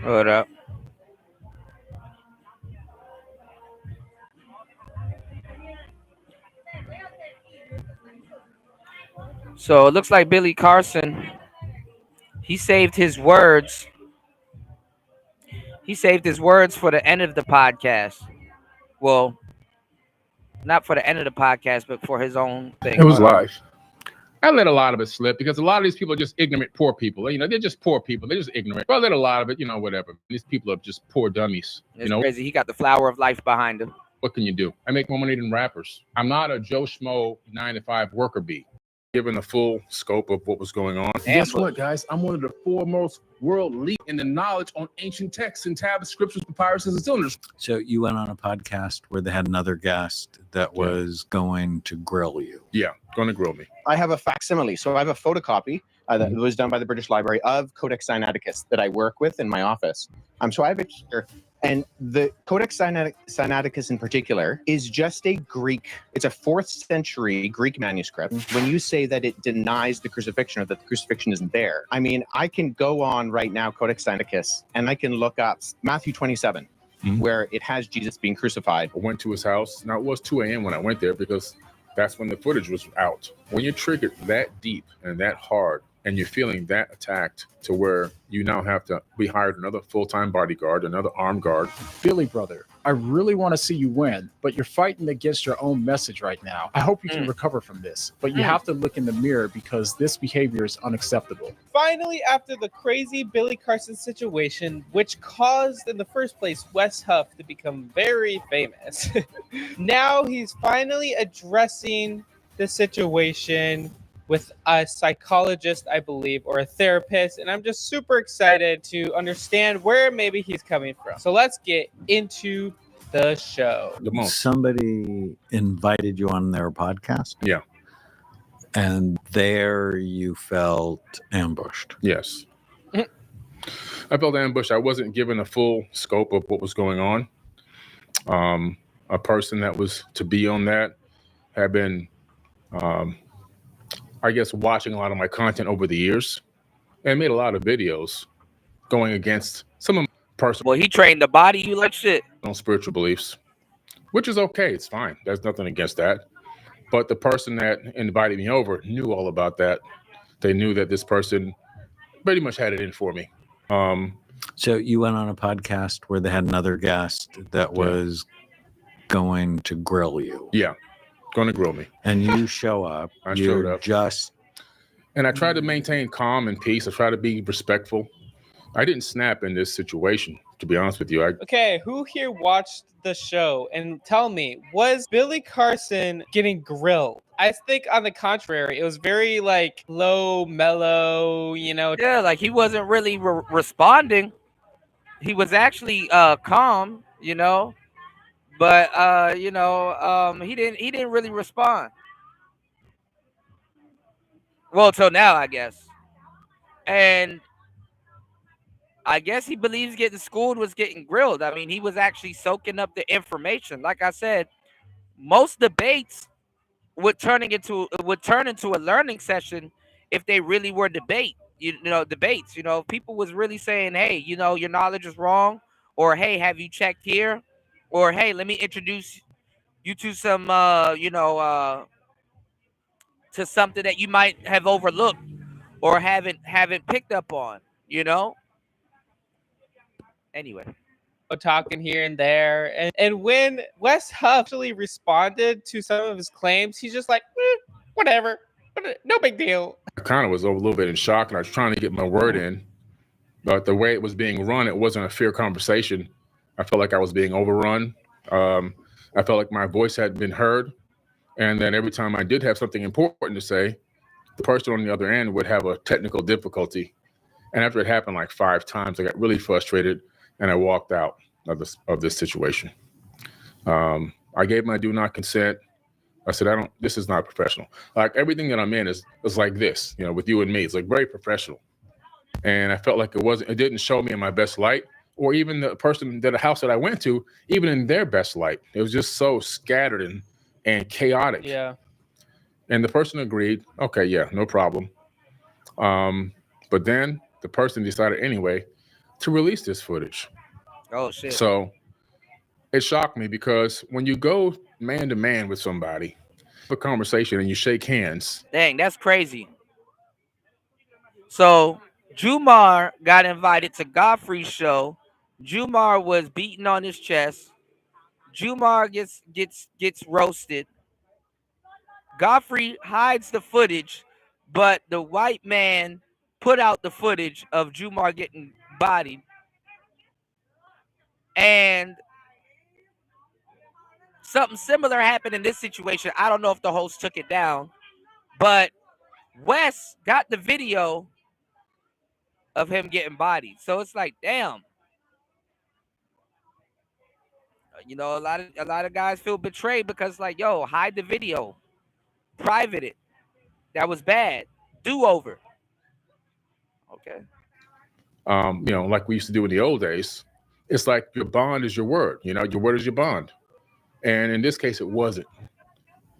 Hold up. So it looks like Billy Carson, he saved his words. He saved his words for the end of the podcast. Well, not for the end of the podcast, but for his own thing. It was live. I let a lot of it slip because a lot of these people are just ignorant, poor people. You know, they're just poor people. They're just ignorant. But I let a lot of it, you know, whatever. These people are just poor dummies. It's crazy. He got the flower of life behind him. What can you do? I make more money than rappers. I'm not a Joe Schmo 9-to-5 worker bee. Given the full scope of what was going on. Guess what, guys? I'm one of the foremost world lead in the knowledge on ancient texts and tablets, scriptures, papyruses, and cylinders. So you went on a podcast where they had another guest that was going to grill you. Yeah, going to grill me. I have a facsimile. So I have a photocopy that was done by the British Library of Codex Sinaiticus that I work with in my office. So I have it here. And the Codex Sinaiticus in particular is just a Greek, it's a 4th century Greek manuscript. When you say that it denies the crucifixion or that the crucifixion isn't there, I mean, I can go on right now, Codex Sinaiticus, and I can look up Matthew 27, where it has Jesus being crucified. I went to his house. Now, it was 2 a.m. when I went there because that's when the footage was out. When you're triggered that deep and that hard, and you're feeling that attacked to where you now have to be hired another full-time bodyguard, another armed guard. Billy, brother, I really want to see you win, but you're fighting against your own message right now. I hope you can recover from this, but you have to look in the mirror because this behavior is unacceptable. Finally, after the crazy Billy Carson situation, which caused in the first place Wes Huff to become very famous, now he's finally addressing the situation with a psychologist, I believe, or a therapist. And I'm just super excited to understand where maybe he's coming from. So let's get into the show. Somebody invited you on their podcast? Yeah. And there you felt ambushed? Yes. I felt ambushed. I wasn't given a full scope of what was going on. A person that was to be on that had been... I guess watching a lot of my content over the years and made a lot of videos going against some of my personal. Well, he trained the body, you like shit. On spiritual beliefs, which is okay. It's fine. There's nothing against that. But the person that invited me over knew all about that. They knew that this person pretty much had it in for me. So you went on a podcast where they had another guest that was going to grill you. Yeah. Going to grill me. And you show up. I showed up. And I tried to maintain calm and peace. I tried to be respectful. I didn't snap in this situation. To be honest with you, Okay, who here watched the show and tell me, was Billy Carson getting grilled? I think on the contrary, it was very like low, mellow, you know. Yeah, like he wasn't really responding. He was actually calm, you know, but he didn't really respond. Well, till now, I guess. And I guess he believes getting schooled was getting grilled. I mean, he was actually soaking up the information. Like I said, most debates would turn into a learning session if they really were debates. People was really saying, hey, your knowledge is wrong, or hey, have you checked here, or hey, let me introduce you to some to something that you might have overlooked or haven't picked up on. Anyway, Talking here and there. And when Wes Huff actually responded to some of his claims, he's just like, whatever, no big deal. I kind of was a little bit in shock, and I was trying to get my word in. But the way it was being run, it wasn't a fair conversation. I felt like I was being overrun. I felt like my voice hadn't been heard. And then every time I did have something important to say, the person on the other end would have a technical difficulty. And after it happened like 5 times, I got really frustrated and I walked out of this situation. I gave my do not consent. I said, this is not professional. Like everything that I'm in is like this, with you and me. It's like very professional. And I felt like it didn't show me in my best light, or even the house that I went to, even in their best light. It was just so scattered and chaotic. Yeah. And the person agreed, okay, yeah, no problem. But then the person decided anyway to release this footage. Oh, shit. So it shocked me because when you go man to man with somebody, a conversation and you shake hands. Dang, that's crazy. So Jumar got invited to Godfrey's show. Jumar was beaten on his chest. Jumar gets roasted. Godfrey hides the footage, but the white man put out the footage of Jumar getting bodied. And something similar happened in this situation. I don't know if the host took it down, but Wes got the video of him getting bodied. So it's like, damn. A lot of guys feel betrayed because, like, yo, hide the video, private it. That was bad. Do over. Okay. Like we used to do in the old days. It's like your bond is your word. Your word is your bond. And in this case, it wasn't.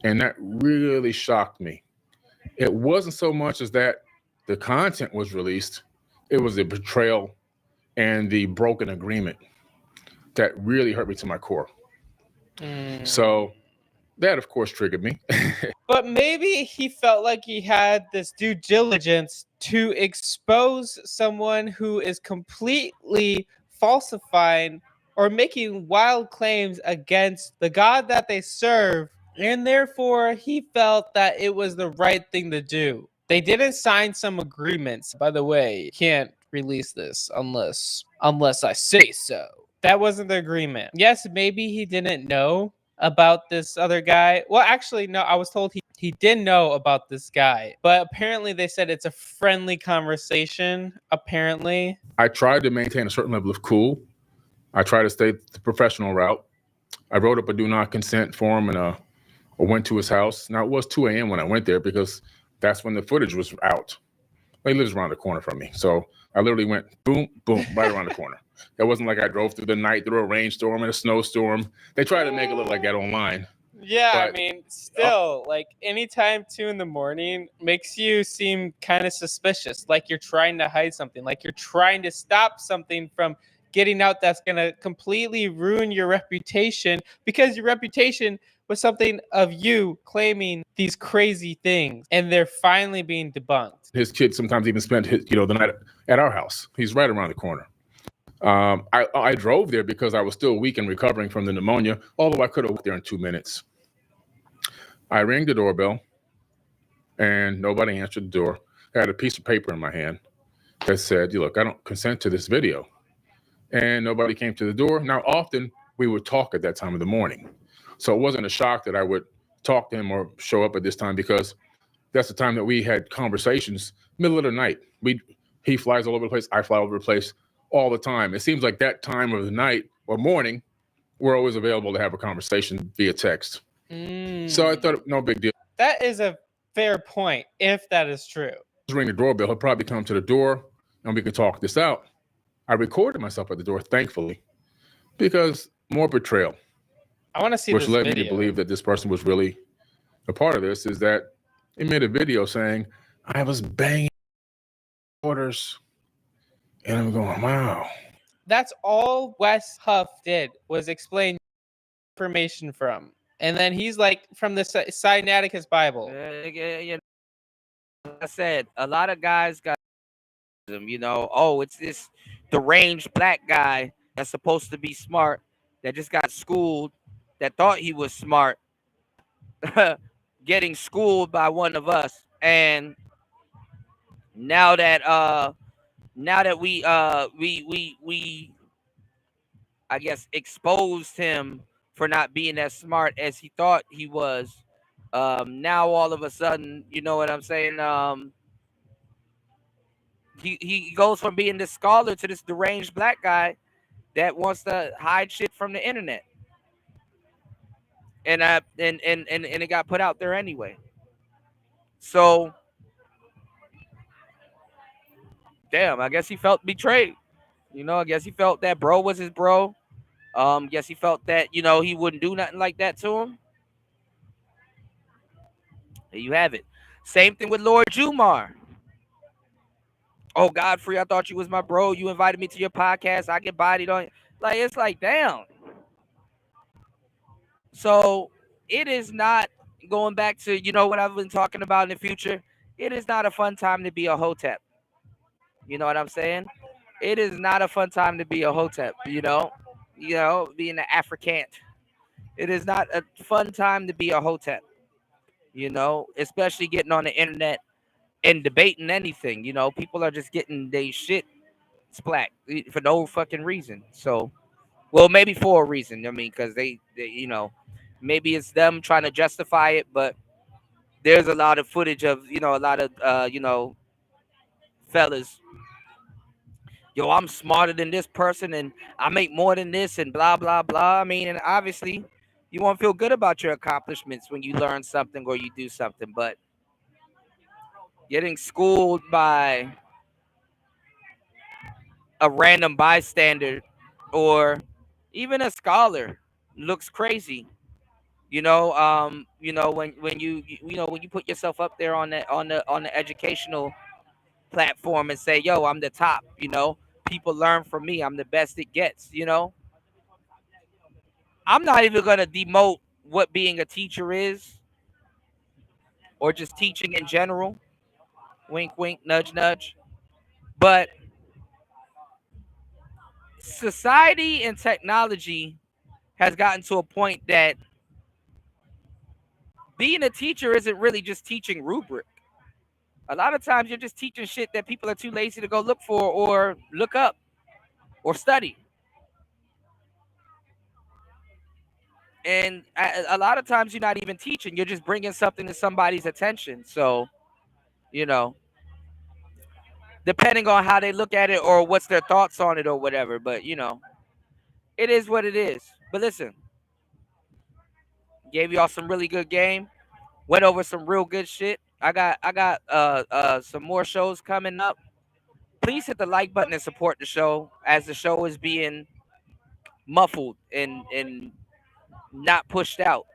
And that really shocked me. It wasn't so much as that the content was released. It was the betrayal and the broken agreement that really hurt me to my core. So that, of course, triggered me. But maybe he felt like he had this due diligence to expose someone who is completely falsifying or making wild claims against the God that they serve. And therefore, he felt that it was the right thing to do. They didn't sign some agreements. By the way, you can't release this unless I say so. That wasn't the agreement. Yes, maybe he didn't know about this other guy. Well, actually, no, I was told he did know about this guy. But apparently they said it's a friendly conversation, apparently. I tried to maintain a certain level of cool. I tried to stay the professional route. I wrote up a do not consent form and I went to his house. Now, it was 2 a.m. when I went there because that's when the footage was out. He lives around the corner from me. So I literally went boom, boom, right around the corner. It wasn't like I drove through the night through a rainstorm and a snowstorm. They try to make it look like that online. Yeah, But, I mean, still, like anytime 2 a.m. makes you seem kind of suspicious, like you're trying to hide something, like you're trying to stop something from getting out that's going to completely ruin your reputation, because your reputation was something of you claiming these crazy things, and they're finally being debunked. His kids sometimes even spent the night at our house. He's right around the corner. I drove there because I was still weak and recovering from the pneumonia, although I could have walked there in 2 minutes. I rang the doorbell and nobody answered the door. I had a piece of paper in my hand that said, look, I don't consent to this video. and nobody came to the door. Now, often we would talk at that time of the morning. So it wasn't a shock that I would talk to him or show up at this time, because that's the time that we had conversations, middle of the night. He flies all over the place, I fly all over the place all the time. It seems like that time of the night or morning, we're always available to have a conversation via text. So I thought, no big deal. That is a fair point, if that is true. Just ring the doorbell. He'll probably come to the door and we can talk this out. I recorded myself at the door, thankfully, because more betrayal. I want to see which this led video. me to believe that this person was really a part of this, is that he made a video saying, I was banging orders. And I'm going, wow. That's all Wes Huff did, was explain information from. And then he's like, from the Sinaiticus Bible. Like I said, a lot of guys got, oh, it's this deranged black guy that's supposed to be smart that just got schooled, that thought he was smart, getting schooled by one of us. And now that we I guess exposed him for not being as smart as he thought he was, now all of a sudden, you know what I'm saying, he goes from being this scholar to this deranged black guy that wants to hide shit from the internet. And it got put out there anyway. So damn, I guess he felt betrayed. I guess he felt that bro was his bro. Guess he felt that, he wouldn't do nothing like that to him. There you have it. Same thing with Lord Jumar. Oh, Godfrey, I thought you was my bro. You invited me to your podcast. I get bodied on. Like, it's like, damn. So it is not, going back to, what I've been talking about in the future. It is not a fun time to be a hotep. You know what I'm saying? It is not a fun time to be a hotep, being an Africant. It is not a fun time to be a hotep, especially getting on the internet and debating anything. People are just getting their shit splat for no fucking reason. So, well, maybe for a reason. I mean, because they maybe it's them trying to justify it, but there's a lot of footage of, a lot of, fellas. Yo, I'm smarter than this person and I make more than this and blah, blah, blah. I mean, and obviously you want to feel good about your accomplishments when you learn something or you do something, but getting schooled by a random bystander or even a scholar looks crazy. When you put yourself up there on the educational platform and say, yo, I'm the top, people learn from me, I'm the best it gets. I'm not even gonna demote what being a teacher is or just teaching in general. Wink wink, nudge nudge. But society and technology has gotten to a point that being a teacher isn't really just teaching rubric. A lot of times you're just teaching shit that people are too lazy to go look for or look up or study. And a lot of times you're not even teaching. You're just bringing something to somebody's attention. So, depending on how they look at it or what's their thoughts on it or whatever. But, it is what it is. But listen, gave y'all some really good game. Went over some real good shit. I got some more shows coming up. Please hit the like button and support the show as the show is being muffled and not pushed out.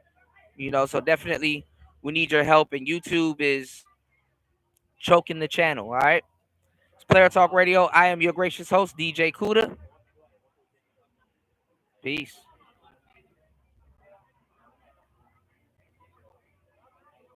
So definitely we need your help, and YouTube is choking the channel. All right. It's Player Talk Radio. I am your gracious host, DJ Cuda. Peace.